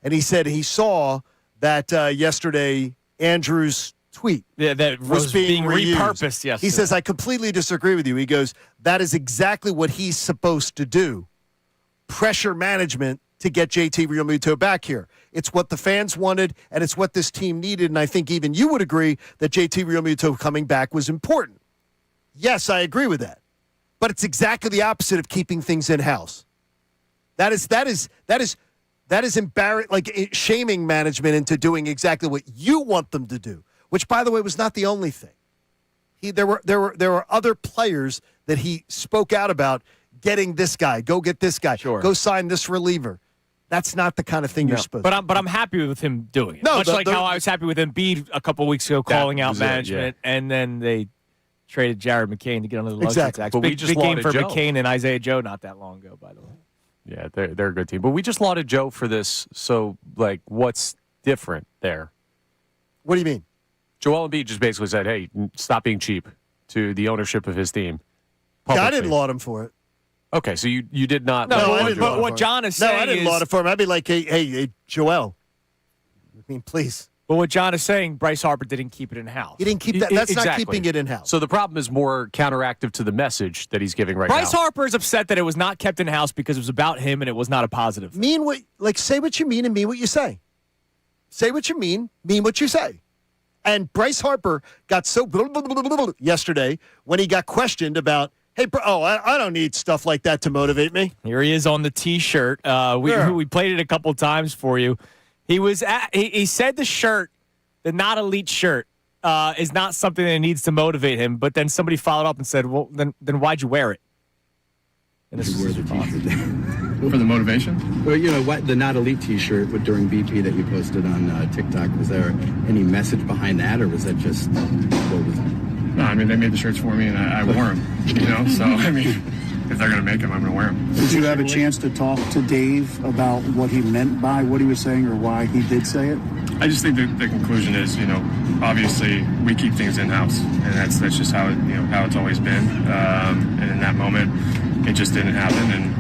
And he said he saw that yesterday Andrew's tweet that was being repurposed yesterday. He says, I completely disagree with you. He goes, that is exactly what he's supposed to do. Pressure management to get JT Realmuto back here. It's what the fans wanted, and it's what this team needed, and I think even you would agree that JT Realmuto coming back was important. Yes, I agree with that. But it's exactly the opposite of keeping things in-house. That is like shaming management into doing exactly what you want them to do, which, by the way, was not the only thing. There were other players that he spoke out about getting this guy, go get this guy, go sign this reliever. That's not the kind of thing you're supposed to do. But I'm happy with him doing it. No, Much like how I was happy with Embiid a couple weeks ago calling out management, and then they traded Jared McCain to get under the luxury tax. But we big just game lauded for Joe. McCain and Isaiah Joe not that long ago, by the way. Yeah, they're a good team. But we just lauded Joe for this. So, like, what's different there? What do you mean? Joel Embiid just basically said, hey, stop being cheap to the ownership of his team. Yeah, I didn't laud him for it. Okay, so you did not. No, I didn't. But what John is saying I didn't laud him for him. I'd be like, hey, Joel. I mean, please. But what John is saying, Bryce Harper didn't keep it in-house. He didn't keep that. That's not Exactly. keeping it in-house. So the problem is more counteractive to the message that he's giving right Bryce now. Harper is upset that it was not kept in-house because it was about him and it was not a positive. Say what you mean and mean what you say. Say what you mean what you say. And Bryce Harper got so yesterday when he got questioned about, hey, bro, I don't need stuff like that to motivate me. Here he is on the T-shirt. We played it a couple times for you. He said the shirt, the not elite shirt, is not something that needs to motivate him. But then somebody followed up and said, well, then why'd you wear it? And this wear the T-shirt. For the motivation? Well, the not elite T-shirt during BP that you posted on TikTok, was there any message behind that, or was that just what was it? No, I mean, they made the shirts for me, and I wore them, So, I mean, if they're going to make them, I'm going to wear them. Did you have a chance to talk to Dave about what he meant by what he was saying or why he did say it? I just think the conclusion is, obviously we keep things in-house, and that's just how how it's always been. And in that moment, it just didn't happen, and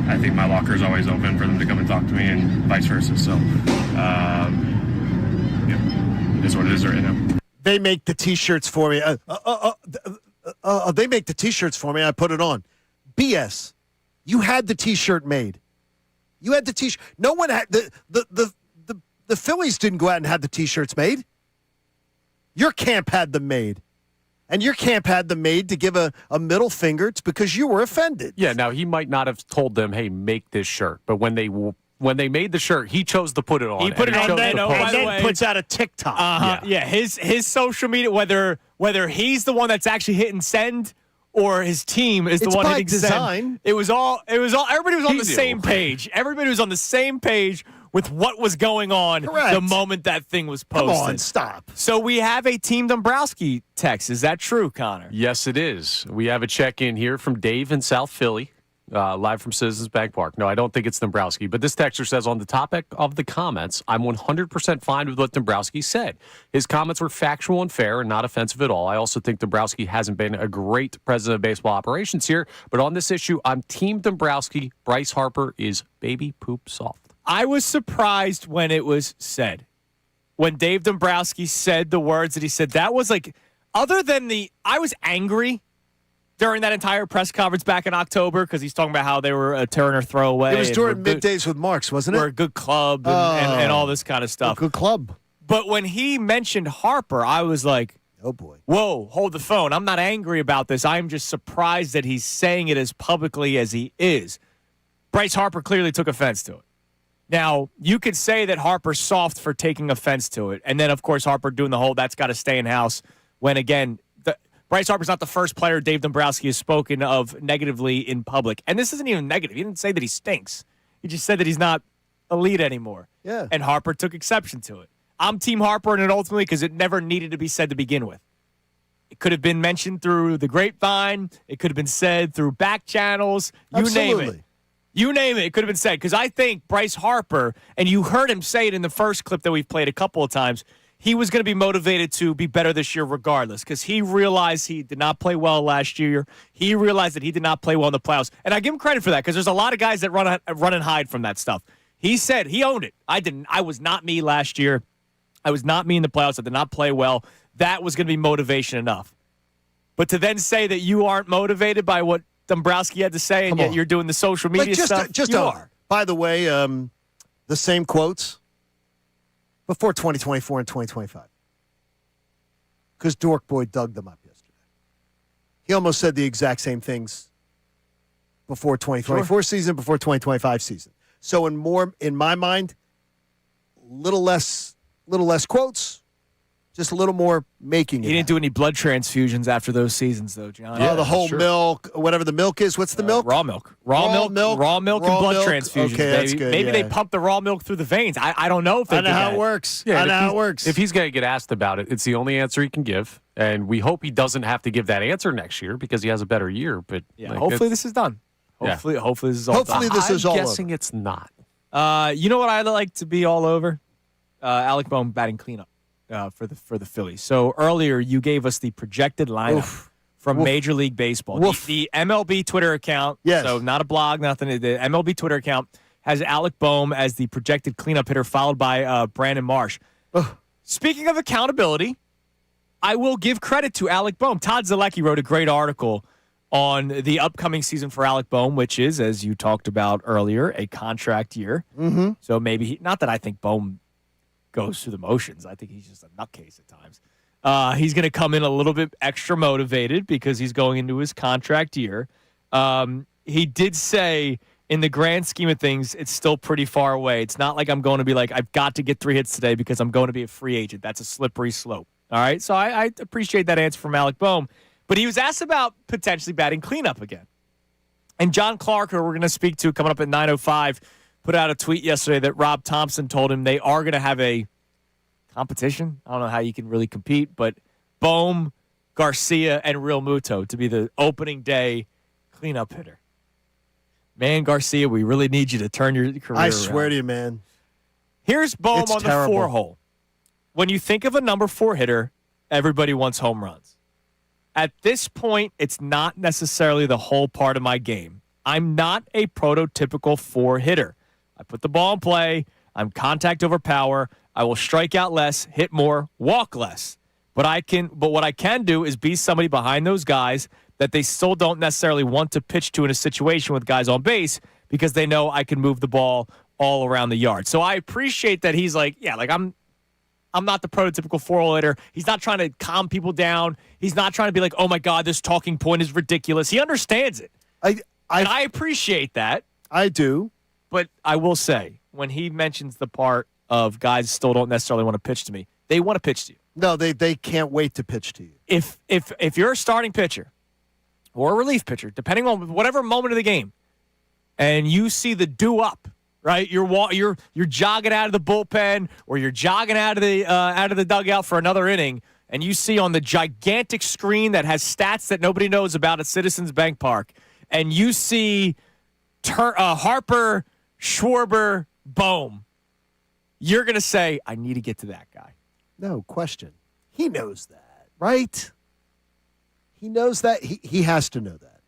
I think my locker is always open for them to come and talk to me, and vice versa. So, it is what it is right now. They make the T-shirts for me. They make the T-shirts for me. I put it on. BS. You had the T-shirt made. You had the T-shirt. No one had the Phillies didn't go out and have the T-shirts made. Your camp had them made. And your camp had them made to give a middle finger. It's because you were offended. Yeah, now he might not have told them, hey, make this shirt. But when they made the shirt, he chose to put it on. He put it on and then puts out a TikTok. Yeah, his social media, whether he's the one that's actually hitting send or his team is the one hitting design. send. It was all everybody was on the same page. Everybody was on the same page with what was going on the moment that thing was posted. Come on, stop. So we have a Team Dombrowski text. Is that true, Connor? Yes, it is. We have a check-in here from Dave in South Philly, live from Citizens Bank Park. No, I don't think it's Dombrowski, but this texter says, on the topic of the comments, I'm 100% fine with what Dombrowski said. His comments were factual and fair and not offensive at all. I also think Dombrowski hasn't been a great president of baseball operations here, but on this issue, I'm Team Dombrowski. Bryce Harper is baby poop soft. I was surprised when it was said. When Dave Dombrowski said the words that he said, that was like, other than I was angry during that entire press conference back in October because he's talking about how they were a Turner throwaway. It was during Middays with Marks, wasn't it? We're a good club and all this kind of stuff. Good club. But when he mentioned Harper, I was like, oh, boy. Whoa, hold the phone. I'm not angry about this. I'm just surprised that he's saying it as publicly as he is. Bryce Harper clearly took offense to it. Now, you could say that Harper's soft for taking offense to it. And then, of course, Harper doing the whole that's got to stay in-house when, again, Bryce Harper's not the first player Dave Dombrowski has spoken of negatively in public. And this isn't even negative. He didn't say that he stinks. He just said that he's not elite anymore. Yeah. And Harper took exception to it. I'm Team Harper in it ultimately because it never needed to be said to begin with. It could have been mentioned through the grapevine. It could have been said through back channels. You name it. You name it. It could have been said. Because I think Bryce Harper, and you heard him say it in the first clip that we've played a couple of times, he was going to be motivated to be better this year regardless because he realized he did not play well last year. He realized that he did not play well in the playoffs. And I give him credit for that because there's a lot of guys that run and hide from that stuff. He said he owned it. I didn't. I was not me last year. I was not me in the playoffs. I did not play well. That was going to be motivation enough. But to then say that you aren't motivated by what Dombrowski had to say and yet you're doing the social media stuff, you are. By the way, the same quotes before 2024 and 2025. Because Dork Boy dug them up yesterday. He almost said the exact same things before 2024 season, before 2025 season. So in my mind, little less quotes, just a little more making it. He didn't do any blood transfusions after those seasons, though, John. Yeah, the whole milk, whatever the milk is. What's the milk? Raw milk. Raw milk and blood transfusions. Okay, that's good. Maybe they pump the raw milk through the veins. I don't know if they I know how it works. Yeah, I know how it works. If he's going to get asked about it, it's the only answer he can give. And we hope he doesn't have to give that answer next year because he has a better year. But hopefully this is done. Hopefully this is all done. I'm guessing it's not. You know what I'd like to be all over? Alec Bohm batting cleanup. For the Phillies. So earlier you gave us the projected lineup from Major League Baseball. The MLB Twitter account, so not a blog, nothing. The MLB Twitter account has Alec Bohm as the projected cleanup hitter, followed by Brandon Marsh. Speaking of accountability, I will give credit to Alec Bohm. Todd Zalecki wrote a great article on the upcoming season for Alec Bohm, which is, as you talked about earlier, a contract year. Mm-hmm. So maybe not that I think Bohm goes through the motions. I think he's just a nutcase at times. He's going to come in a little bit extra motivated because he's going into his contract year. He did say, in the grand scheme of things, it's still pretty far away. It's not like I'm going to be like, I've got to get 3 hits today because I'm going to be a free agent. That's a slippery slope. All right? So I appreciate that answer from Alec Bohm. But he was asked about potentially batting cleanup again. And John Clark, who we're going to speak to coming up at 9:05, put out a tweet yesterday that Rob Thompson told him they are going to have a competition. I don't know how you can really compete, but Bohm, Garcia, and Real Muto to be the opening day cleanup hitter. Man, Garcia, we really need you to turn your career around. I swear to you, man. Here's Bohm It's on terrible. the 4-hole. When you think of a number 4 hitter, everybody wants home runs. At this point, it's not necessarily the whole part of my game. I'm not a prototypical 4 hitter. I put the ball in play. I'm contact over power. I will strike out less, hit more, walk less. But what I can do is be somebody behind those guys that they still don't necessarily want to pitch to in a situation with guys on base because they know I can move the ball all around the yard. So I appreciate that he's like, I'm not the prototypical 4-hole hitter. He's not trying to calm people down. He's not trying to be like, oh my God, this talking point is ridiculous. He understands it. And I appreciate that. I do. But I will say, when he mentions the part of guys still don't necessarily want to pitch to me, they want to pitch to you. No, they can't wait to pitch to you. If you're a starting pitcher or a relief pitcher, depending on whatever moment of the game, and you see the due up, right? You're jogging out of the bullpen or you're jogging out of the dugout for another inning, and you see on the gigantic screen that has stats that nobody knows about at Citizens Bank Park, and you see Harper, Schwarber, Bohm, you're going to say, I need to get to that guy. No question. He knows that, right? He knows that. He has to know that.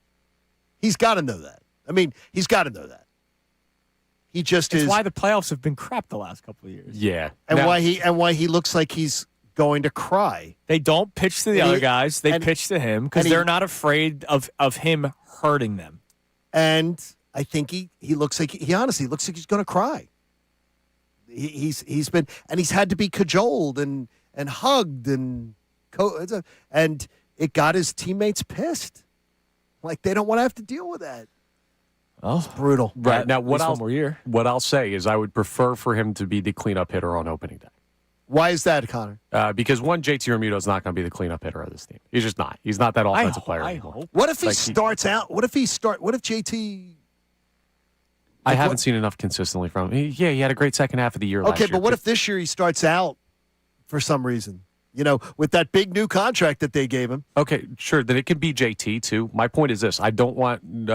He's got to know that. I mean, he's got to know that. He just It's is. why the playoffs have been crap the last couple of years. Yeah. And why he looks like he's going to cry. They don't pitch to the other guys. They pitch to him because they're not afraid of him hurting them. And I think he looks like he honestly looks like he's going to cry. He's been and he's had to be cajoled and hugged and it got his teammates pissed. Like they don't want to have to deal with that. Oh, it's brutal. Right now, what I'll say is I would prefer for him to be the cleanup hitter on opening day. Why is that, Connor? Because JT Realmuto is not going to be the cleanup hitter of this team. He's just not. He's not that offensive player anymore. What if he starts out? What if JT? I haven't seen enough consistently from him. He had a great second half of the year last year. Okay, but what if this year he starts out for some reason? With that big new contract that they gave him. Okay, sure. Then it can be JT too. My point is this: I don't want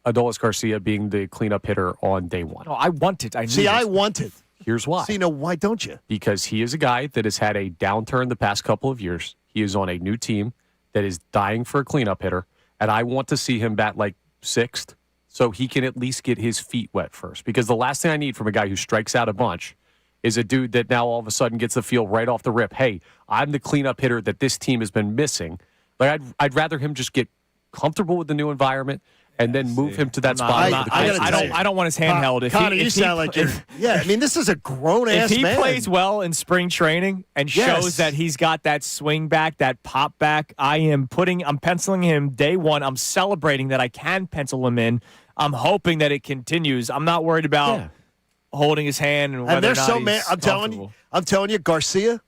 Adolis Garcia being the cleanup hitter on day one. No, I want it. I want it. Here's why. So, why don't you? Because he is a guy that has had a downturn the past couple of years. He is on a new team that is dying for a cleanup hitter, and I want to see him bat like sixth so he can at least get his feet wet first. Because the last thing I need from a guy who strikes out a bunch is a dude that now all of a sudden gets the feel right off the rip. Hey, I'm the cleanup hitter that this team has been missing. Like I'd rather him just get comfortable with the new environment and then move him to that spot. I don't want his hand held. Connor, you sound like you're. Yeah, I mean, this is a grown-ass man. If he plays well in spring training and shows that he's got that swing back, that pop back, I'm penciling him day one. I'm celebrating that I can pencil him in. I'm hoping that it continues. I'm not worried about holding his hand and whether or not he's mad. I'm telling you, Garcia,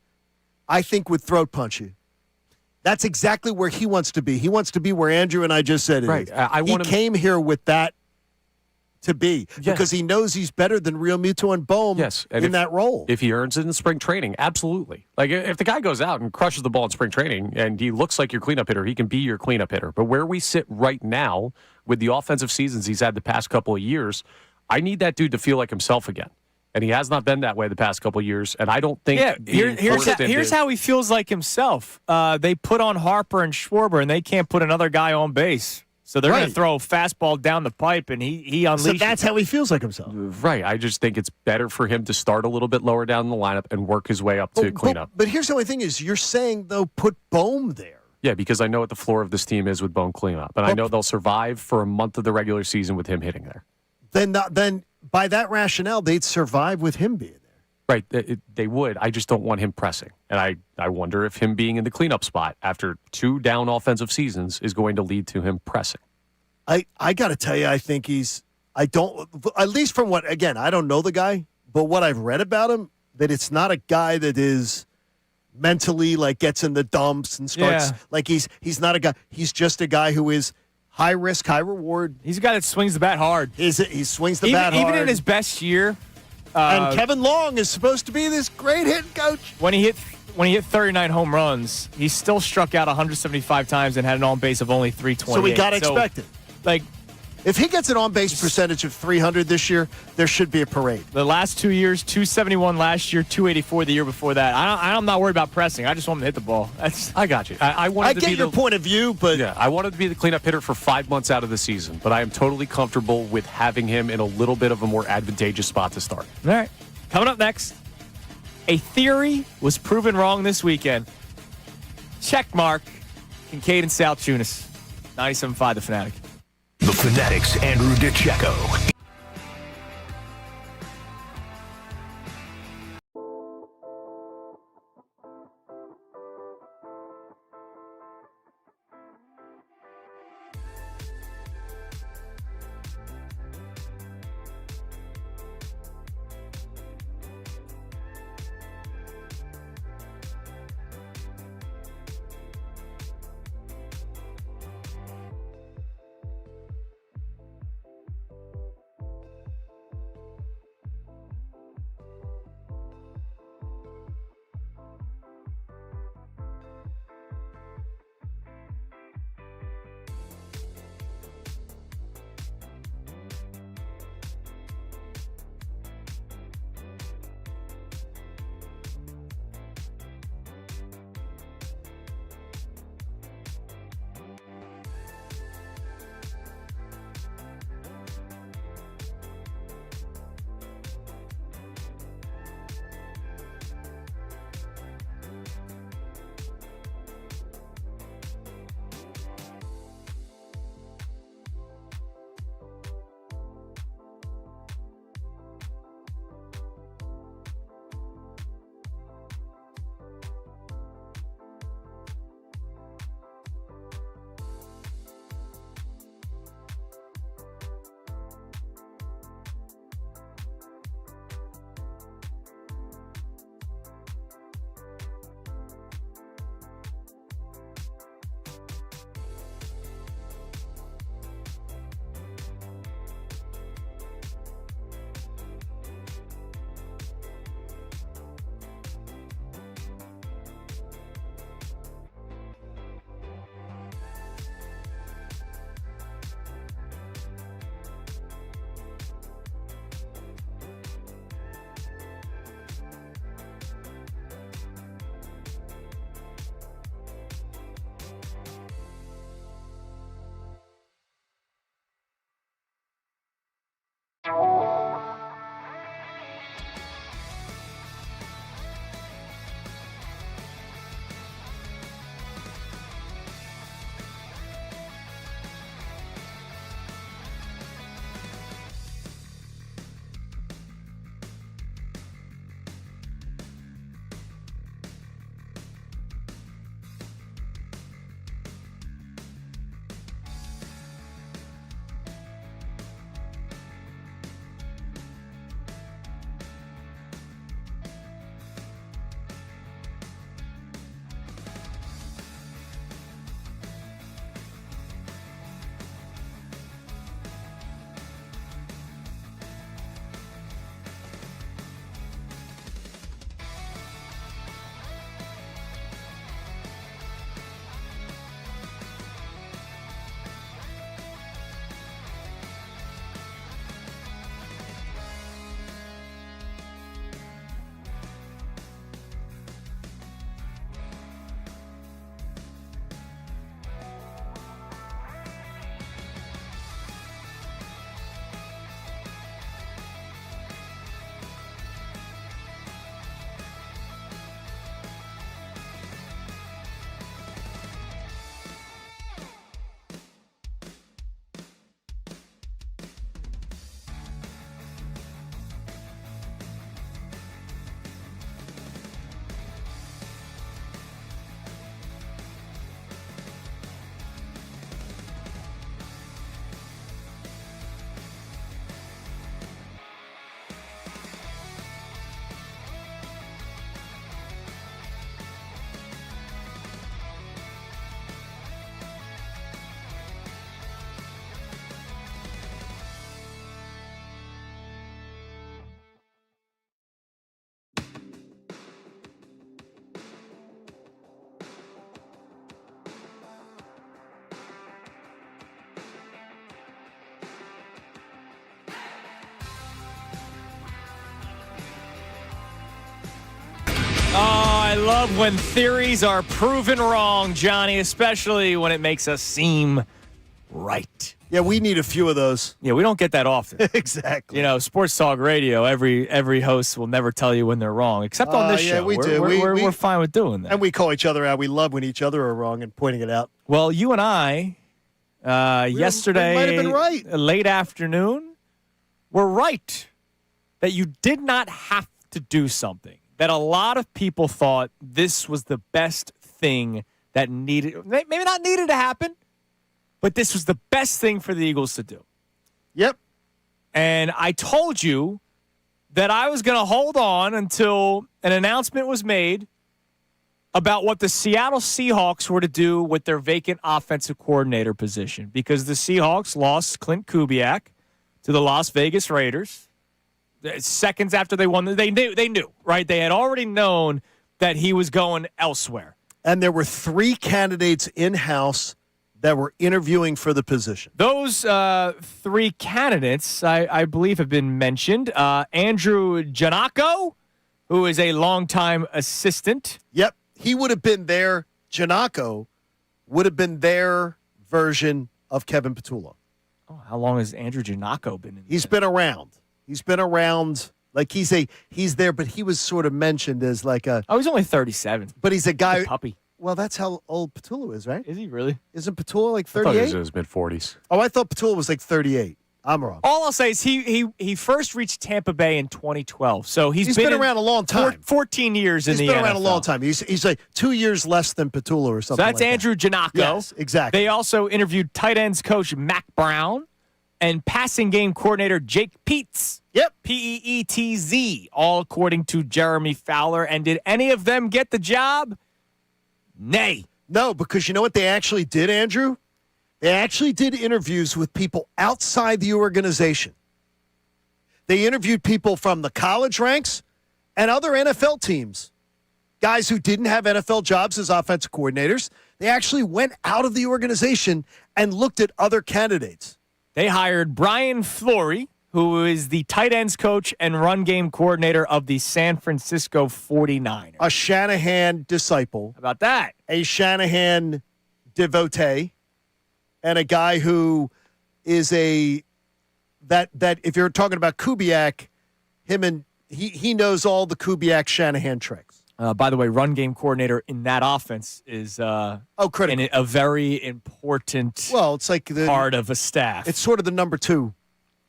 I think would throat punch you. That's exactly where he wants to be. He wants to be where Andrew and I just said it is. He came here with that to be because he knows he's better than Realmuto and Bohm in that role. If he earns it in spring training, absolutely. Like if the guy goes out and crushes the ball in spring training and he looks like your cleanup hitter, he can be your cleanup hitter. But where we sit right now with the offensive seasons he's had the past couple of years, I need that dude to feel like himself again. And he has not been that way the past couple of years. And I don't think. Yeah, here's how he feels like himself. They put on Harper and Schwarber, and they can't put another guy on base. So they're going to throw a fastball down the pipe, and he unleashes. So that's how he feels like himself. Right. I just think it's better for him to start a little bit lower down in the lineup and work his way up to cleanup. But here's the only thing is you're saying, though, put Bohm there. Yeah, because I know what the floor of this team is with Bohm cleanup. And I know they'll survive for a month of the regular season with him hitting there. Then by that rationale, they'd survive with him being there. Right, they would. I just don't want him pressing. And I wonder if him being in the cleanup spot after 2 down offensive seasons is going to lead to him pressing. I got to tell you, I think at least from what, again, I don't know the guy, but what I've read about him, that it's not a guy that is mentally like gets in the dumps and starts, like he's not a guy, he's just a guy who is high risk, high reward. He's a guy that swings the bat hard. He swings the bat hard. Even in his best year. And Kevin Long is supposed to be this great hitting coach. When he hit 39 home runs, he still struck out 175 times and had an on-base of only 328. So we got to expect it. Like, if he gets an on-base percentage of 300 this year, there should be a parade. The last 2 years, 271 last year, 284 the year before that. I'm not worried about pressing. I just want him to hit the ball. I got you. I get your point of view, but I wanted to be the cleanup hitter for 5 months out of the season, but I am totally comfortable with having him in a little bit of a more advantageous spot to start. All right. Coming up next, a theory was proven wrong this weekend. Check mark. Kincade and Salciunas. 97.5 The Fanatic. The Fanatic's Andrew DiCecco. love when theories are proven wrong, Johnny, especially when it makes us seem right. Yeah, we need a few of those. Yeah, we don't get that often. Exactly. You know, sports talk radio, every host will never tell you when they're wrong, except on this show. We do. We're fine with doing that. And we call each other out. We love when each other are wrong and pointing it out. Well, you and I, yesterday, might have been right. Late afternoon, were right that you did not have to do something. That a lot of people thought this was the best thing that maybe not needed to happen, but this was the best thing for the Eagles to do. Yep. And I told you that I was going to hold on until an announcement was made about what the Seattle Seahawks were to do with their vacant offensive coordinator position, because the Seahawks lost Clint Kubiak to the Las Vegas Raiders. Seconds after they won, they knew, right? They had already known that he was going elsewhere. And there were 3 candidates in-house that were interviewing for the position. Those 3 candidates, I believe, have been mentioned. Andrew Giannacco, who is a longtime assistant. Yep. He would have been their, Giannacco would have been their version of Kevin Petullo. Oh, how long has Andrew Giannacco been in? He's been around. He's been around. Like he's there, but he was sort of mentioned as like a. Oh, he's only 37. But he's a guy. He's a puppy. Well, that's how old Petullo is, right? Is he really? Isn't Petullo like I thought 38? he was in his mid-40s. Oh, I thought Petullo was like 38. I'm wrong. All I'll say is he first reached Tampa Bay in 2012. So he's been around a long time. 14 years in the NFL. He's been around a long time. He's like 2 years less than Petullo or something. So that's like Andrew Giannacco. Yes, exactly. They also interviewed tight ends coach Mac Brown and passing game coordinator Jake Peetz. Yep. Peetz, all according to Jeremy Fowler. And did any of them get the job? Nay. No, because you know what they actually did, Andrew? They actually did interviews with people outside the organization. They interviewed people from the college ranks and other NFL teams, guys who didn't have NFL jobs as offensive coordinators. They actually went out of the organization and looked at other candidates. They hired Brian Fleury, who is the tight ends coach and run game coordinator of the San Francisco 49ers. A Shanahan disciple. How about that? A Shanahan devotee. And a guy who is that if you're talking about Kubiak, he knows all the Kubiak Shanahan tricks. By the way, run game coordinator in that offense is critical. a very important it's like part of a staff. It's sort of the number 2.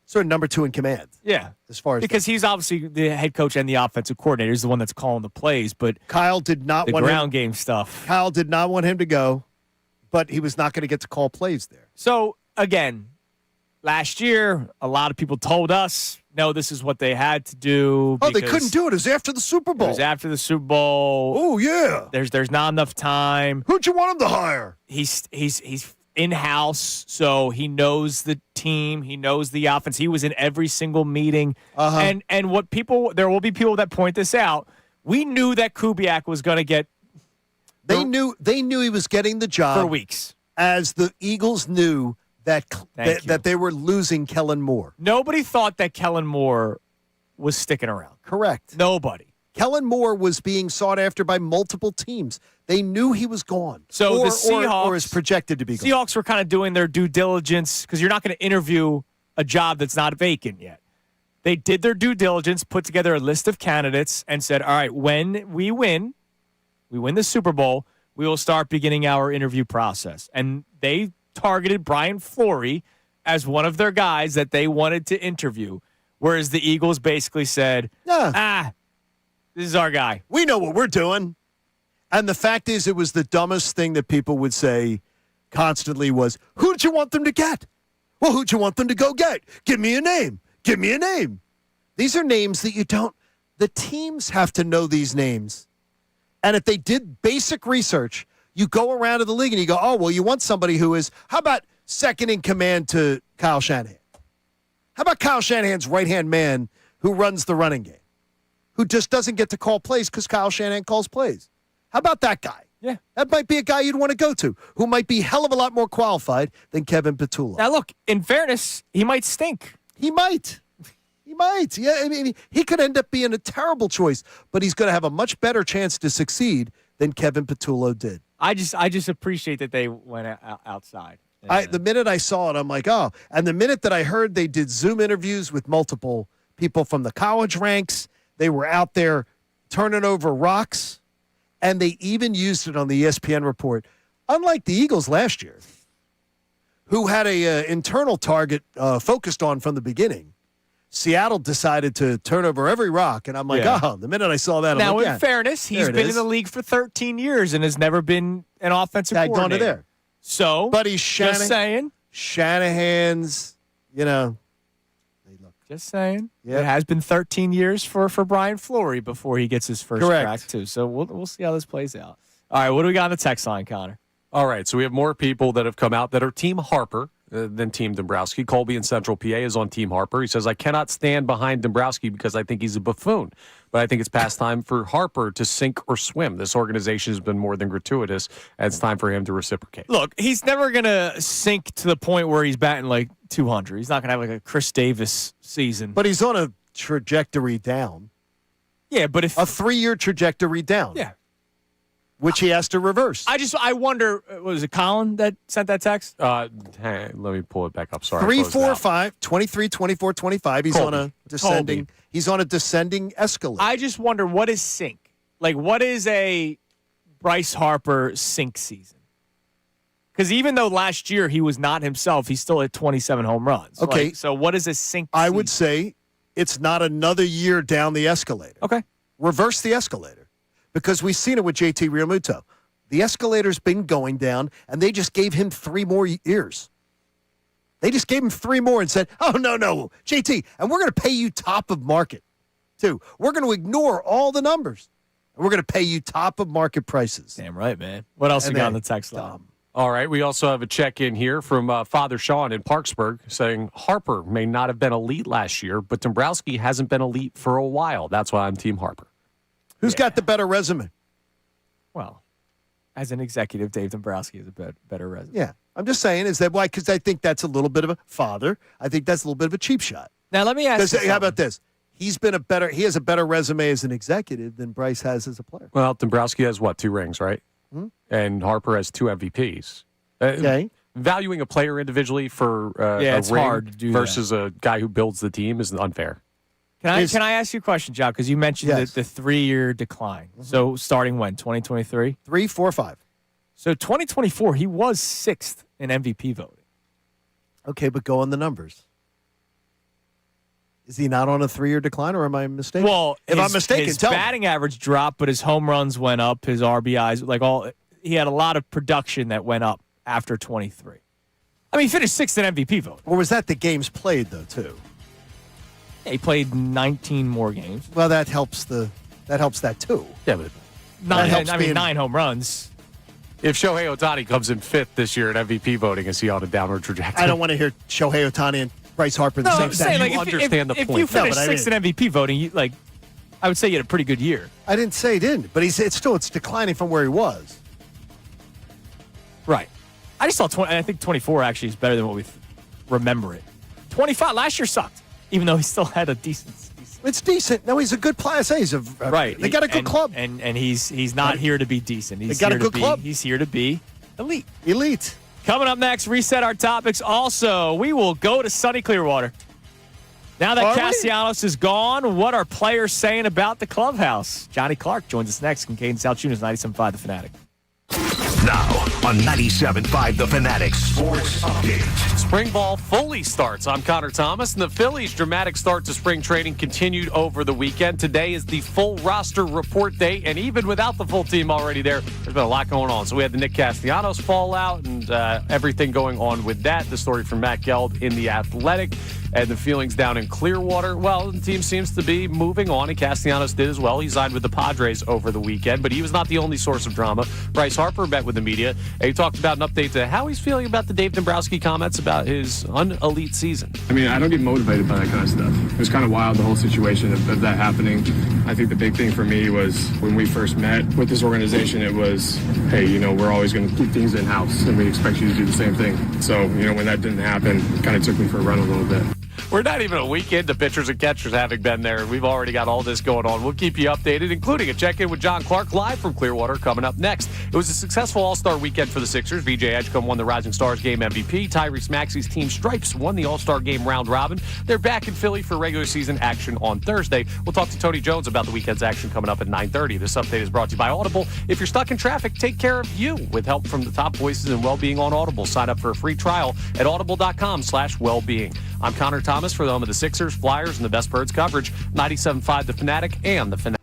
Sort of number 2 in command. Yeah. As far as because he's obviously the head coach and the offensive coordinator. He's the one that's calling the plays, but Kyle did not want ground game stuff. Kyle did not want him to go, but he was not going to get to call plays there. So again, last year, a lot of people told us, no, this is what they had to do. Oh, they couldn't do it. It was after the Super Bowl. It was after the Super Bowl. Oh, yeah. There's not enough time. Who'd you want him to hire? He's in-house, so he knows the team. He knows the offense. He was in every single meeting. Uh-huh. And what there will be people that point this out. We knew that Kubiak was going to get. They knew he was getting the job for weeks, as the Eagles knew that they were losing Kellen Moore. Nobody thought that Kellen Moore was sticking around. Correct. Nobody. Kellen Moore was being sought after by multiple teams. They knew he was gone. So the Seahawks or is projected to be gone. Seahawks were kind of doing their due diligence because you're not going to interview a job that's not vacant yet. They did their due diligence, put together a list of candidates, and said, all right, when we win the Super Bowl, we will start beginning our interview process. And they targeted Brian Fleury as one of their guys that they wanted to interview, whereas the Eagles basically said, this is our guy. We know what we're doing. And the fact is, it was the dumbest thing that people would say constantly was, who did you want them to get? Well, who'd you want them to go get? Give me a name. Give me a name. These are names that you don't. The teams have to know these names. And if they did basic research, you go around to the league and you go, oh, well, you want somebody who is, how about second in command to Kyle Shanahan? How about Kyle Shanahan's right-hand man who runs the running game, who just doesn't get to call plays because Kyle Shanahan calls plays? How about that guy? Yeah. That might be a guy you'd want to go to, who might be a hell of a lot more qualified than Kevin Petullo. Now, look, in fairness, he might stink. He might. He might. Yeah, I mean, he could end up being a terrible choice, but he's going to have a much better chance to succeed than Kevin Patullo did. I just appreciate that they went outside. The minute I saw it, I'm like, oh. And the minute that I heard they did Zoom interviews with multiple people from the college ranks, they were out there turning over rocks, and they even used it on the ESPN report. Unlike the Eagles last year, who had a internal target focused on from the beginning, Seattle decided to turn over every rock, and I'm like, oh, the minute I saw that, now, I'm like, in fairness, he's been in the league for 13 years and has never been an offensive coordinator. There. So, but he's just saying. Shanahan's, Just saying. Yep. It has been 13 years for Brian Fleury before he gets his first crack, too. So we'll see how this plays out. All right, what do we got on the text line, Connor? All right, so we have more people that have come out that are Team Harper than Team Dombrowski. Colby in Central PA is on Team Harper. He says, I cannot stand behind Dombrowski because I think he's a buffoon. But I think it's past time for Harper to sink or swim. This organization has been more than gratuitous, and it's time for him to reciprocate. Look, he's never going to sink to the point where he's batting like 200. He's not going to have like a Chris Davis season. But he's on a trajectory down. Yeah, but if a 3-year trajectory down. Yeah. Which he has to reverse. I wonder, was it Colin that sent that text? Hey, let me pull it back up. Sorry. 3, 4, 5, 23, 24, 25. He's on a descending. Colby. He's on a descending escalator. I just wonder, what is sink? Like, what is a Bryce Harper sink season? Because even though last year he was not himself, he still hit 27 home runs. Okay. Like, so what is a sink I season? would say it's not another year down the escalator. Okay. Reverse the escalator. Because we've seen it with JT Realmuto. The escalator's been going down, and they just gave him 3 more years. They just gave him 3 more and said, oh, no, JT, and we're going to pay you top of market, too. We're going to ignore all the numbers, and we're going to pay you top of market prices. Damn right, man. What else you got on the text line? All right, we also have a check-in here from Father Sean in Parksburg saying Harper may not have been elite last year, but Dombrowski hasn't been elite for a while. That's why I'm Team Harper. Who's got the better resume? Well, as an executive, Dave Dombrowski has a better resume. Yeah. I'm just saying, is that why? Because I think that's a little bit of a father. I think that's a little bit of a cheap shot. Now, let me ask you how about this? He has a better resume as an executive than Bryce has as a player. Well, Dombrowski has, 2 rings, right? Mm-hmm. And Harper has 2 MVPs. Okay. Valuing a player individually for it's a ring hard to do versus a guy who builds the team is unfair. Can I ask you a question, John? Because you mentioned the 3-year decline. Mm-hmm. So starting when? 2023? 3, 4, 5. So 2024, he was 6th in MVP voting. Okay, but go on the numbers. Is he not on a 3-year decline, or am I mistaken? Well, if I'm mistaken, his tell me. batting average dropped, but his home runs went up. His RBIs, he had a lot of production that went up after 23. I mean, he finished 6th in MVP voting. Or was that the games played though too? Yeah, he played 19 more games. Well, that helps that too. Yeah, but 9 home runs. If Shohei Ohtani comes in 5th this year in MVP voting, is he on a downward trajectory? I don't want to hear Shohei Ohtani and Bryce Harper the same time. You understand the point. If you finish 6th in MVP voting, I would say you had a pretty good year. I didn't say he didn't, but it's declining from where he was. Right. I just saw 20. I think 24 actually is better than what we remember it. 25 last year sucked, even though he still had a decent. It's decent. No, he's a good player. He's right. They got a good club, and he's not here to be decent. He's they got here a good to be, club. He's here to be elite. Elite. Coming up next, reset our topics. Also, we will go to sunny Clearwater. Now that Castellanos is gone, what are players saying about the clubhouse? Johnny Clark joins us next. Kincade Salciunas, 97.5 The Fanatic. Now on 97.5 The Fanatic Sports Update. Spring ball fully starts. I'm Connor Thomas, and the Phillies' dramatic start to spring training continued over the weekend. Today is the full roster report day, and even without the full team already there, there's been a lot going on. So we had the Nick Castellanos fallout and everything going on with that. The story from Matt Geld in The Athletic. And the feelings down in Clearwater, well, the team seems to be moving on, and Castellanos did as well. He signed with the Padres over the weekend, but he was not the only source of drama. Bryce Harper met with the media, and he talked about an update to how he's feeling about the Dave Dombrowski comments about his un-elite season. I mean, I don't get motivated by that kind of stuff. It was kind of wild, the whole situation of that happening. I think the big thing for me was when we first met with this organization, it was, hey, we're always going to keep things in-house, and we expect you to do the same thing. So, when that didn't happen, it kind of took me for a run a little bit. We're not even a week into pitchers and catchers having been there. We've already got all this going on. We'll keep you updated, including a check-in with John Clark live from Clearwater coming up next. It was a successful All-Star weekend for the Sixers. VJ Edgecombe won the Rising Stars Game MVP. Tyrese Maxey's team Stripes won the All-Star Game round robin. They're back in Philly for regular season action on Thursday. We'll talk to Tony Jones about the weekend's action coming up at 9:30. This update is brought to you by Audible. If you're stuck in traffic, take care of you with help from the top voices in well-being on Audible. Sign up for a free trial at audible.com/wellbeing. I'm Connor Thomas for the home of the Sixers, Flyers, and the best birds coverage. 97.5 The Fanatic and the Fanatic.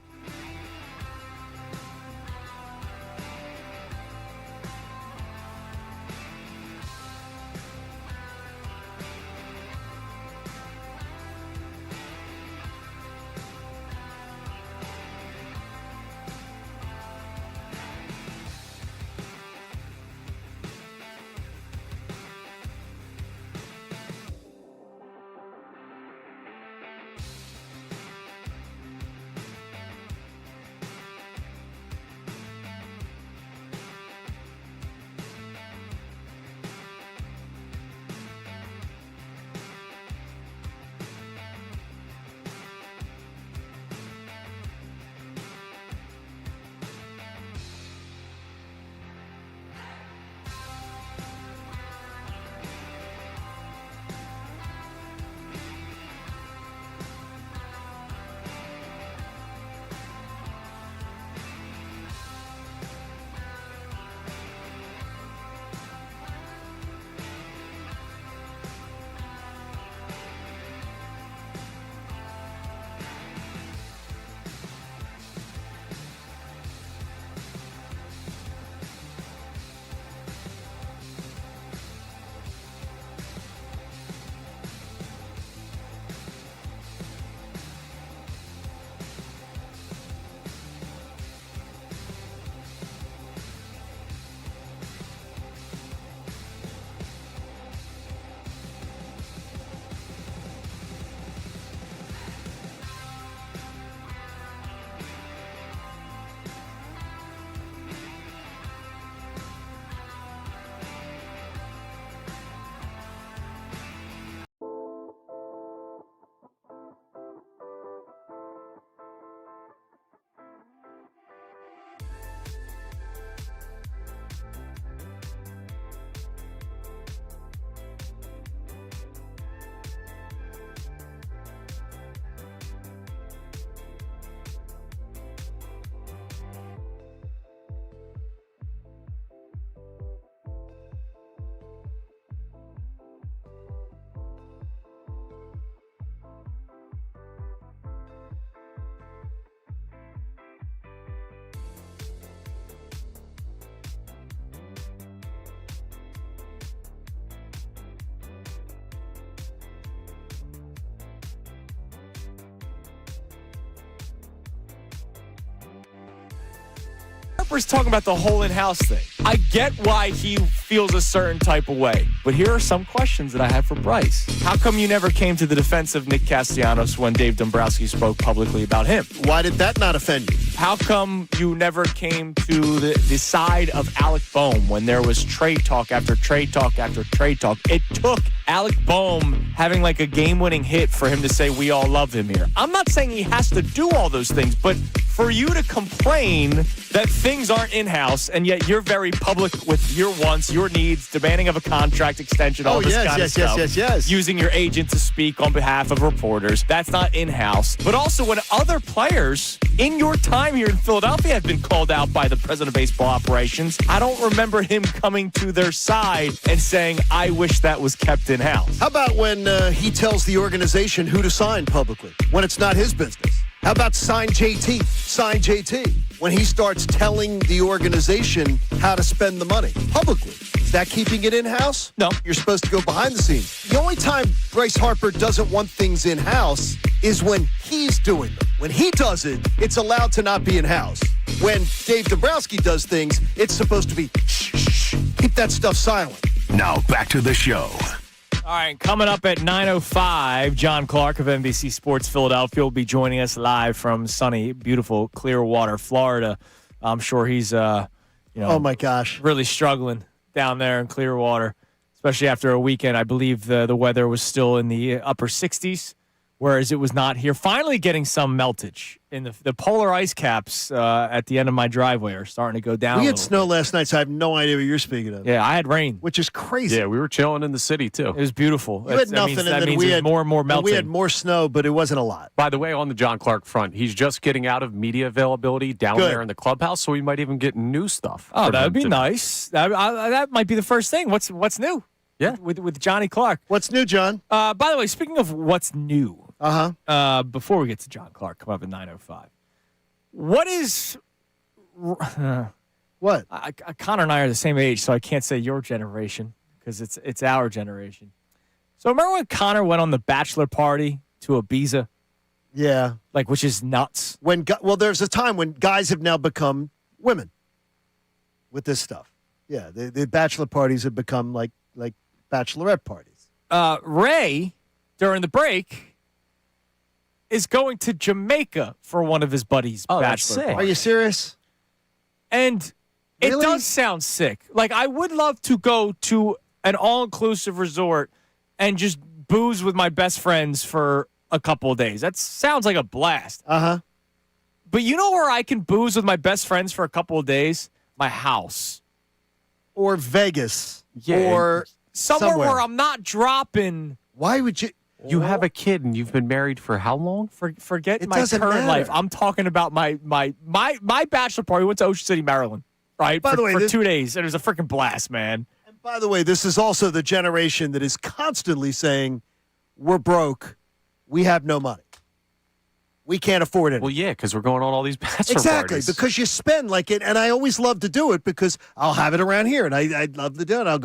Harper's talking about the whole in-house thing. I get why he feels a certain type of way, but here are some questions that I have for Bryce. How come you never came to the defense of Nick Castellanos when Dave Dombrowski spoke publicly about him? Why did that not offend you? How come you never came to the side of Alec Boehm when there was trade talk after trade talk after trade talk? It took Alec Boehm having like a game-winning hit for him to say we all love him here. I'm not saying he has to do all those things, but for you to complain that things aren't in-house and yet you're very public with your wants, your needs, demanding of a contract extension, all this kind of stuff. Yes. Using your agent to speak on behalf of reporters. That's not in-house. But also when other players in your time here in Philadelphia have been called out by the president of baseball operations, I don't remember him coming to their side and saying, I wish that was kept in-house. How about when he tells the organization who to sign publicly when it's not his business? How about sign JT? Sign JT. When he starts telling the organization how to spend the money publicly. Is that keeping it in-house? No. You're supposed to go behind the scenes. The only time Bryce Harper doesn't want things in-house is when he's doing them. When he does it, it's allowed to not be in-house. When Dave Dombrowski does things, it's supposed to be shh. Keep that stuff silent. Now back to the show. All right, coming up at 9:05, John Clark of NBC Sports Philadelphia will be joining us live from sunny, beautiful Clearwater, Florida. I'm sure he's, oh my gosh, really struggling down there in Clearwater. especially after a weekend. I believe the weather was still in the upper 60s, whereas it was not here. Finally getting some meltage. In the polar ice caps at the end of my driveway are starting to go down. We had snow last night, so I have no idea what you're speaking of. Yeah, I had rain. Which is crazy. Yeah, we were chilling in the city, too. It was beautiful. You had nothing, that and then means we had more and more melting. We had more snow, but it wasn't a lot. By the way, on the John Clark front, he's just getting out of media availability down there in the clubhouse, so we might even get new stuff. Oh, that would be nice. That might be the first thing. What's new? Yeah, with Johnny Clark. What's new, John? By the way, speaking of what's new, before we get to John Clark, come up at 9:05. What is what? Connor and I are the same age, so I can't say your generation because it's our generation. So remember when Connor went on the bachelor party to Ibiza? Yeah, which is nuts. There's a time when guys have now become women with this stuff. Yeah, the bachelor parties have become like bachelorette parties. Ray, during the break, is going to Jamaica for one of his buddies' bachelor parties. Are you serious? And it does sound sick. I would love to go to an all-inclusive resort and just booze with my best friends for a couple of days. That sounds like a blast. Uh-huh. But you know where I can booze with my best friends for a couple of days? My house. Or Vegas. Yeah. Or somewhere where I'm not dropping. Why would you? You have a kid and you've been married for how long? Forget my current life. I'm talking about my bachelor party. We went to Ocean City, Maryland, right? By the way, for 2 days. And it was a freaking blast, man. And by the way, this is also the generation that is constantly saying, we're broke. We have no money. We can't afford it. Well, yeah, because we're going on all these bachelor exactly, parties. because you spend like it. And I always love to do it because I'll have it around here. And I'd love to do it. I'll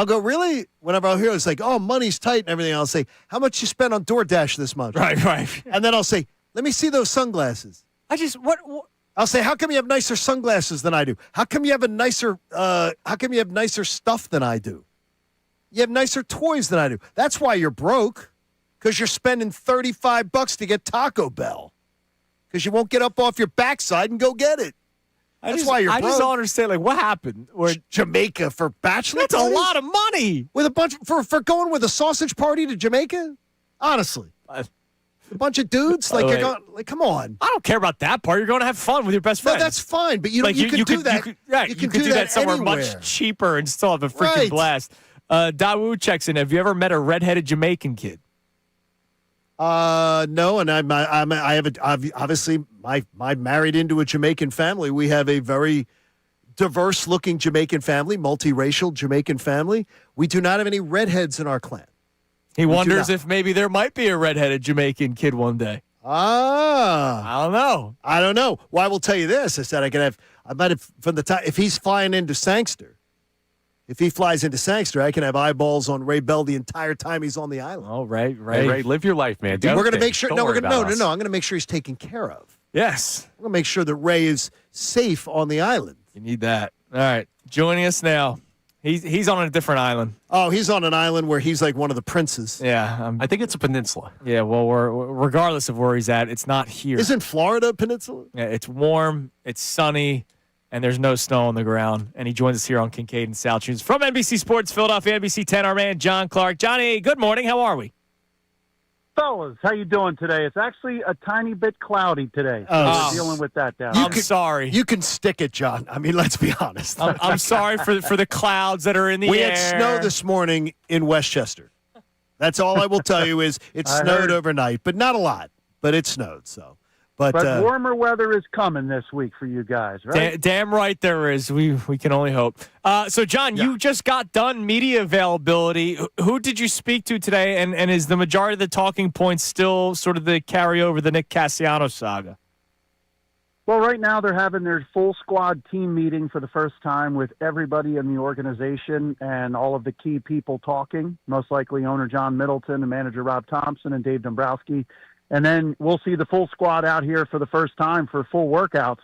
go, really? Whenever I'll hear it's like, oh, money's tight and everything, I'll say, how much you spent on DoorDash this month? Right. And then I'll say, let me see those sunglasses. What? I'll say, how come you have nicer sunglasses than I do? How come you have nicer stuff than I do? You have nicer toys than I do. That's why you're broke, because you're spending $35 to get Taco Bell, because you won't get up off your backside and go get it. That's why you're broke. I just don't understand, what happened? Jamaica for bachelor That's parties? a lot of money. With a bunch for going with a sausage party to Jamaica? Honestly. A bunch of dudes? You're going, come on. I don't care about that part. You're going to have fun with your best friends. No, that's fine, but you can do that. You can do that somewhere much cheaper and still have a freaking blast. Dawu checks in. Have you ever met a redheaded Jamaican kid? No, and I have obviously my married into a Jamaican family. We have a very diverse looking Jamaican family, multiracial Jamaican family. We do not have any redheads in our clan. He wonders if maybe there might be a redheaded Jamaican kid one day. I don't know. Well, I will tell you this. I might have from the time if he's flying into Sangster. If he flies into Sangster, I can have eyeballs on Ray Bell the entire time he's on the island. Oh, Ray. Hey, Ray, live your life, man. We're going to make sure. Don't No, worry I'm about going to make sure he's taken care of. Yes. I'm going to make sure that Ray is safe on the island. You need that. All right. Joining us now. He's on a different island. Oh, he's on an island where he's like one of the princes. Yeah. I think it's a peninsula. Yeah, well, regardless of where he's at, it's not here. Isn't Florida a peninsula? Yeah, it's warm, it's sunny, and there's no snow on the ground. And he joins us here on Kincade and Salciunas from NBC Sports Philadelphia, NBC 10, our man John Clark. Johnny, good morning. How are we? Fellas, how you doing today? It's actually a tiny bit cloudy today. Oh. We're dealing with that down. I'm sorry. You can stick it, John. I mean, let's be honest. I'm sorry for the clouds that are in the air. We had snow this morning in Westchester. That's all I will tell you is it snowed overnight, but not a lot. But it snowed, so. But warmer weather is coming this week for you guys, right? Damn right there is. We can only hope. So, John, you just got done media availability. Who did you speak to today, and is the majority of the talking points still sort of the carryover the Nick Castellanos saga? Well, right now they're having their full squad team meeting for the first time with everybody in the organization and all of the key people talking, most likely owner John Middleton and manager Rob Thompson and Dave Dombrowski. And then we'll see the full squad out here for the first time for full workouts.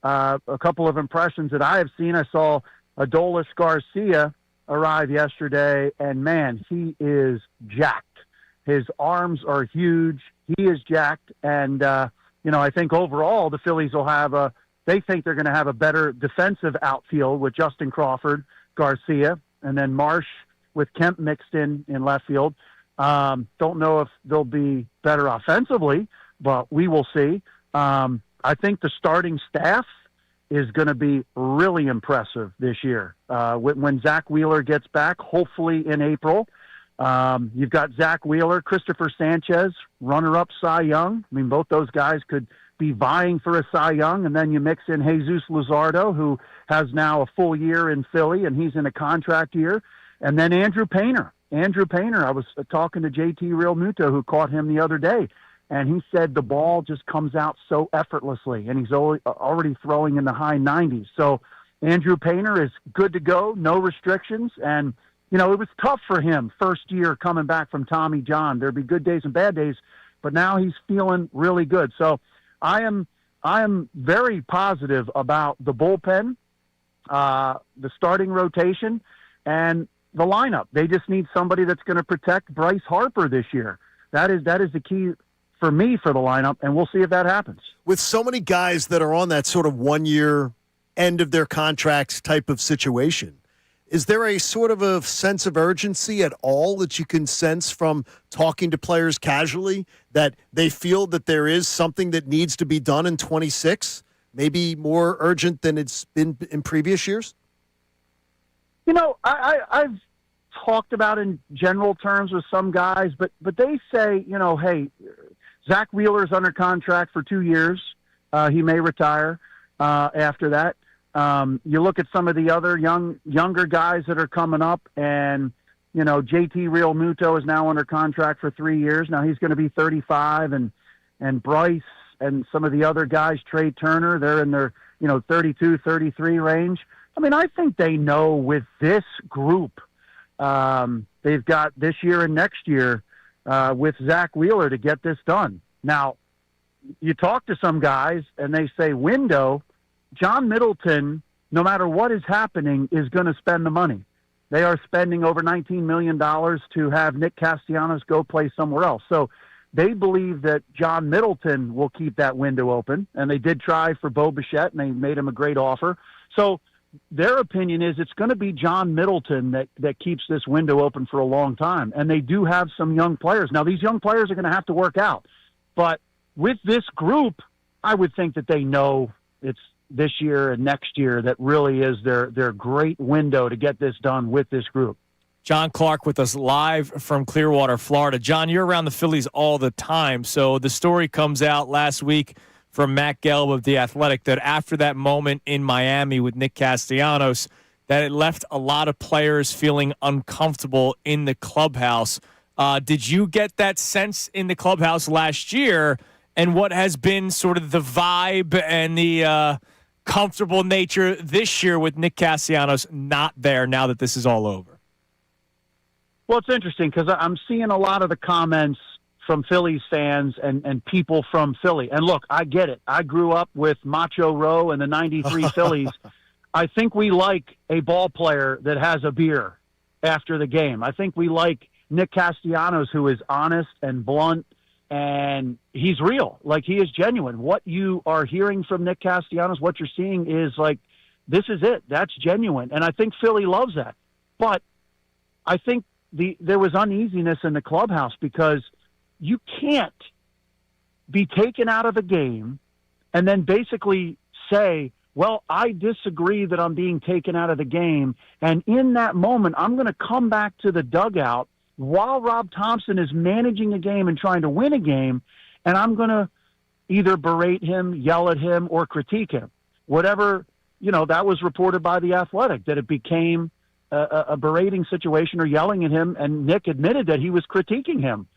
A couple of impressions that I have seen. I saw Adolis Garcia arrive yesterday, and, man, he is jacked. His arms are huge. He is jacked. And, I think overall the Phillies will have they think they're going to have a better defensive outfield with Justin Crawford, Garcia, and then Marsh with Kemp mixed in left field. Don't know if they'll be better offensively, but we will see. I think the starting staff is going to be really impressive this year. When Zach Wheeler gets back, hopefully in April, you've got Zach Wheeler, Christopher Sanchez, runner-up Cy Young. I mean, both those guys could be vying for a Cy Young, and then you mix in Jesus Luzardo, who has now a full year in Philly, and he's in a contract year, and then Andrew Painter. I was talking to JT Realmuto, who caught him the other day, and he said the ball just comes out so effortlessly, and he's already throwing in the high 90s. So Andrew Painter is good to go, no restrictions, and it was tough for him first year coming back from Tommy John. There'd be good days and bad days, but now he's feeling really good. So I am very positive about the bullpen, the starting rotation, and the lineup. They just need somebody that's going to protect Bryce Harper this year. That is the key for me for the lineup, and we'll see if that happens. With so many guys that are on that sort of 1 year end of their contracts type of situation, is there a sort of a sense of urgency at all that you can sense from talking to players casually that they feel that there is something that needs to be done in 26, maybe more urgent than it's been in previous years? I've talked about in general terms with some guys, but they say, hey, Zach Wheeler's under contract for 2 years. He may retire after that. You look at some of the other younger guys that are coming up, and JT Realmuto is now under contract for 3 years. Now he's going to be 35, and Bryce and some of the other guys, Trey Turner, they're in their 32, 33 range. I mean, I think they know with this group, they've got this year and next year with Zach Wheeler to get this done. Now, you talk to some guys, and they say window. John Middleton, no matter what is happening, is going to spend the money. They are spending over $19 million to have Nick Castellanos go play somewhere else. So they believe that John Middleton will keep that window open, and they did try for Bo Bichette, and they made him a great offer. So their opinion is it's going to be John Middleton that keeps this window open for a long time, and they do have some young players. Now, these young players are going to have to work out, but with this group, I would think that they know it's this year and next year that really is their great window to get this done with this group. John Clark with us live from Clearwater, Florida. John, you're around the Phillies all the time, so the story comes out last week from Matt Gelb of The Athletic that after that moment in Miami with Nick Castellanos, that it left a lot of players feeling uncomfortable in the clubhouse. Did you get that sense in the clubhouse last year? And what has been sort of the vibe and the comfortable nature this year with Nick Castellanos not there now that this is all over? Well, it's interesting because I'm seeing a lot of the comments from Phillies fans and people from Philly. And look, I get it. I grew up with Macho Rowe and the 93 Phillies. I think we like a ball player that has a beer after the game. I think we like Nick Castellanos, who is honest and blunt, and he's real. Like, he is genuine. What you are hearing from Nick Castellanos, what you're seeing is like, this is it. That's genuine. And I think Philly loves that. But I think there was uneasiness in the clubhouse because you can't be taken out of a game and then basically say, well, I disagree that I'm being taken out of the game. And in that moment, I'm going to come back to the dugout while Rob Thompson is managing a game and trying to win a game, and I'm going to either berate him, yell at him, or critique him. Whatever, that was reported by The Athletic, that it became a berating situation or yelling at him, and Nick admitted that he was critiquing him.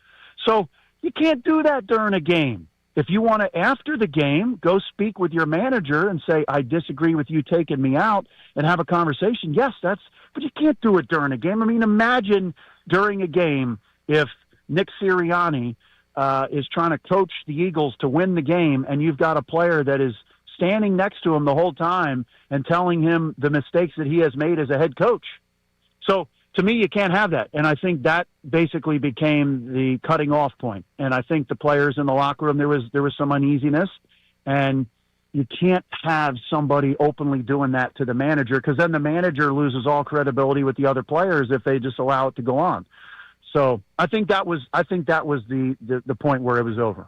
So you can't do that during a game. If you want to, after the game, go speak with your manager and say, I disagree with you taking me out, and have a conversation. Yes, but you can't do it during a game. I mean, imagine during a game if Nick Sirianni is trying to coach the Eagles to win the game, and you've got a player that is standing next to him the whole time and telling him the mistakes that he has made as a head coach. So to me, you can't have that. And I think that basically became the cutting off point. And I think the players in the locker room, there was some uneasiness. And, you can't have somebody openly doing that to the manager, because then the manager loses all credibility with the other players if they just allow it to go on. So I think that was the point where it was over.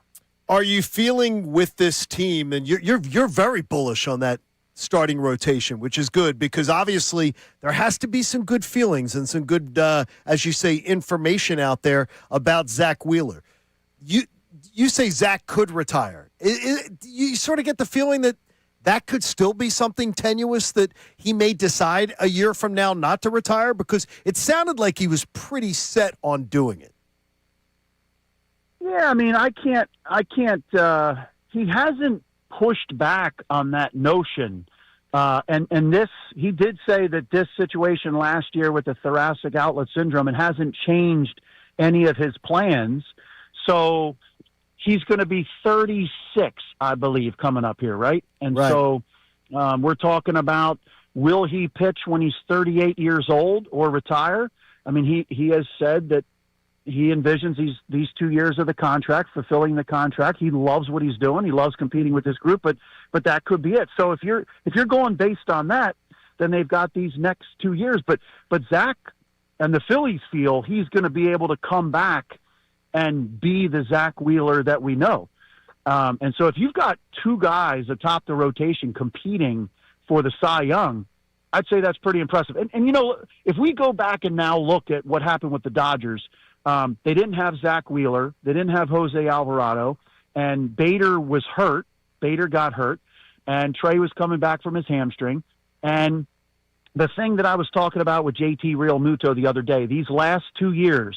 Are you feeling with this team, and you're very bullish on that starting rotation, which is good, because obviously there has to be some good feelings and some good, as you say, information out there about Zach Wheeler. You say Zach could retire. You sort of get the feeling that could still be something tenuous, that he may decide a year from now not to retire, because it sounded like he was pretty set on doing it. Yeah, I mean, I can't, he hasn't pushed back on that notion. And this, he did say that this situation last year with the thoracic outlet syndrome, it hasn't changed any of his plans. So he's going to be 36, I believe, coming up here, right? And right. So we're talking about, will he pitch when he's 38 years old or retire? I mean, he has said that he envisions these 2 years of the contract, fulfilling the contract. He loves what he's doing. He loves competing with this group, but that could be it. So if you're going based on that, then they've got these next 2 years. But Zach and the Phillies feel he's going to be able to come back and be the Zach Wheeler that we know. And so if you've got two guys atop the rotation competing for the Cy Young, I'd say that's pretty impressive. And you know, if we go back and now look at what happened with the Dodgers, they didn't have Zach Wheeler. They didn't have Jose Alvarado. And Bader was hurt. Bader got hurt. And Trey was coming back from his hamstring. And the thing that I was talking about with JT Real Muto the other day, these last 2 years,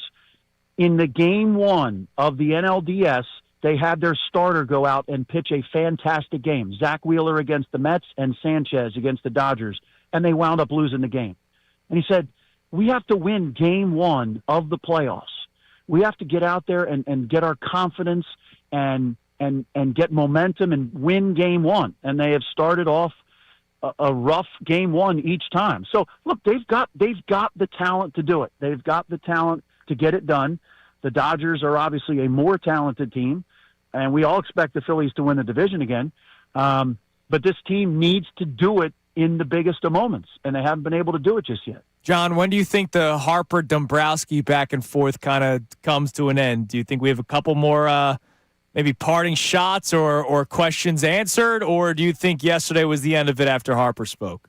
in the game one of the NLDS, they had their starter go out and pitch a fantastic game. Zach Wheeler against the Mets and Sanchez against the Dodgers. And they wound up losing the game. And he said, we have to win game one of the playoffs. We have to get out there and get our confidence and get momentum and win game one. And they have started off a rough game one each time. So look, they've got the talent to do it. They've got the talent to get it done. The Dodgers are obviously a more talented team, and we all expect the Phillies to win the division again. But this team needs to do it in the biggest of moments, and they haven't been able to do it just yet. John, when do you think the Harper Dombrowski back and forth kind of comes to an end? Do you think we have a couple more maybe parting shots or questions answered, or do you think yesterday was the end of it after Harper spoke?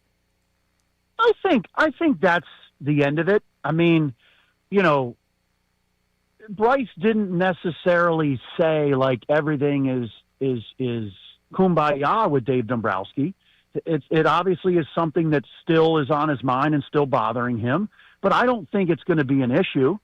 I think that's the end of it. I mean, you know, Bryce didn't necessarily say like everything is kumbaya with Dave Dombrowski. It obviously is something that still is on his mind and still bothering him, but I don't think it's going to be an issue.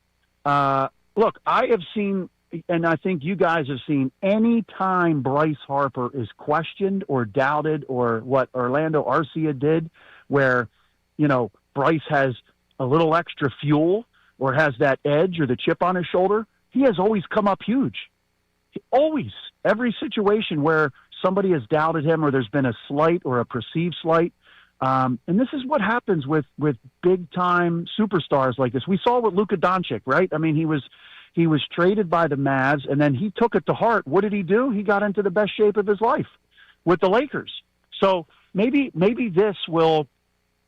Look, I have seen, and I think you guys have seen, any time Bryce Harper is questioned or doubted, or what Orlando Arcia did, where, you know, Bryce has a little extra fuel or has that edge or the chip on his shoulder, he has always come up huge. Always. Every situation where somebody has doubted him or there's been a slight or a perceived slight. And this is what happens with big-time superstars like this. We saw with Luka Doncic, right? I mean, he was traded by the Mavs, and then he took it to heart. What did he do? He got into the best shape of his life with the Lakers. So maybe this will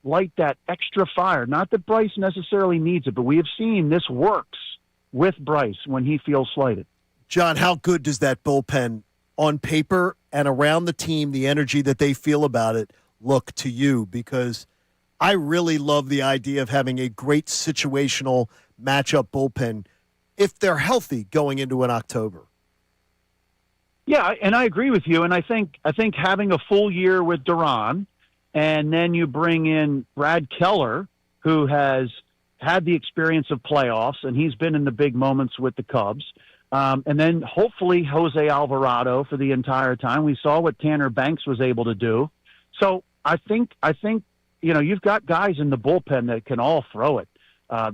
light that extra fire. Not that Bryce necessarily needs it, but we have seen this works with Bryce when he feels slighted. John, how good does that bullpen on paper and around the team, the energy that they feel about it, look to you? Because I really love the idea of having a great situational matchup bullpen if they're healthy going into an October. Yeah, and I agree with you. And I think having a full year with Duran, and then you bring in Brad Keller, who has had the experience of playoffs, and he's been in the big moments with the Cubs. And then hopefully Jose Alvarado for the entire time. We saw what Tanner Banks was able to do. So I think you know, you've got guys in the bullpen that can all throw it. I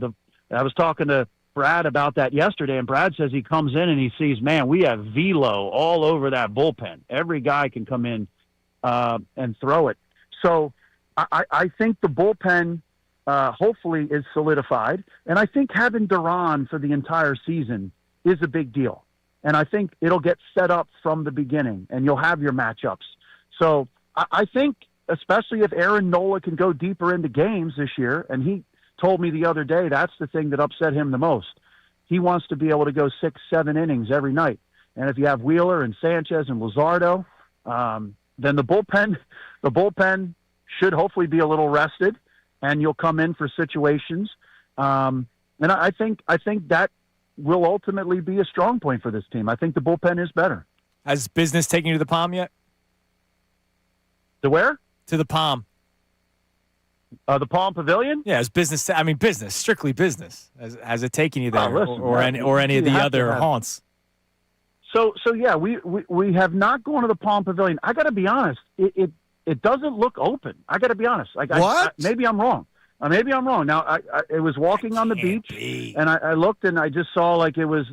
was talking to Brad about that yesterday, and Brad says he comes in and he sees, man, we have velo all over that bullpen. Every guy can come in and throw it. So I think the bullpen hopefully is solidified, and I think having Duran for the entire season is a big deal. And I think it'll get set up from the beginning, and you'll have your matchups. So I think, especially if Aaron Nola can go deeper into games this year, and he told me the other day that's the thing that upset him the most. He wants to be able to go 6-7 innings every night. And if you have Wheeler and Sanchez and Luzardo, then the bullpen should hopefully be a little rested, and you'll come in for situations. And I think that will ultimately be a strong point for this team. I think the bullpen is better. Has business taken you to the Palm yet? To where? To the Palm. The Palm Pavilion? Yeah, it's business. Business, strictly business. Has it taken you there, listen, or any of the other haunts? So yeah, we have not gone to the Palm Pavilion. I got to be honest, it doesn't look open. I got to be honest. What? Maybe I'm wrong. Maybe I'm wrong. Now, I was walking on the beach, and I looked, and I just saw like it was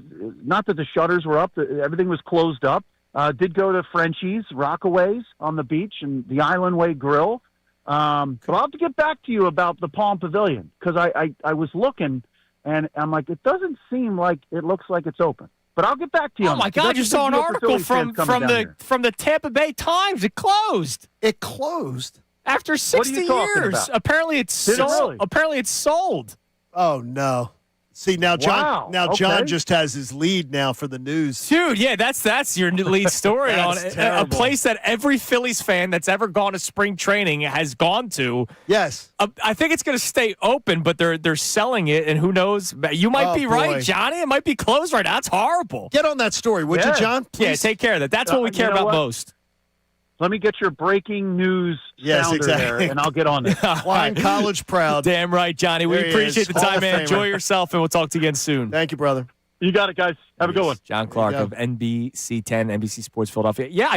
not that the shutters were up, everything was closed up. Did go to Frenchie's, Rockaways on the beach, and the Island Way Grill. But I'll have to get back to you about the Palm Pavilion, because I was looking, and I'm like, it doesn't seem like it looks like it's open. But I'll get back to you. Oh my God! You saw an article from the Tampa Bay Times. It closed. It closed after 60 years. Apparently, it's sold. Really? Apparently, it's sold. Oh no! See now, John. Wow. John just has his lead now for the news. Dude, yeah, that's your lead story on it. A place that every Phillies fan that's ever gone to spring training has gone to. Yes, I think it's going to stay open, but they're selling it, and who knows? You might be right, Johnny. It might be closed right now. That's horrible. Get on that story, would you, John? Please? Yeah, take care of that. That's what we care about most. Let me get your breaking news sounder there, and I'll get on it. Flying college proud. Damn right, Johnny. We appreciate the time, man. Enjoy yourself, and we'll talk to you again soon. Thank you, brother. You got it, guys. Have a good one. John Clark of NBC 10, NBC Sports Philadelphia. Yeah,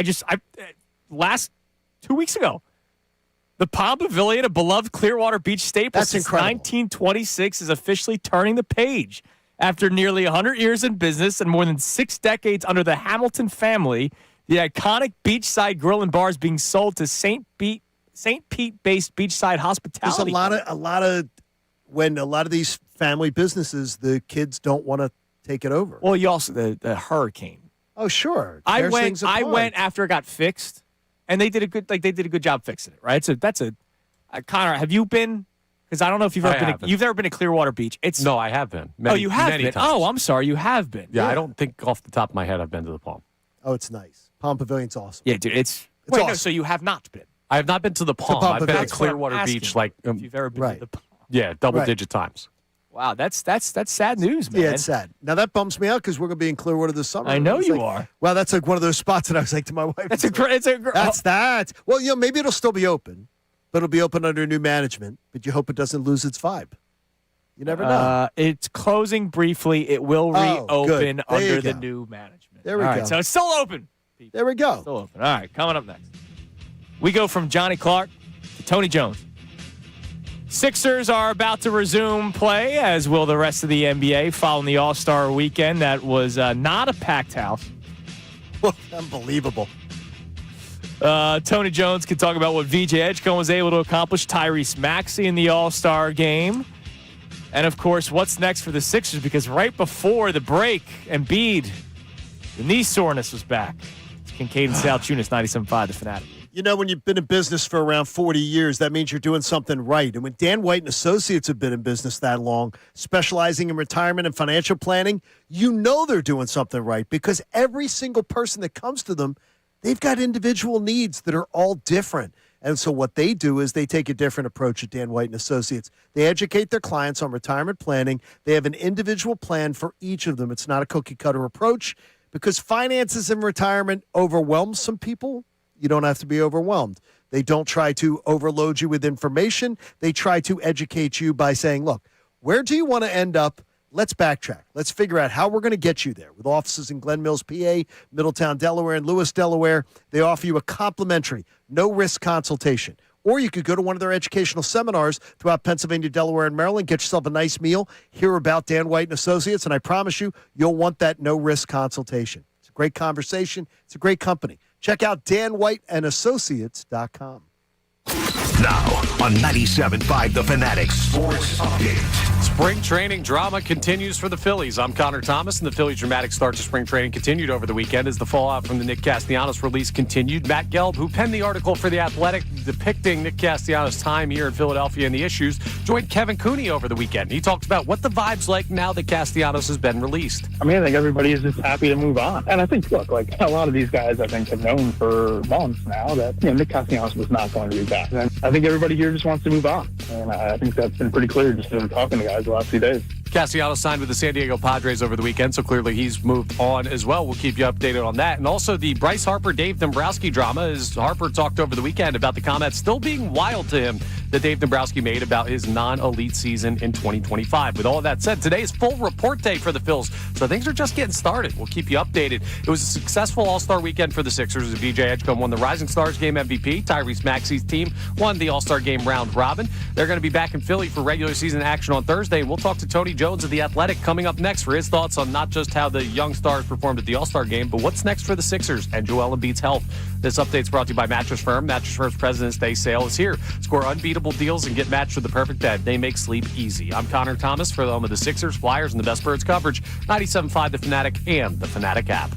last 2 weeks ago, the Palm Pavilion, a beloved Clearwater Beach staple since 1926, is officially turning the page. After nearly 100 years in business and more than 6 decades under the Hamilton family, the iconic beachside grill and bar is being sold to St. Pete-based beachside hospitality. There's a lot of these family businesses, the kids don't want to take it over. Well, you also the hurricane. Oh, sure. I went after it got fixed, and they did a good job fixing it. Right. So that's Connor. Have you been? Because I don't know if you've ever been to Clearwater Beach. No, I have been. You have been. Times. Oh, I'm sorry, you have been. Yeah, I don't think off the top of my head I've been to the Palm. Oh, it's nice. Palm Pavilion's awesome. Yeah, dude, it's awesome. No, so you have not been. I have not been to the Palm. I've been to Clearwater Beach, if you've ever been to the Palm. Yeah, double-digit times. Wow, that's sad news, man. Yeah, it's sad. Now that bums me out because we're going to be in Clearwater this summer. I know you are. Well, that's like one of those spots that I was like to my wife. That's that. Well, maybe it'll still be open, but it'll be open under new management. But you hope it doesn't lose its vibe. You never know. It's closing briefly. It will reopen under the new management. There we go. So it's still open. There we go. Still open. All right, coming up next. We go from Johnny Clark to Tony Jones. Sixers are about to resume play, as will the rest of the NBA, following the All-Star weekend that was not a packed house. Unbelievable. Tony Jones can talk about what VJ Edgecombe was able to accomplish, Tyrese Maxey in the All-Star game, and, of course, what's next for the Sixers, because right before the break, Embiid, the knee soreness was back. It's Kincade Salciunas, 97.5, the Fanatic. You know, when you've been in business for around 40 years, that means you're doing something right. And when Dan White and Associates have been in business that long, specializing in retirement and financial planning, you know they're doing something right, because every single person that comes to them, they've got individual needs that are all different. And so what they do is they take a different approach at Dan White and Associates. They educate their clients on retirement planning. They have an individual plan for each of them. It's not a cookie-cutter approach, because finances in retirement overwhelm some people. You don't have to be overwhelmed. They don't try to overload you with information. They try to educate you by saying, look, where do you want to end up? Let's backtrack. Let's figure out how we're going to get you there. With offices in Glen Mills, PA, Middletown, Delaware, and Lewis, Delaware, they offer you a complimentary, no-risk consultation. Or you could go to one of their educational seminars throughout Pennsylvania, Delaware, and Maryland, get yourself a nice meal, hear about Dan White and Associates, and I promise you, you'll want that no-risk consultation. It's a great conversation. It's a great company. Check out danwhiteandassociates.com. Now on 97.5 The Fanatic Sports Update. Spring training drama continues for the Phillies. I'm Connor Thomas, and the Phillies' dramatic start to spring training continued over the weekend as the fallout from the Nick Castellanos release continued. Matt Gelb, who penned the article for The Athletic depicting Nick Castellanos' time here in Philadelphia and the issues, joined Kevin Cooney over the weekend. He talked about what the vibe's like now that Castellanos has been released. I mean, I think everybody is just happy to move on. And I think, look, like a lot of these guys, I think, have known for months now that Nick Castellanos was not going to be back. And I think everybody here just wants to move on. And I think that's been pretty clear just in talking to guys the last few days. Castellanos signed with the San Diego Padres over the weekend, so clearly he's moved on as well. We'll keep you updated on that. And also the Bryce Harper, Dave Dombrowski drama, as Harper talked over the weekend about the comments still being wild to him that Dave Dombrowski made about his non-elite season in 2025. With all of that said, today is full report day for the Phils, so things are just getting started. We'll keep you updated. It was a successful All-Star weekend for the Sixers as BJ Edgecombe won the Rising Stars Game MVP. Tyrese Maxey's team won the All-Star Game round robin. They're going to be back in Philly for regular season action on Thursday, and we'll talk to Tony Jones of The Athletic coming up next for his thoughts on not just how the young stars performed at the All-Star Game, but what's next for the Sixers and Joel Embiid's health. This update's brought to you by Mattress Firm. Mattress Firm's President's Day sale is here. Score unbeatable deals and get matched with the perfect bed. They make sleep easy. I'm Connor Thomas for the home of the Sixers, Flyers, and the best birds coverage. 97.5 The Fanatic and the Fanatic app.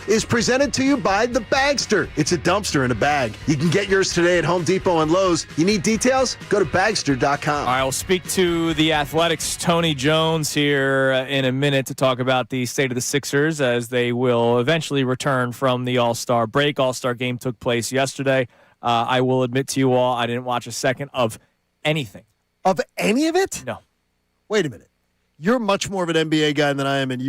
is presented to you by The Bagster. It's a dumpster in a bag. You can get yours today at Home Depot and Lowe's. You need details? Go to Bagster.com. All right, I'll speak to the Athletics' Tony Jones here in a minute to talk about the state of the Sixers as they will eventually return from the All-Star break. All-Star game took place yesterday. I will admit to you all, I didn't watch a second of anything. Of any of it? No. Wait a minute. You're much more of an NBA guy than I am, and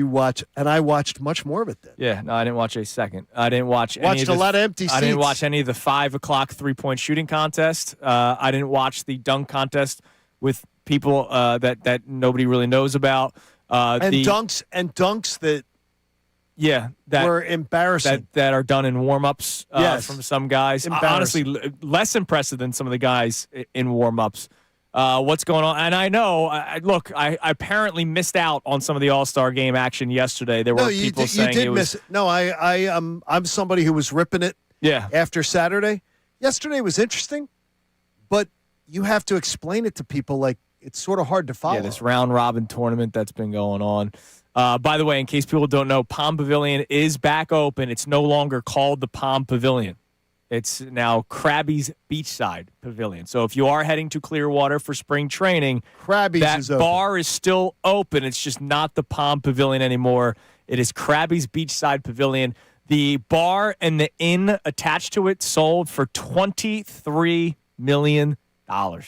I watched much more of it then. Yeah, no, I didn't watch a second. I didn't watch any Watched of a lot of empty seats. I didn't watch any of the 5 o'clock three-point shooting contest. I didn't watch the dunk contest with people that nobody really knows about. Dunks that that were embarrassing. That are done in warm-ups from some guys. Honestly, less impressive than some of the guys in warm-ups. What's going on? And I know, I apparently missed out on some of the All-Star game action yesterday. There were people saying you did miss it. No, I'm somebody who was ripping it after Saturday. Yesterday was interesting, but you have to explain it to people like it's sort of hard to follow. Yeah, this round-robin tournament that's been going on. By the way, in case people don't know, Palm Pavilion is back open. It's no longer called the Palm Pavilion. It's now Krabby's Beachside Pavilion. So if you are heading to Clearwater for spring training, Krabby's that bar is still open. It's just not the Palm Pavilion anymore. It is Krabby's Beachside Pavilion. The bar and the inn attached to it sold for $23 million. Now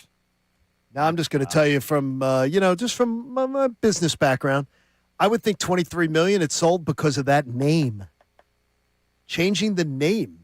I'm just going to tell you from just from my business background, I would think $23 million. It sold because of that name. Changing the name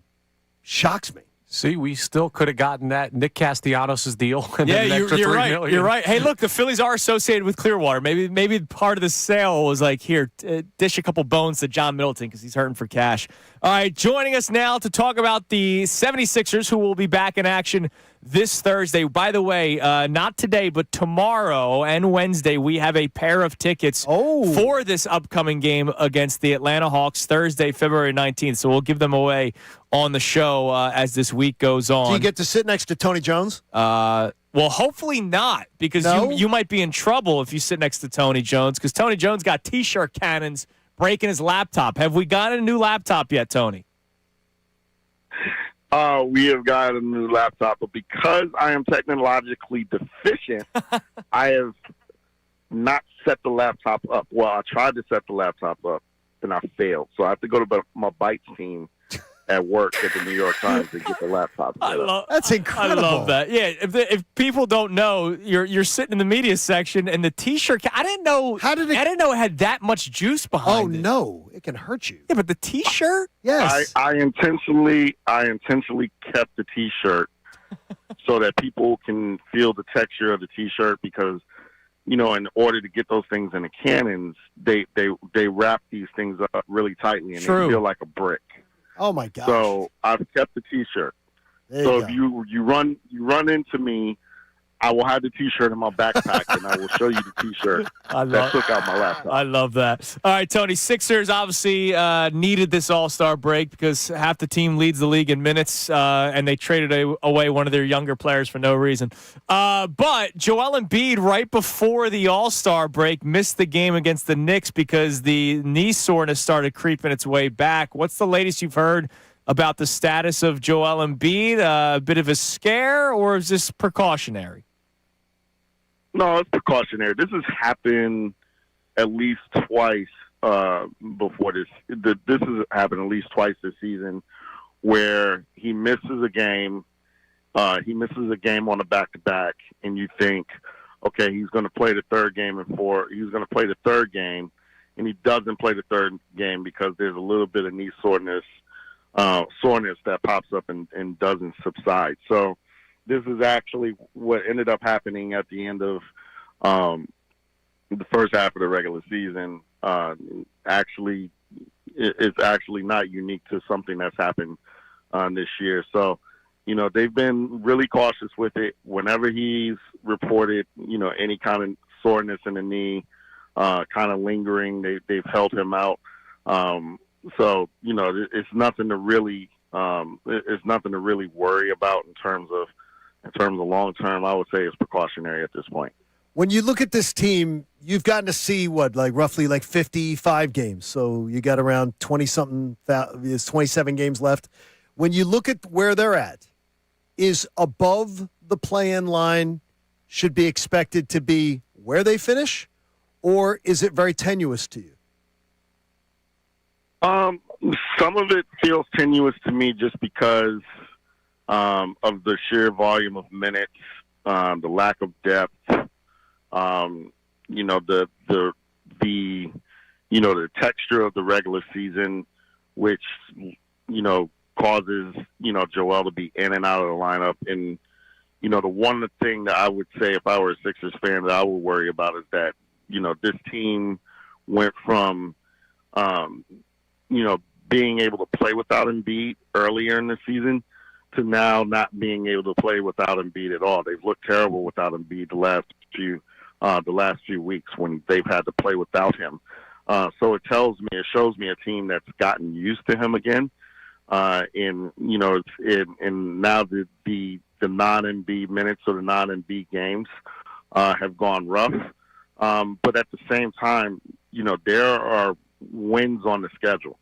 shocks me. See, we still could have gotten that Nick Castellanos' deal. And yeah, an extra you're $3 right. million. You're right. Hey, look, the Phillies are associated with Clearwater. Maybe part of the sale was like, here, dish a couple bones to John Middleton because he's hurting for cash. All right, joining us now to talk about the 76ers, who will be back in action this Thursday. By the way, not today, but tomorrow and Wednesday, we have a pair of tickets for this upcoming game against the Atlanta Hawks, Thursday, February 19th. So we'll give them away on the show as this week goes on. Do you get to sit next to Tony Jones? Well, hopefully not, because you might be in trouble if you sit next to Tony Jones, because Tony Jones got T-shirt cannons breaking his laptop. Have we got a new laptop yet, Tony? We have got a new laptop, but because I am technologically deficient, I have not set the laptop up. Well, I tried to set the laptop up, and I failed. So I have to go to my Bites team at work at the New York Times to get the laptop set up. That's incredible. I love that. Yeah, if people don't know, you're sitting in the media section, and the T-shirt. I didn't know. I didn't know it had that much juice behind it. Oh no, it can hurt you. Yeah, but the T-shirt. Yes. I intentionally kept the T-shirt so that people can feel the texture of the T-shirt, because in order to get those things in the cannons, they wrap these things up really tightly and they feel like a brick. Oh my gosh. So I've kept the T-shirt. So if you run into me, I will have the T-shirt in my backpack, and I will show you the T-shirt that took out my laptop. I love that. All right, Tony, Sixers obviously needed this All-Star break because half the team leads the league in minutes, and they traded away one of their younger players for no reason. But Joel Embiid, right before the All-Star break, missed the game against the Knicks because the knee soreness started creeping its way back. What's the latest you've heard about the status of Joel Embiid? A bit of a scare, or is this precautionary? No, it's precautionary. This has happened at least twice before this. This has happened at least twice this season, where he misses a game. He misses a game on a back-to-back, and you think, okay, he's going to play the third game He's going to play the third game, and he doesn't play the third game because there's a little bit of knee soreness that pops up and doesn't subside. So this is actually what ended up happening at the end of the first half of the regular season. It's actually not unique to something that's happened this year. So, they've been really cautious with it. Whenever he's reported, any kind of soreness in the knee, kind of lingering, they've held him out. So, it's nothing to really worry about in terms of long term. I would say it's precautionary at this point. When you look at this team, you've gotten to see roughly 55 games. So you got around 20-something, there's 27 games left. When you look at where they're at, is above the play-in line should be expected to be where they finish, or is it very tenuous to you? Some of it feels tenuous to me just because of the sheer volume of minutes, the lack of depth, the texture of the regular season, which causes Joel to be in and out of the lineup. And the one thing that I would say if I were a Sixers fan that I would worry about is that this team went from being able to play without Embiid earlier in the season to now not being able to play without Embiid at all. They've looked terrible without Embiid the last few weeks when they've had to play without him. So it shows me a team that's gotten used to him again. And now the non-Embiid minutes or the non-Embiid games have gone rough. But at the same time, there are wins on the schedule.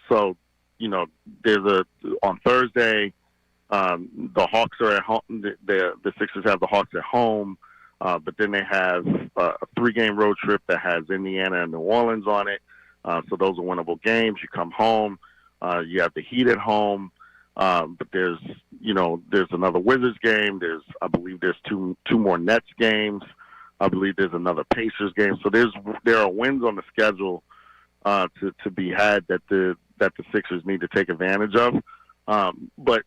So there's on Thursday, the Hawks are at home. The Sixers have the Hawks at home, but then they have a 3-game road trip that has Indiana and New Orleans on it. So those are winnable games. You come home, you have the Heat at home, but there's another Wizards game. I believe there's two more Nets games. I believe there's another Pacers game. So there are wins on the schedule to be had that the Sixers need to take advantage of. But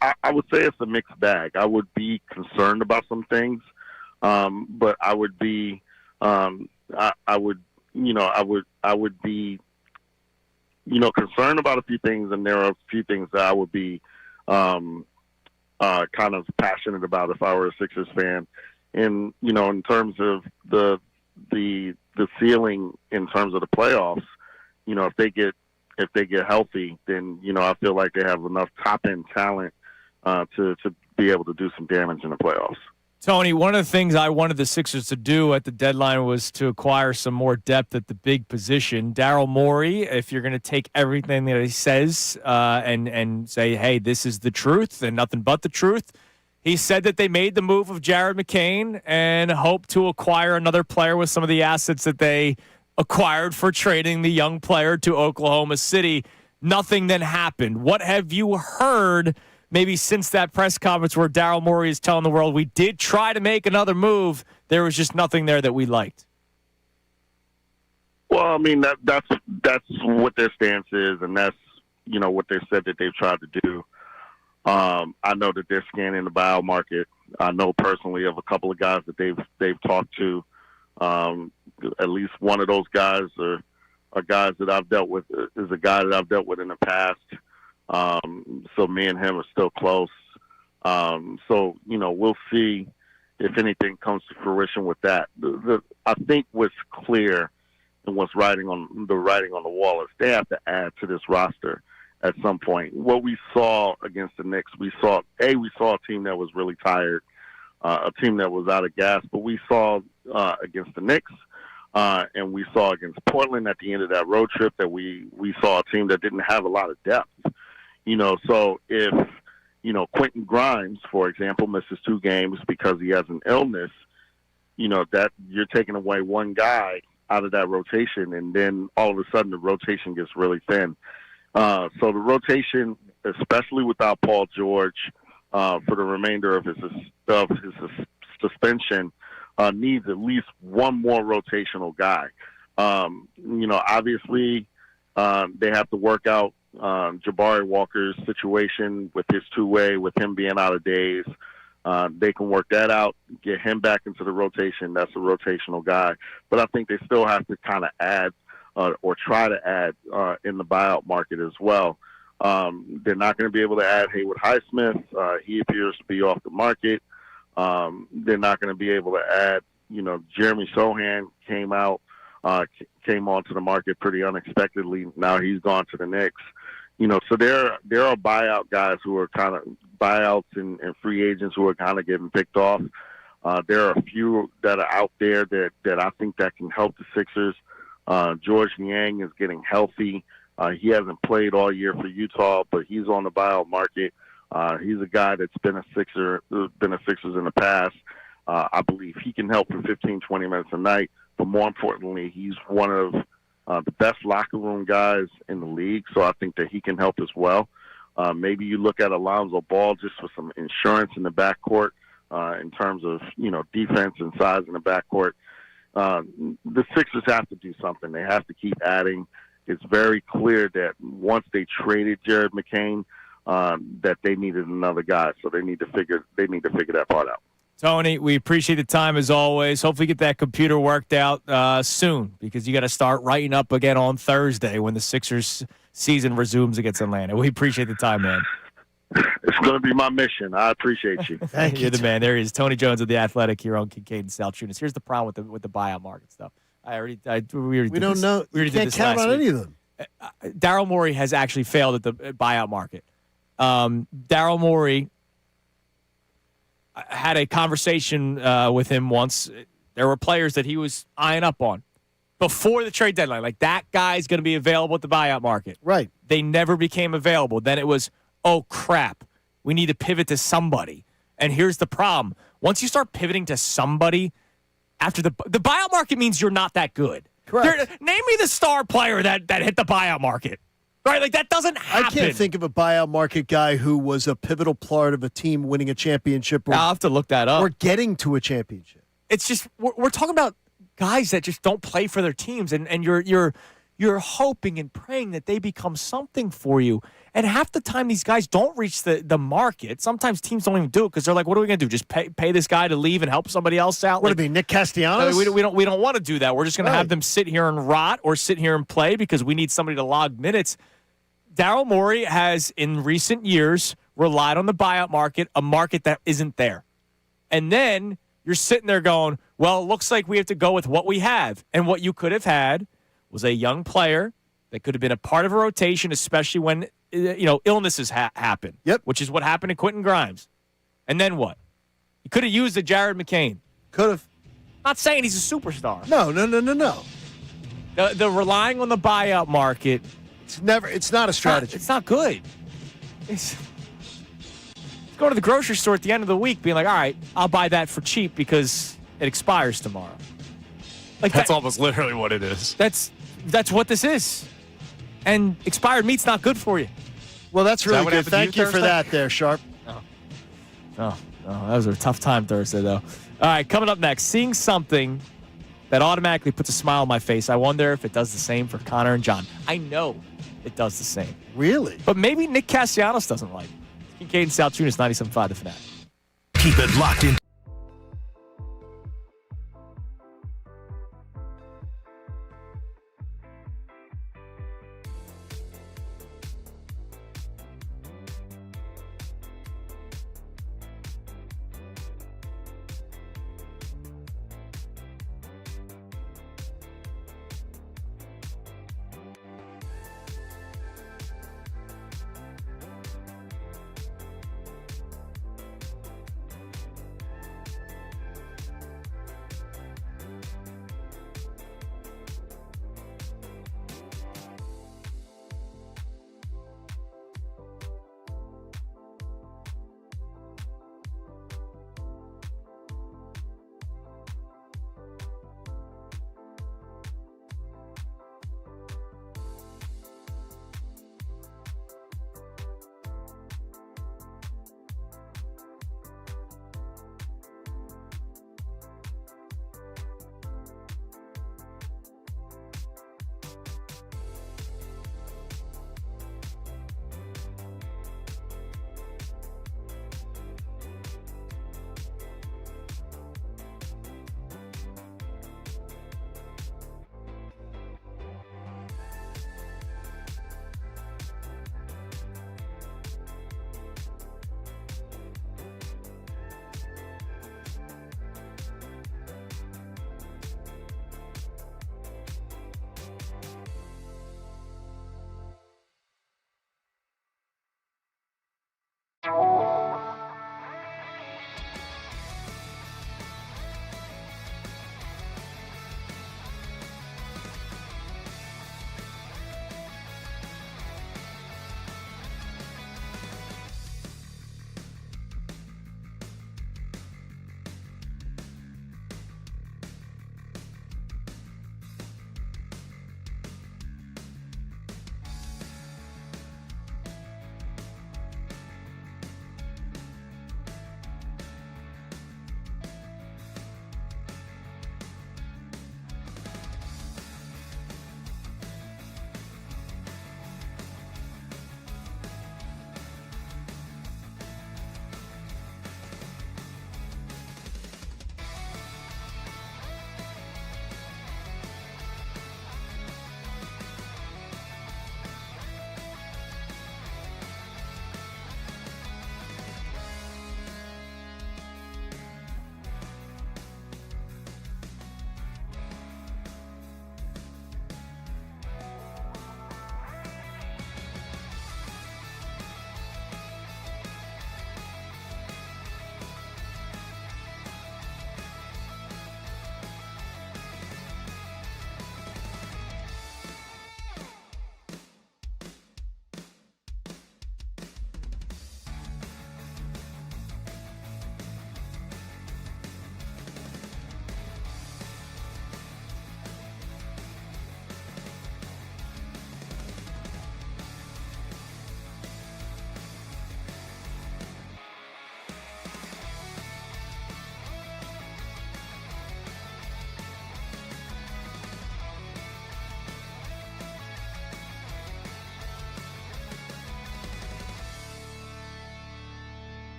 I would say it's a mixed bag. I would be concerned about some things, but I would be I would be concerned about a few things, and there are a few things that I would be kind of passionate about if I were a Sixers fan. And in terms of the ceiling in terms of the playoffs, if they get healthy, then I feel like they have enough top end talent to be able to do some damage in the playoffs. Tony, one of the things I wanted the Sixers to do at the deadline was to acquire some more depth at the big position. Daryl Morey, if you're going to take everything that he says and say, hey, this is the truth and nothing but the truth, he said that they made the move of Jared McCain and hope to acquire another player with some of the assets that they acquired for trading the young player to Oklahoma City. Nothing then happened. What have you heard maybe since that press conference where Daryl Morey is telling the world we did try to make another move, there was just nothing there that we liked? Well, I mean, that's what their stance is, and that's what they said that they've tried to do. I know that they're scanning the buyout market. I know personally of a couple of guys that they've talked to. At least one of those guys are guys that I've dealt with. Is a guy that I've dealt with in the past. So me and him are still close. So we'll see if anything comes to fruition with that. I think what's clear and what's writing on the wall is they have to add to this roster at some point. What we saw against the Knicks, we saw a team that was really tired, a team that was out of gas, but we saw against the Knicks, and we saw against Portland at the end of that road trip that we saw a team that didn't have a lot of depth. So if, Quentin Grimes, for example, misses 2 games because he has an illness, that you're taking away one guy out of that rotation, and then all of a sudden the rotation gets really thin. So the rotation, especially without Paul George, for the remainder of his suspension, needs at least one more rotational guy. Obviously, they have to work out Jabari Walker's situation with his two-way, with him being out of days. They can work that out, get him back into the rotation. That's a rotational guy. But I think they still have to kind of add or try to add in the buyout market as well. They're not going to be able to add Haywood Highsmith. He appears to be off the market. They're not going to be able to add, Jeremy Sohan came onto the market pretty unexpectedly. Now he's gone to the Knicks. So there are buyout guys who are kind of buyouts and free agents who are kind of getting picked off. There are a few that are out there that I think that can help the Sixers. George Niang is getting healthy. He hasn't played all year for Utah, but he's on the buyout market. He's a guy that's been a Sixers in the past. I believe he can help for 15, 20 minutes a night. But more importantly, he's one of the best locker room guys in the league, so I think that he can help as well. Maybe you look at Alonzo Ball just for some insurance in the backcourt in terms of defense and size in the backcourt. The Sixers have to do something. They have to keep adding. It's very clear that once they traded Jared McCain, that they needed another guy. So they need to figure that part out. Tony, we appreciate the time as always. Hopefully get that computer worked out soon, because you got to start writing up again on Thursday when the Sixers season resumes against Atlanta. We appreciate the time, man. It's going to be my mission. I appreciate you. Thank you. You're the man. There he is, Tony Jones of The Athletic here on Kincade Salciunas. Here's the problem with the buyout market stuff. We don't know. We can't count on any of them. Daryl Morey has actually failed at the buyout market. Daryl Morey had a conversation with him once. There were players that he was eyeing up on before the trade deadline. Like, that guy's going to be available at the buyout market. Right. They never became available. Then it was, oh, crap, we need to pivot to somebody. And here's the problem. Once you start pivoting to somebody, after the buyout market means you're not that good. Correct. Name me the star player that hit the buyout market. Right? Like, that doesn't happen. I can't think of a buyout market guy who was a pivotal part of a team winning a championship. I'll have to look that up. Or getting to a championship. It's just, we're talking about guys that just don't play for their teams, and you're hoping and praying that they become something for you. And half the time these guys don't reach the market. Sometimes teams don't even do it because they're like, what are we going to do? Just pay this guy to leave and help somebody else out? What would it be, Nick Castellanos? We don't want to do that. We're just going to have them sit here and rot or sit here and play because we need somebody to log minutes. Daryl Morey has, in recent years, relied on the buyout market, a market that isn't there. And then you're sitting there going, well, it looks like we have to go with what we have. And what you could have had was a young player that could have been a part of a rotation, especially when illnesses happen. Yep. Which is what happened to Quentin Grimes. And then what? You could have used a Jared McCain. Could have. Not saying he's a superstar. No. The relying on the buyout market. It's not a strategy. It's not good. It's going to the grocery store at the end of the week being like, all right, I'll buy that for cheap because it expires tomorrow. Like, that's almost literally what it is. That's what this is. And expired meat's not good for you. Well, that's really good. Thank you Thursday? for that there, Sharp. Oh, that was a tough time Thursday, though. All right, coming up next, seeing something that automatically puts a smile on my face. I wonder if it does the same for Connor and John. I know it does the same. Really? But maybe Nick Castellanos doesn't like it. Kincade Salciunas, 97.5 The Fanatic. Keep it locked in.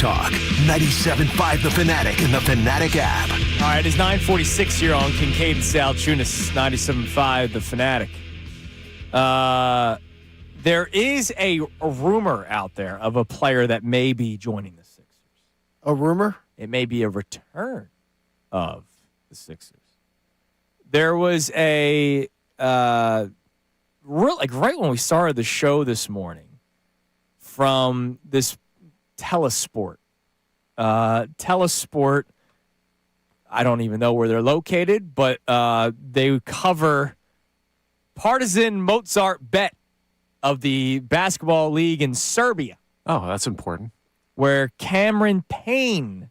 Talk. 97.5 The Fanatic and the Fanatic app. All right, it's 9:46 here on Kincade Salciunas, 97.5 The Fanatic. There is a rumor out there of a player that may be joining the Sixers. A rumor? It may be a return of the Sixers. There was a right when we started the show this morning from this Telesport. Telesport, I don't even know where they're located, but they cover Partizan Mozart Bet of the basketball league in Serbia. Oh, that's important. Where Cameron Payne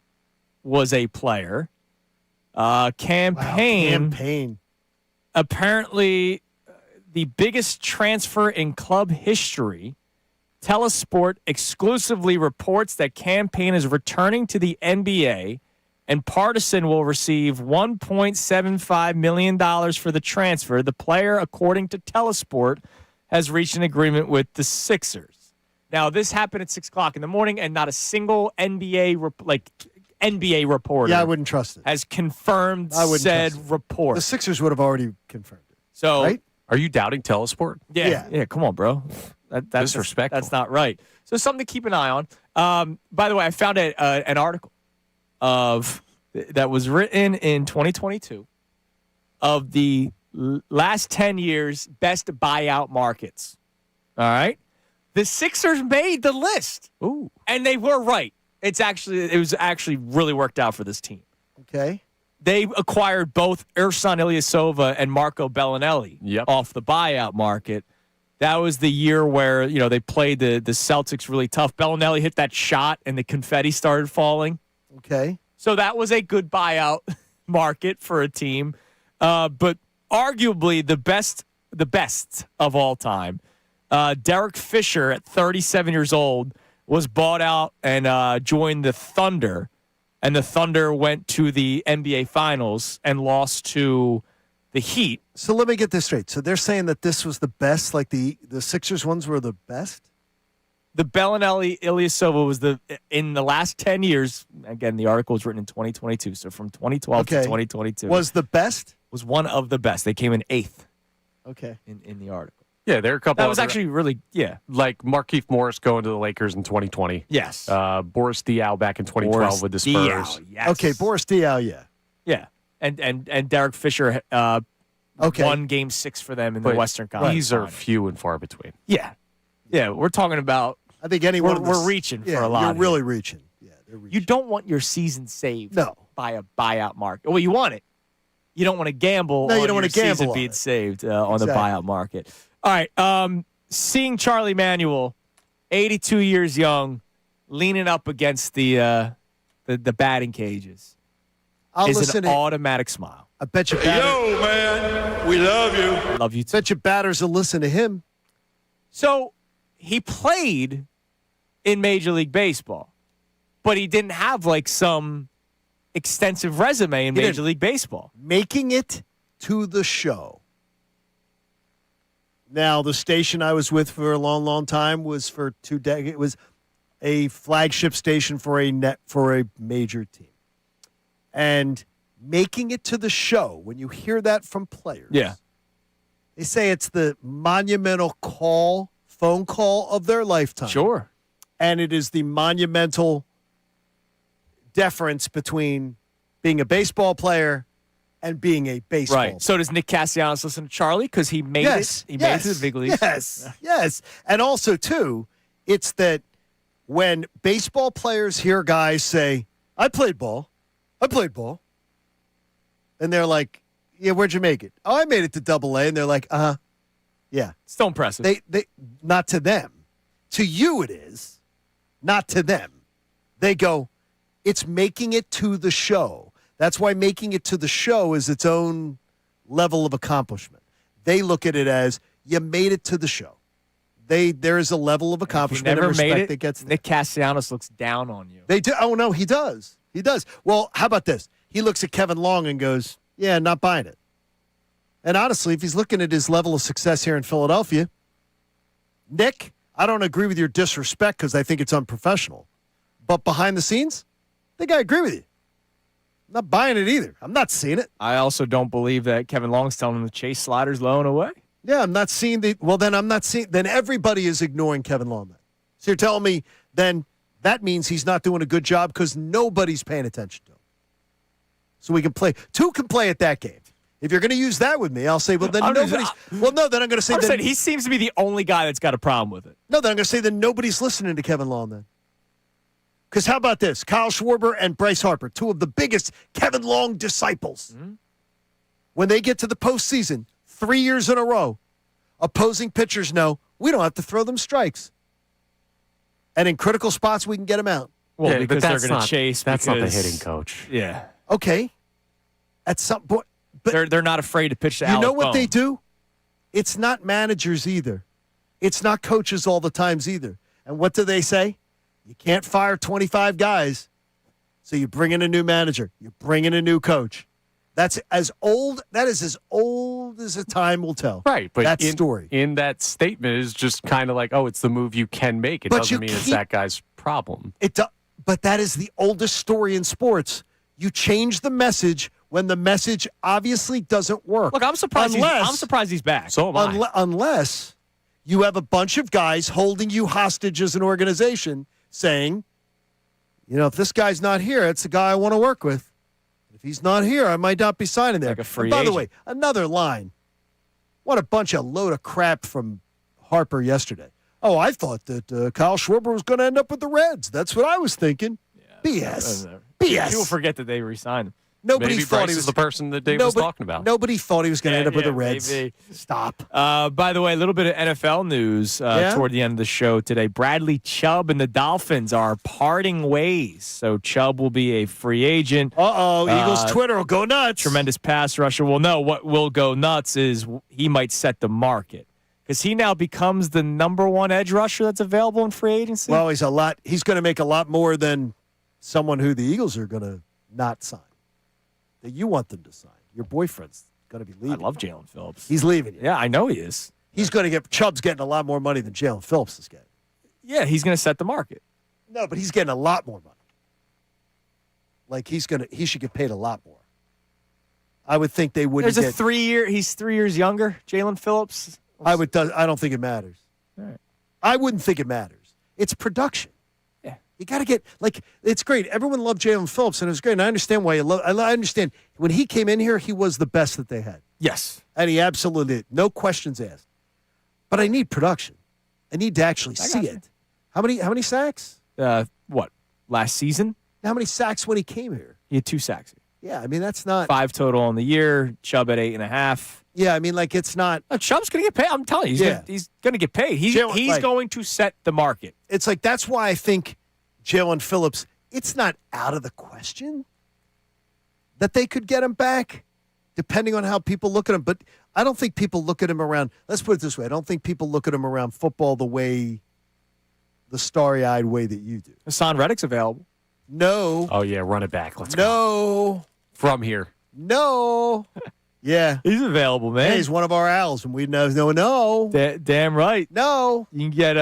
was a player. Cam Payne. Apparently the biggest transfer in club history. Telesport exclusively reports that Cam Payne is returning to the NBA, and Partizan will receive $1.75 million for the transfer. The player, according to Telesport, has reached an agreement with the Sixers. Now, this happened at 6 o'clock in the morning, and not a single NBA reporter. Yeah, I wouldn't trust it. Has confirmed said report. The Sixers would have already confirmed it. So, right? Are you doubting Telesport? Yeah. Come on, bro. That's disrespectful. That's not right. So something to keep an eye on. By the way, I found an article that was written in 2022 of the last 10 years best buyout markets. All right, the Sixers made the list. Ooh, and they were right. It was actually really worked out for this team. Okay. They acquired both Ersan Ilyasova and Marco Bellinelli off the buyout market. That was the year where, they played the Celtics really tough. Bellinelli hit that shot and the confetti started falling. Okay. So that was a good buyout market for a team. But arguably the best of all time, Derek Fisher at 37 years old was bought out and joined the Thunder. And the Thunder went to the NBA Finals and lost to the Heat. So let me get this straight. So they're saying that this was the best, like the Sixers ones were the best? The Bellinelli Ilyasova was in the last 10 years. Again, the article was written in 2022. So from 2012 to 2022. Was the best? Was one of the best. They came in 8th. Okay. In the article. Yeah, there are a couple. That was actually really, like Markieff Morris going to the Lakers in 2020. Yes. Boris Diaw back in 2012 with the Spurs. Diaw, yes. Okay, Boris Diaw, yeah. Yeah. And Derek Fisher won Game 6 for them in the Western Conference. These are few and far between. Yeah. Yeah, we're talking about. I think anyone. We're reaching for a lot. You're really reaching. Yeah, they're reaching. You don't want your season saved No. by a buyout market. Well, you want it. You don't want to gamble No, you on don't your want to gamble season on being it. saved on the Exactly. buyout market. All right. Seeing Charlie Manuel, 82 years young, leaning up against the batting cages is an automatic smile. I bet you Yo, man, we love you. Love you too. Bet you batters will listen to him. So he played in Major League Baseball, but he didn't have like some extensive resume in Major League Baseball. Making it to the show. Now, the station I was with for a long, long time was for 2 decades. It was a flagship station for a major team. And making it to the show, when you hear that from players, they say it's the monumental phone call of their lifetime. Sure. And it is the monumental difference between being a baseball player and being a baseball player. Right. So does Nick Castellanos listen to Charlie because he made it? He made it to the big leagues. Yes. And also, too, it's that when baseball players hear guys say, I played ball. And they're like, yeah, where'd you make it? Oh, I made it to Double-A. And they're like, yeah. It's still impressive. They not to them. To you it is. Not to them. They go, it's making it to the show. That's why making it to the show is its own level of accomplishment. They look at it as you made it to the show. There is a level of accomplishment and respect that gets there. Nick Castellanos looks down on you. They do. Oh, no, he does. He does. Well, how about this? He looks at Kevin Long and goes, yeah, not buying it. And honestly, if he's looking at his level of success here in Philadelphia, Nick, I don't agree with your disrespect because I think it's unprofessional. But behind the scenes, I think I agree with you. I'm not buying it either. I'm not seeing it. I also don't believe that Kevin Long's telling him to chase sliders low and away. Yeah, I'm not seeing then I'm not seeing. Then everybody is ignoring Kevin Long. Then. So you're telling me then that means he's not doing a good job because nobody's paying attention to him. So we can play. Two can play at that game. If you're going to use that with me, I'll say, well, then nobody's. Well, no, then I'm going to say that he seems to be the only guy that's got a problem with it. No, then I'm going to say that nobody's listening to Kevin Long then. Because how about this? Kyle Schwarber and Bryce Harper, two of the biggest Kevin Long disciples. Mm-hmm. When they get to the postseason, 3 years in a row, opposing pitchers know we don't have to throw them strikes. And in critical spots, we can get them out. Well, yeah, because they're going to chase. That's not the hitting coach. Yeah. Okay. At some point. But they're not afraid to pitch to Alec You know what Bohm. they do? It's not managers either. It's not coaches all the times either. And what do they say? You can't fire 25 guys, so you bring in a new manager. You bring in a new coach. That's as old. That is as old as the time will tell. Right, but that story in that statement is just kind of like, oh, it's the move you can make. It doesn't mean it's that guy's problem. But that is the oldest story in sports. You change the message when the message obviously doesn't work. Look, I'm surprised. I'm surprised he's back. So am I. Unless you have a bunch of guys holding you hostage as an organization, saying, if this guy's not here, it's the guy I want to work with. If he's not here, I might not be signing there. Like a free By agent. the way, another line. What a bunch of load of crap from Harper yesterday. Oh, I thought that Kyle Schwarber was going to end up with the Reds. That's what I was thinking. Yeah. BS. People forget that they re-signed him. Nobody Maybe thought Bryce he is was the person that Dave was talking about. Nobody thought he was going to end up with the Reds. Maybe. Stop. By the way, a little bit of NFL news toward the end of the show today. Bradley Chubb and the Dolphins are parting ways. So Chubb will be a free agent. Eagles Twitter will go nuts. Tremendous pass rusher. Well, no, what will go nuts is he might set the market. Because he now becomes the number one edge rusher that's available in free agency. Well, he's going to make a lot more than someone who the Eagles are going to not sign. That you want them to sign. Your boyfriend's going to be leaving. I love Jalen Phillips. He's leaving. Yeah, I know he is. He's going to get Chubb's getting a lot more money than Jalen Phillips is getting. Yeah, he's going to set the market. No, but he's getting a lot more money. Like he should get paid a lot more. I would think they wouldn't. There's a 3 year. He's 3 years younger. Jalen Phillips. I don't think it matters. All right. I wouldn't think it matters. It's production. Yeah. You got to get, it's great. Everyone loved Jalen Phillips, and it was great. And I understand why I understand. When he came in here, he was the best that they had. Yes. And he absolutely did. No questions asked. But I need production. I need to actually see it. How many sacks? What? Last season? How many sacks when he came here? He had 2 sacks. Yeah, I mean, that's not. 5 total on the year. Chubb at 8.5. Yeah, I mean, it's not. Chubb's going to get paid. I'm telling you, he's going to get paid. He's going to set the market. It's that's why I think Jalen Phillips, it's not out of the question that they could get him back, depending on how people look at him. But I don't think people look at him around, let's put it this way, I don't think people look at him around football the starry-eyed way that you do. Hassan Reddick's available. No. Oh, yeah, run it back. Let's go. No. From here. No. Yeah. He's available, man. Hey, he's one of our owls, and we know. No. Damn right. No. You can get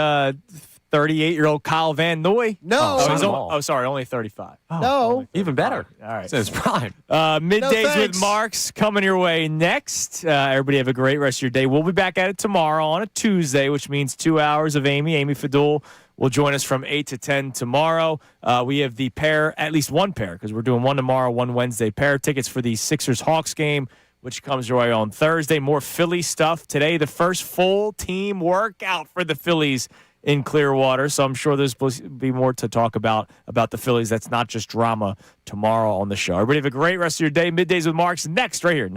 38-year-old Kyle Van Noy. No. Sorry, only 35. No. Even better. All right. It's prime. Middays with Marks coming your way next. Everybody have a great rest of your day. We'll be back at it tomorrow on a Tuesday, which means 2 hours of Amy. Amy Fadul will join us from 8 to 10 tomorrow. We have the pair, at least one pair, because we're doing one tomorrow, one Wednesday. Pair tickets for the Sixers-Hawks game, which comes your way on Thursday. More Philly stuff today. The first full team workout for the Phillies in Clearwater. So I'm sure there's supposed to be more to talk about the Phillies. That's not just drama tomorrow on the show. Everybody have a great rest of your day. Middays with Marks next right here.